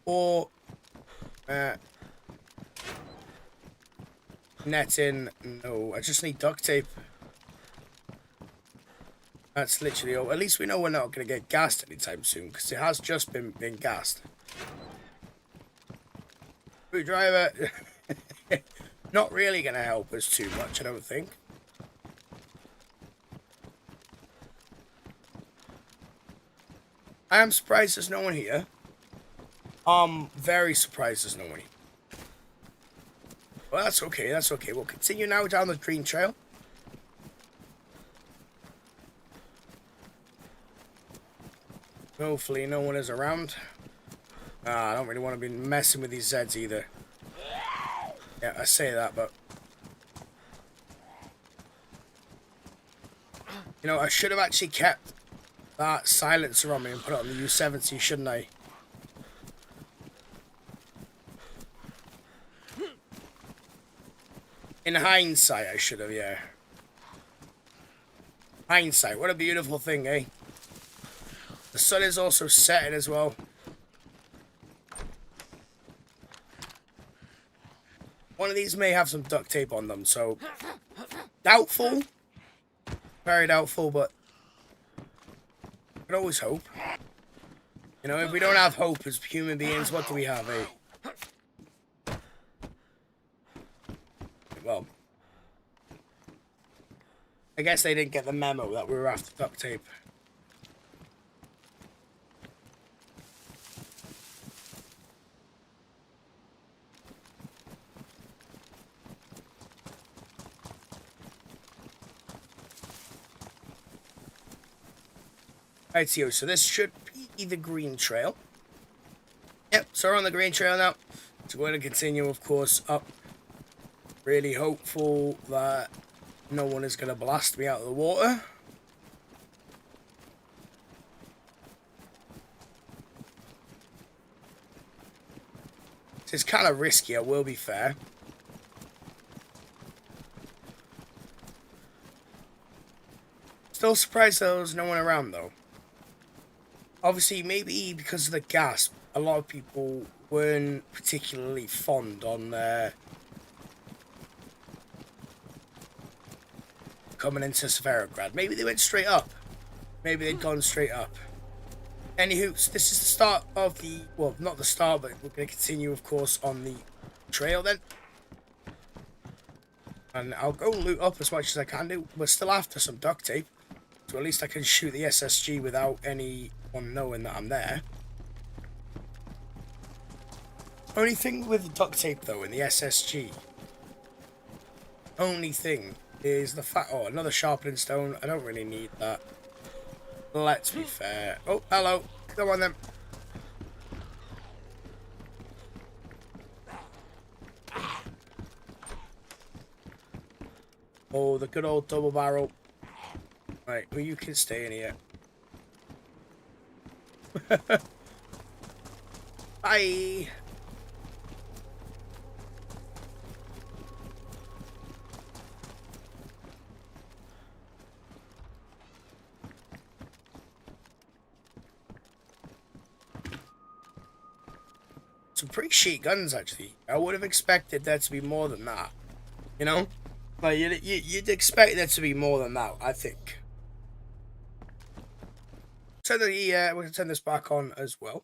Or netting. No, I just need duct tape. That's literally all. At least we know we're not going to get gassed anytime soon, because it has just been gassed. Screwdriver. Not really going to help us too much, I don't think. I am surprised there's no one here. Very surprised there's no one here. Well, that's okay, that's okay. We'll continue now down the green trail. Hopefully no one is around. I don't really want to be messing with these Zeds either. Yeah, I say that, but... You know, I should have actually kept that silencer on me and put it on the U70, shouldn't I? In hindsight, I should have, yeah. Hindsight, what a beautiful thing, eh? The sun is also setting as well. One of these may have some duct tape on them, so... Doubtful. Very doubtful, but... I can always hope. You know, if we don't have hope as human beings, what do we have, eh? Well, I guess they didn't get the memo that we were after duct tape. Right, so this should be the green trail. Yep, so we're on the green trail now. So we're going to continue, of course, up. Really hopeful that no one is going to blast me out of the water. It's kind of risky, I will be fair. Still surprised there was no one around, though. Obviously, maybe because of the gas, a lot of people weren't particularly fond on coming into Severograd. Maybe they went straight up. Maybe they'd gone straight up. Anywho, so this is the start of the... Well, not the start, but we're going to continue, of course, on the trail then. And I'll go loot up as much as I can do. We're still after some duct tape. So at least I can shoot the SSG without anyone knowing that I'm there. Only thing with duct tape, though, in the SSG... Only thing is the fact... Oh, another sharpening stone. I don't really need that. Let's be fair. Oh, hello. Come on, then. Oh, the good old double barrel. Right, well, you can stay in here. Bye. Some pretty shit guns, actually. I would have expected there to be more than that. You know? Like, you'd expect there to be more than that, I think. So we're going to turn this back on as well.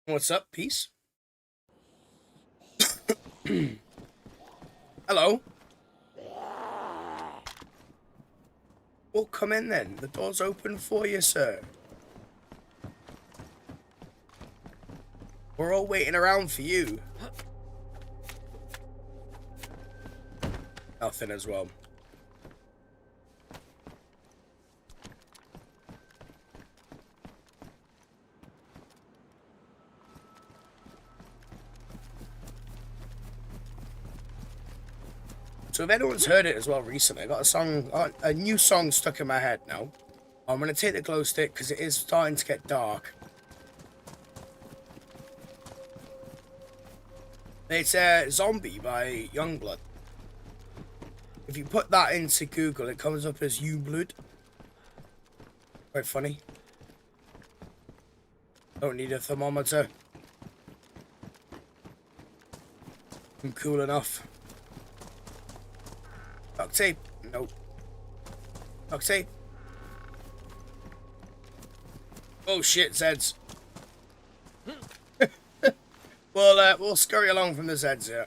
What's up, peace? Hello? Well, come in then. The door's open for you, sir. We're all waiting around for you. Nothing as well. So if anyone's heard it as well recently, I got a new song stuck in my head now. I'm going to take the glow stick because it is starting to get dark. It's Zombie by Youngblood. If you put that into Google, it comes up as Youngblood. Quite funny. Don't need a thermometer. I'm cool enough. Duct tape. Nope. Duct tape. Oh shit, Zeds. We'll scurry along from the Zeds here.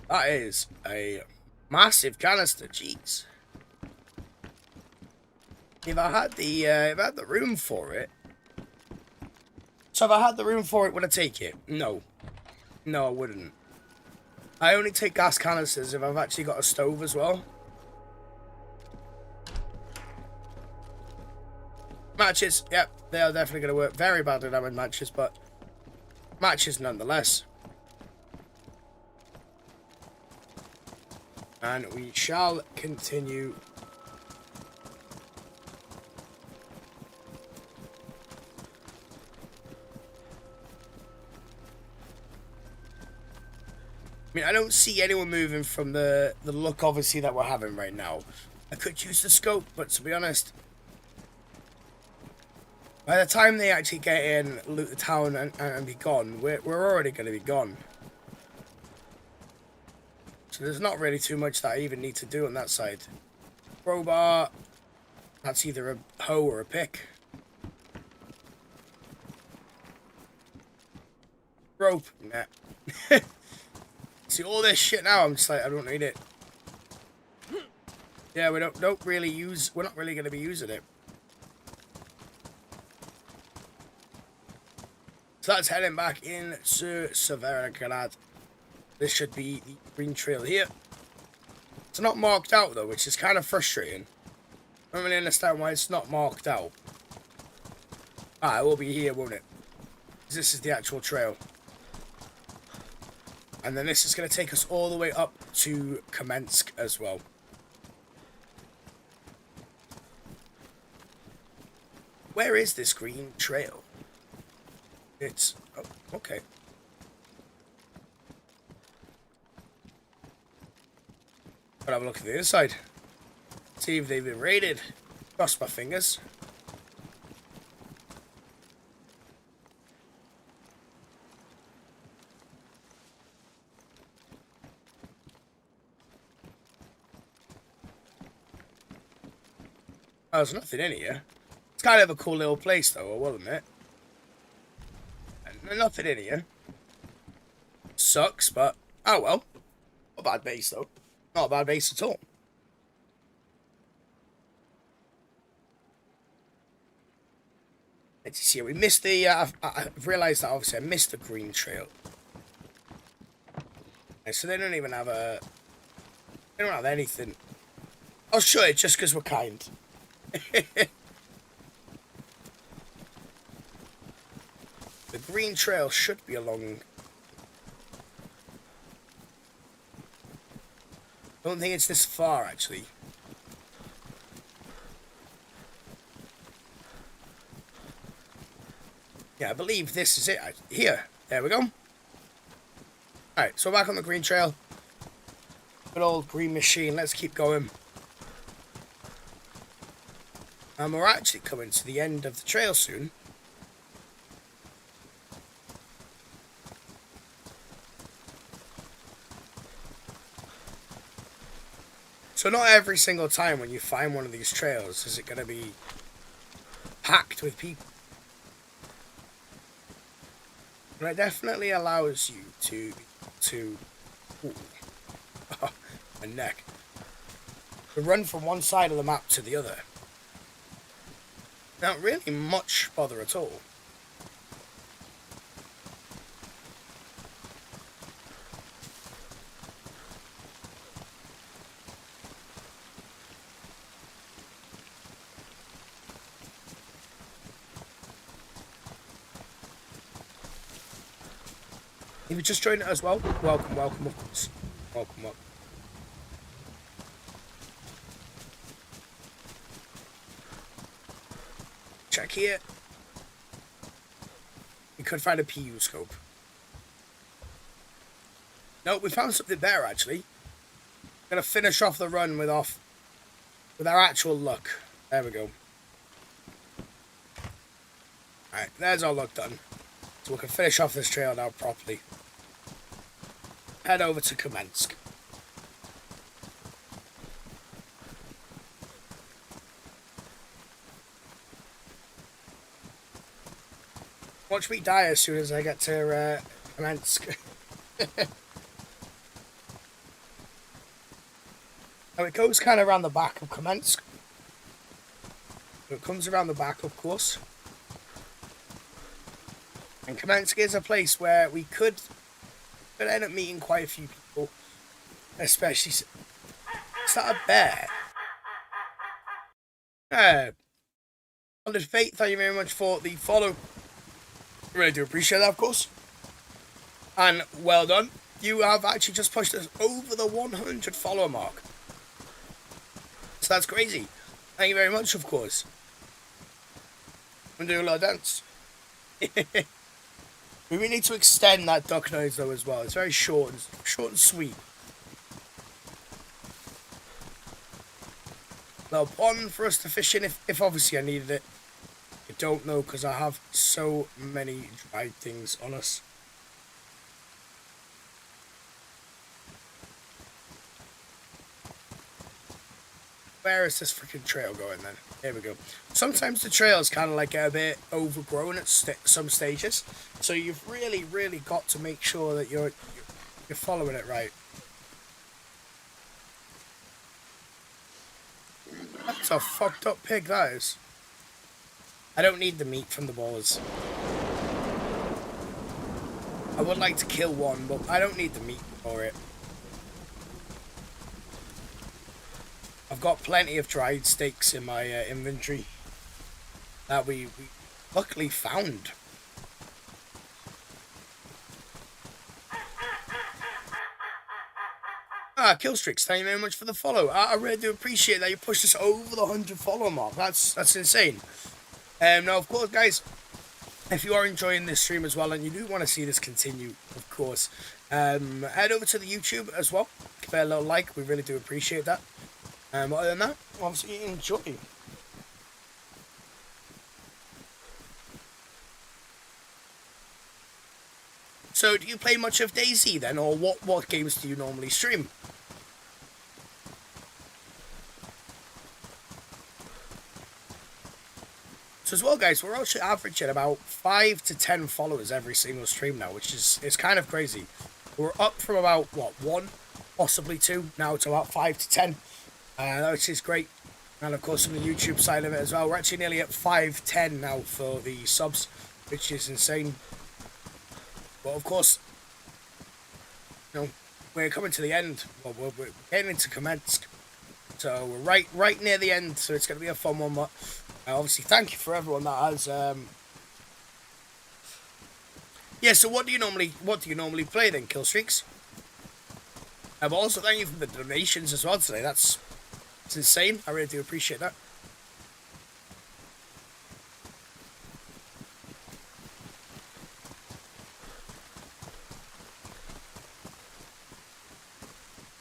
That is a massive canister, jeez. If I had the room for it. So if I had the room for it, would I take it? No. No, I wouldn't. I only take gas canisters if I've actually got a stove as well. Matches, yep, they are definitely going to work. Very badly damaged matches, but matches nonetheless. And we shall continue. I mean, I don't see anyone moving from the look, obviously, that we're having right now. I could use the scope, but to be honest, by the time they actually get in, loot the town, and be gone, we're already going to be gone. So there's not really too much that I even need to do on that side. Crowbar. That's either a hoe or a pick. Rope. Nah. See all this shit now, I'm just like, I don't need it. Yeah, we don't really use, we're not really going to be using it. So that's heading back in to Severograd. This should be the green trail here. It's not marked out though, which is kind of frustrating. I don't really understand why it's not marked out. Ah, it will be here, won't it? Because this is the actual trail. And then this is going to take us all the way up to Kamensk as well. Where is this green trail? It's... Oh, okay. But have a look at the inside. See if they've been raided. Cross my fingers. Oh, there's nothing in here. It's kind of a cool little place, though, I will admit. And nothing in here. Sucks, but oh well. Not a bad base, though. Not a bad base at all. Let's see. We missed the. I've realised that obviously I missed the green trail. Okay, so they don't even have a. They don't have anything. Oh, sure, it's just because we're kind. The green trail should be along. I don't think it's this far, actually. Yeah, I believe this is it. Here. There we go. Alright, so back on the green trail. Good old green machine. Let's keep going. And we're actually coming to the end of the trail soon. So not every single time when you find one of these trails is it going to be packed with people. But it definitely allows you to ooh, my neck, to run from one side of the map to the other. Not really much bother at all. If you just joined it as well, welcome, welcome, of course. Welcome, welcome. Check here. We could find a PU scope. No, we found something better actually. Gonna finish off the run with our actual luck. There we go. Alright, there's our luck done. So we can finish off this trail now properly. Head over to Kamensk. Watch me die as soon as I get to Kamensk. Now it goes kind of around the back of Kamensk. It comes around the back, of course. And Kamensk is a place where we could end up meeting quite a few people. Especially... Is that a bear? Solid Fate, thank you very much for the follow. I really do appreciate that, of course. And well done. You have actually just pushed us over the 100 follower mark. So that's crazy. Thank you very much, of course. I'm doing a lot of dance. We really need to extend that duck nose though as well. It's very short and sweet. Little pond for us to fish in if obviously I needed it. I don't know because I have so many dried things on us. Where is this freaking trail going then? Here we go. Sometimes the trails kind of like get a bit overgrown at some stages, so you've really got to make sure that you're following it right. That's a fucked up pig, that is. I don't need the meat from the boars. I would like to kill one, but I don't need the meat for it. I've got plenty of dried steaks in my inventory that we luckily found. Killstrix, thank you very much for the follow. I really do appreciate that you pushed us over the 100 follower mark. That's insane. Now, of course, guys, if you are enjoying this stream as well and you do want to see this continue, of course, head over to the YouTube as well. Give it a little like. We really do appreciate that. Other than that, obviously enjoy. So, do you play much of DayZ then, or what games do you normally stream? So as well, guys, we're actually averaging about 5 to 10 followers every single stream now, which is kind of crazy. We're up from about, what, 1, possibly 2, now to about 5 to 10, which is great. And of course, on the YouTube side of it as well, we're actually nearly at 510 now for the subs, which is insane. But of course, you know, we're coming to the end. Well, we're getting into Kamensk, so we're right near the end. So it's going to be a fun one. But obviously, thank you for everyone that has. Yeah. So what do you normally play then? Kill streaks. But also thank you for the donations as well today. It's insane. I really do appreciate that.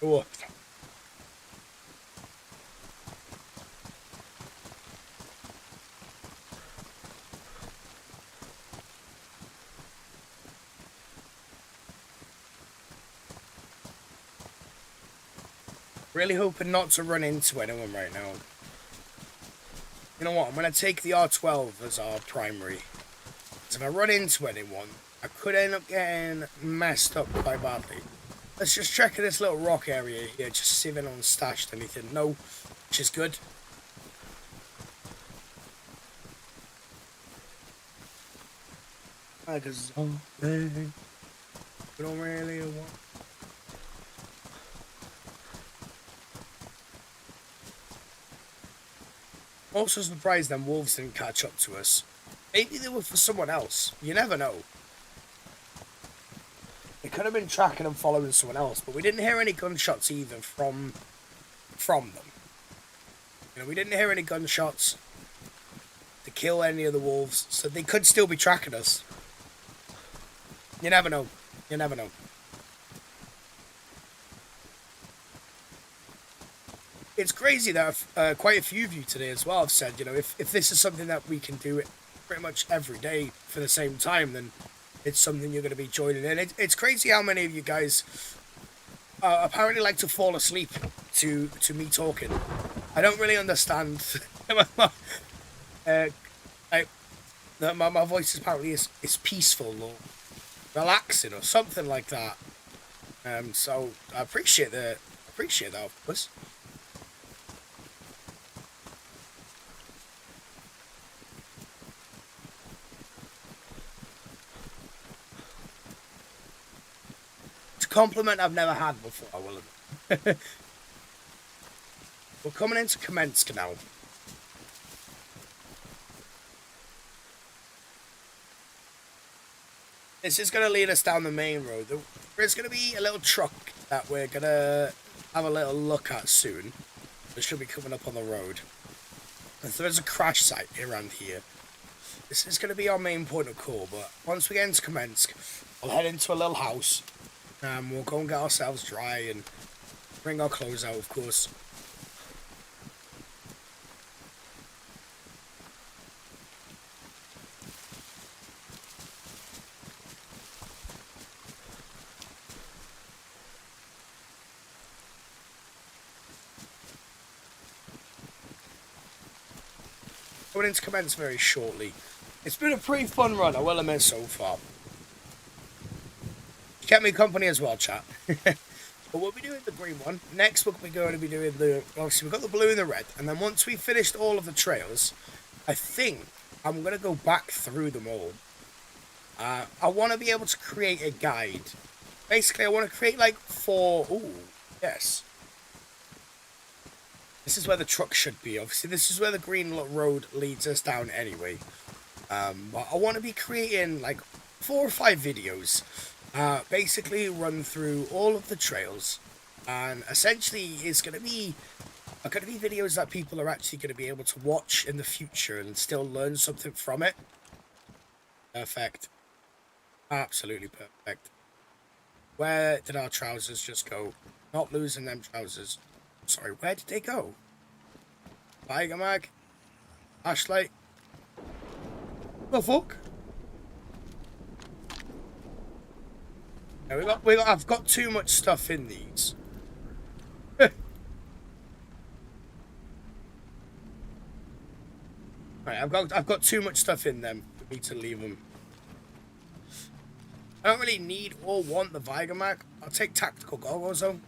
Oh. Really hoping not to run into anyone right now. You know what? I'm going to take the R12 as our primary. Because if I run into anyone, I could end up getting messed up quite badly. Let's just check this little rock area here, just see if anyone's stashed anything. No, which is good. Like a zombie. We don't really want. Also surprised them wolves didn't catch up to us. Maybe they were for someone else. You never know. They could have been tracking and following someone else, but we didn't hear any gunshots either from them. You know, we didn't hear any gunshots to kill any of the wolves, so they could still be tracking us. You never know. You never know. It's crazy that quite a few of you today as well have said, you know, if this is something that we can do it pretty much every day for the same time, then it's something you're going to be joining in. It's crazy how many of you guys apparently like to fall asleep to me talking. I don't really understand. My voice apparently is peaceful or relaxing or something like that. So I appreciate that, of course. Compliment I've never had before, I will admit. We're coming into Kamensk now. This is going to lead us down the main road. There's going to be a little truck that we're going to have a little look at soon. It should be coming up on the road. And so there's a crash site around here. This is going to be our main point of call, but once we get into Kamensk, we'll head into a little house. We'll go and get ourselves dry and bring our clothes out, of course. Going into commence very shortly. It's been a pretty fun run, I will admit, so far. You kept me company as well, chat. But we'll be doing the green one. Next, we're going to be doing obviously, we've got the blue and the red. And then once we've finished all of the trails, I think I'm going to go back through them all. I want to be able to create a guide. Basically, I want to create like 4... Ooh, yes. This is where the truck should be. Obviously, this is where the green road leads us down anyway. But I want to be creating like 4 or 5 videos. Basically run through all of the trails. And essentially, it's going to be videos that people are actually going to be able to watch in the future and still learn something from it. Perfect. Absolutely perfect. Where did our trousers just go? Not losing them trousers. Sorry, where did they go? Tiger mag? Flashlight? The fuck? Yeah, I've got too much stuff in these. Right, I've got too much stuff in them for me to leave them. I don't really need or want the Vigamag. I'll take tactical goggles though.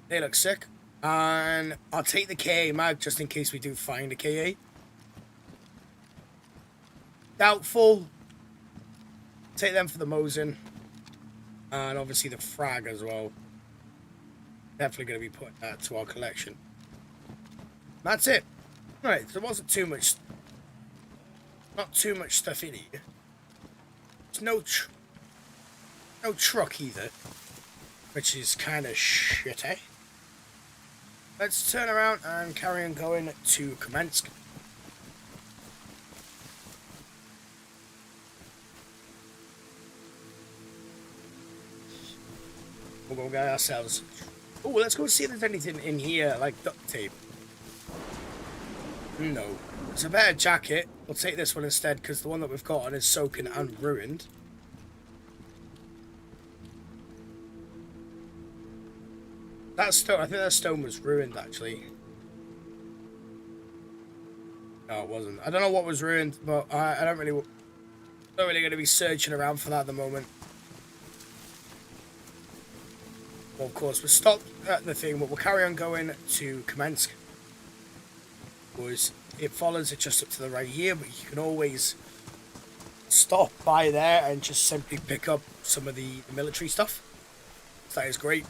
They look sick. And I'll take the KA mag just in case we do find a KA. Doubtful. Take them for the Mosin. And obviously the frag as well. Definitely going to be putting that to our collection. That's it. Alright, there wasn't too much. Not too much stuff in here. There's no truck either. Which is kind of shitty. Let's turn around and carry on going to Kamensk. We'll go get ourselves. Oh, let's go see if there's anything in here like duct tape. No. It's a better jacket. We'll take this one instead because the one that we've got on is soaking and ruined. That stone, I think that stone was ruined actually. No, it wasn't. I don't know what was ruined, but I don't really going to be searching around for that at the moment. Well, of course, we'll stop at the thing, but we'll carry on going to Kamensk. Because it follows it just up to the right here, but you can always stop by there and just simply pick up some of the military stuff. So that is great.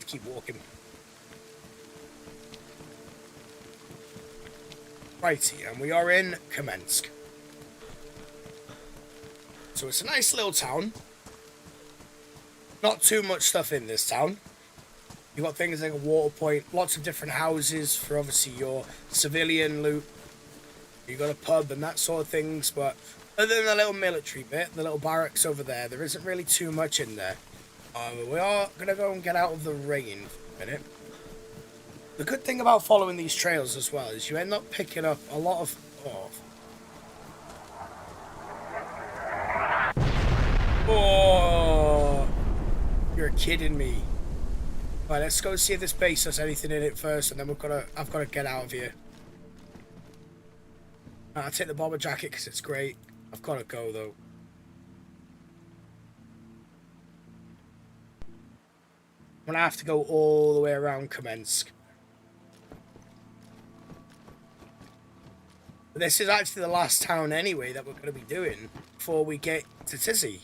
Keep walking. Righty, and we are in Kamensk. So it's a nice little town. Not too much stuff in this town. You've got things like a water point, lots of different houses for obviously your civilian loot. You've got a pub and that sort of things, but other than the little military bit, the little barracks over there, there isn't really too much in there. We are going to go and get out of the rain for a minute. The good thing about following these trails as well is you end up picking up a lot of... Oh, you're kidding me. Right, let's go see if this base has anything in it first, and then I've got to get out of here. I'll take the bomber jacket because it's great. I've got to go though. I'm going to have to go all the way around Kamensk. But this is actually the last town anyway that we're going to be doing before we get to Tizzy.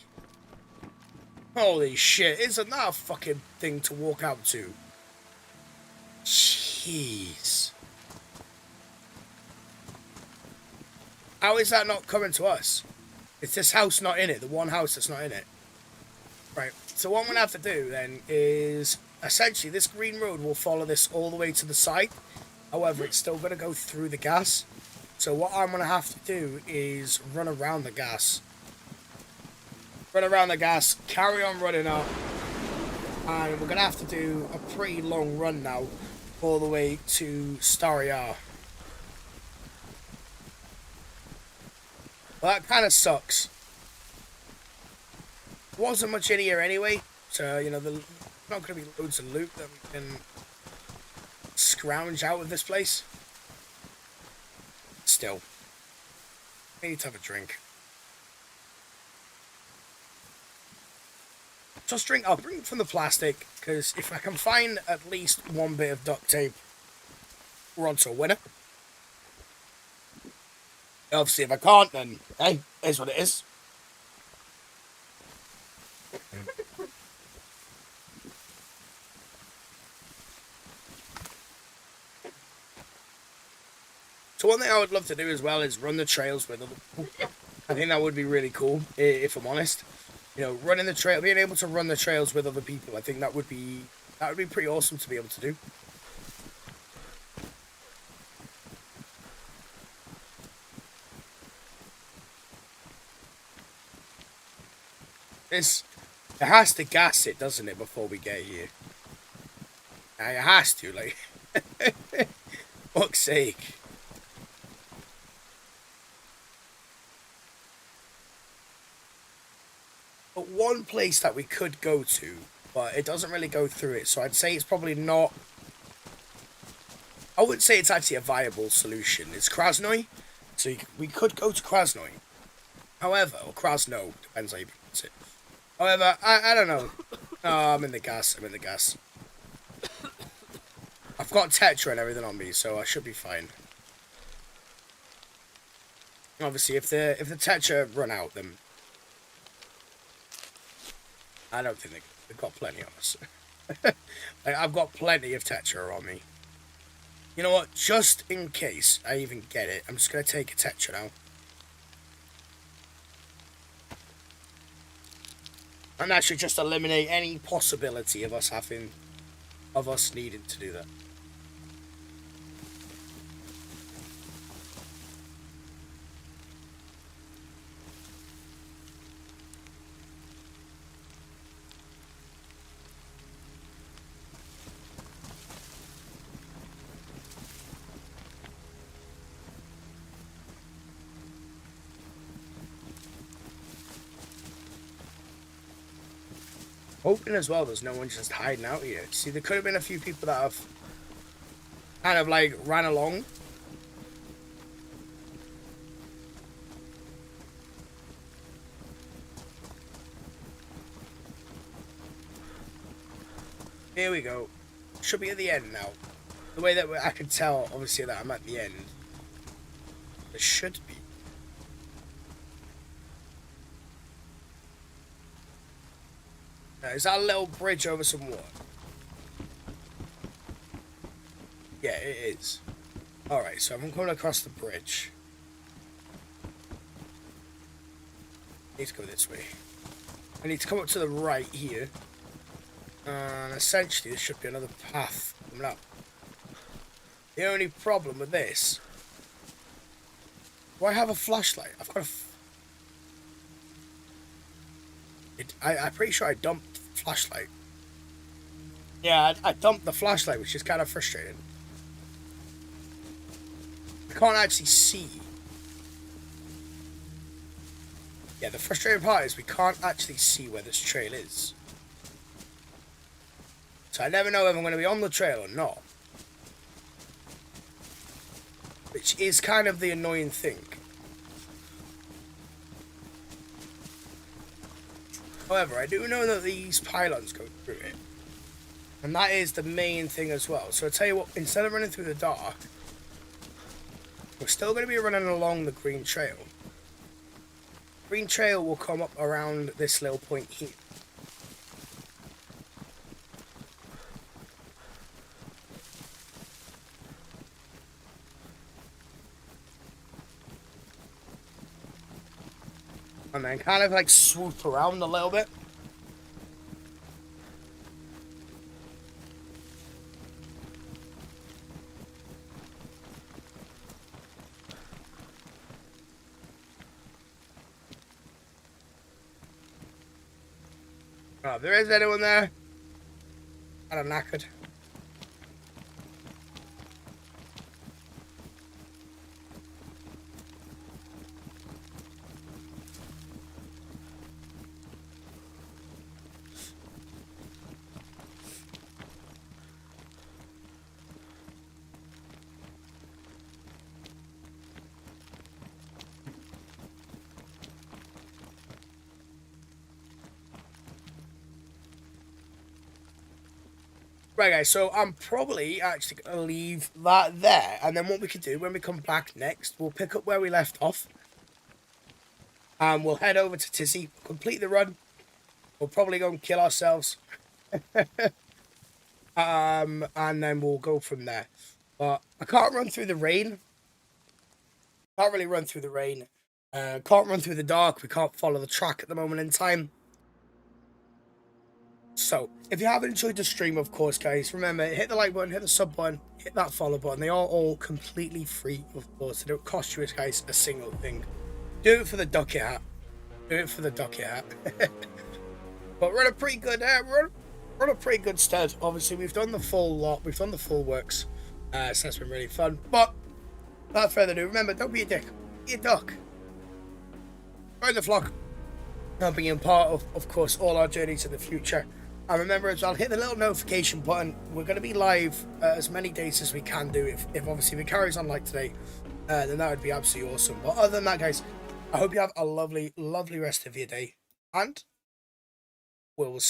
Holy shit, isn't that a fucking thing to walk out to? Jeez. How is that not coming to us? Is this house not in it? The one house that's not in it? Right, so what I'm going to have to do then is, essentially this green road will follow this all the way to the side. However, it's still going to go through the gas. So what I'm going to have to do is run around the gas. Run around the gas, carry on running up. And we're going to have to do a pretty long run now, all the way to Staryar. Well, that kind of sucks. Wasn't much in here anyway, so you know there's not going to be loads of loot that we can scrounge out of this place. Still, I need to have a drink. Just drink. I'll drink from the plastic because if I can find at least one bit of duct tape, we're on to a winner. Obviously, if I can't, then hey, here's what it is. So one thing I would love to do as well is run the trails with other people. I think that would be really cool, if I'm honest. You know, running the trail, being able to run the trails with other people, I think that would be pretty awesome to be able to do. It has to gas it, doesn't it, before we get here? It has to, like, fuck's sake. But one place that we could go to, but it doesn't really go through it, so I'd say it's probably not... I wouldn't say it's actually a viable solution. It's Krasnoy, so we could go to Krasnoy. However, or Krasno, depends how you pronounce it. However, I don't know. Oh, I'm in the gas. I've got Tetra and everything on me, so I should be fine. Obviously, if the Tetra run out, then I don't think they've got plenty of us. Like, I've got plenty of Tetra on me. You know what? Just in case I even get it, I'm just gonna take a Tetra now. And that should just eliminate any possibility of us needing to do that. Hoping as well there's no one just hiding out here. See, there could have been a few people that have kind of like ran along. Here we go. Should be at the end now. The way that I can tell, obviously, that I'm at the end. There should be. Is that a little bridge over some water? Yeah, it is. Alright, so I'm going across the bridge. I need to go this way. I need to come up to the right here. And essentially, there should be another path coming up. The only problem with this... Do I have a flashlight? I've got a... I'm pretty sure I dumped the flashlight. Yeah, I dumped the flashlight, which is kind of frustrating. I can't actually see. Yeah, the frustrating part is we can't actually see where this trail is. So I never know if I'm going to be on the trail or not. Which is kind of the annoying thing. However, I do know that these pylons go through it. And that is the main thing as well. So I'll tell you what, instead of running through the dark, we're still going to be running along the green trail. Green trail will come up around this little point here. And then kind of like swoop around a little bit. Oh, if there is anyone there, I'm knackered. Right, guys, so I'm probably actually going to leave that there, and then what we can do when we come back next, we'll pick up where we left off, and we'll head over to Tizzy, complete the run, we'll probably go and kill ourselves, and then we'll go from there. But I can't run through the rain, can't really run through the rain, can't run through the dark, we can't follow the track at the moment in time. So, if you haven't enjoyed the stream, of course, guys, remember, hit the like button, hit the sub button, hit that follow button. They are all completely free, of course. They don't cost you, guys, a single thing. Do it for the ducky hat. Do it for the ducky hat. But we're in a pretty good, we're in a pretty good stead. Obviously, we've done the full lot. We've done the full works. So that's been really fun. But without further ado, remember, don't be a dick. Be a duck. Join the flock. And being part of course, all our journeys in the future. And remember as well, hit the little notification button. We're going to be live as many days as we can do. If obviously it carries on like today, then that would be absolutely awesome. But other than that, guys, I hope you have a lovely, lovely rest of your day. And we'll see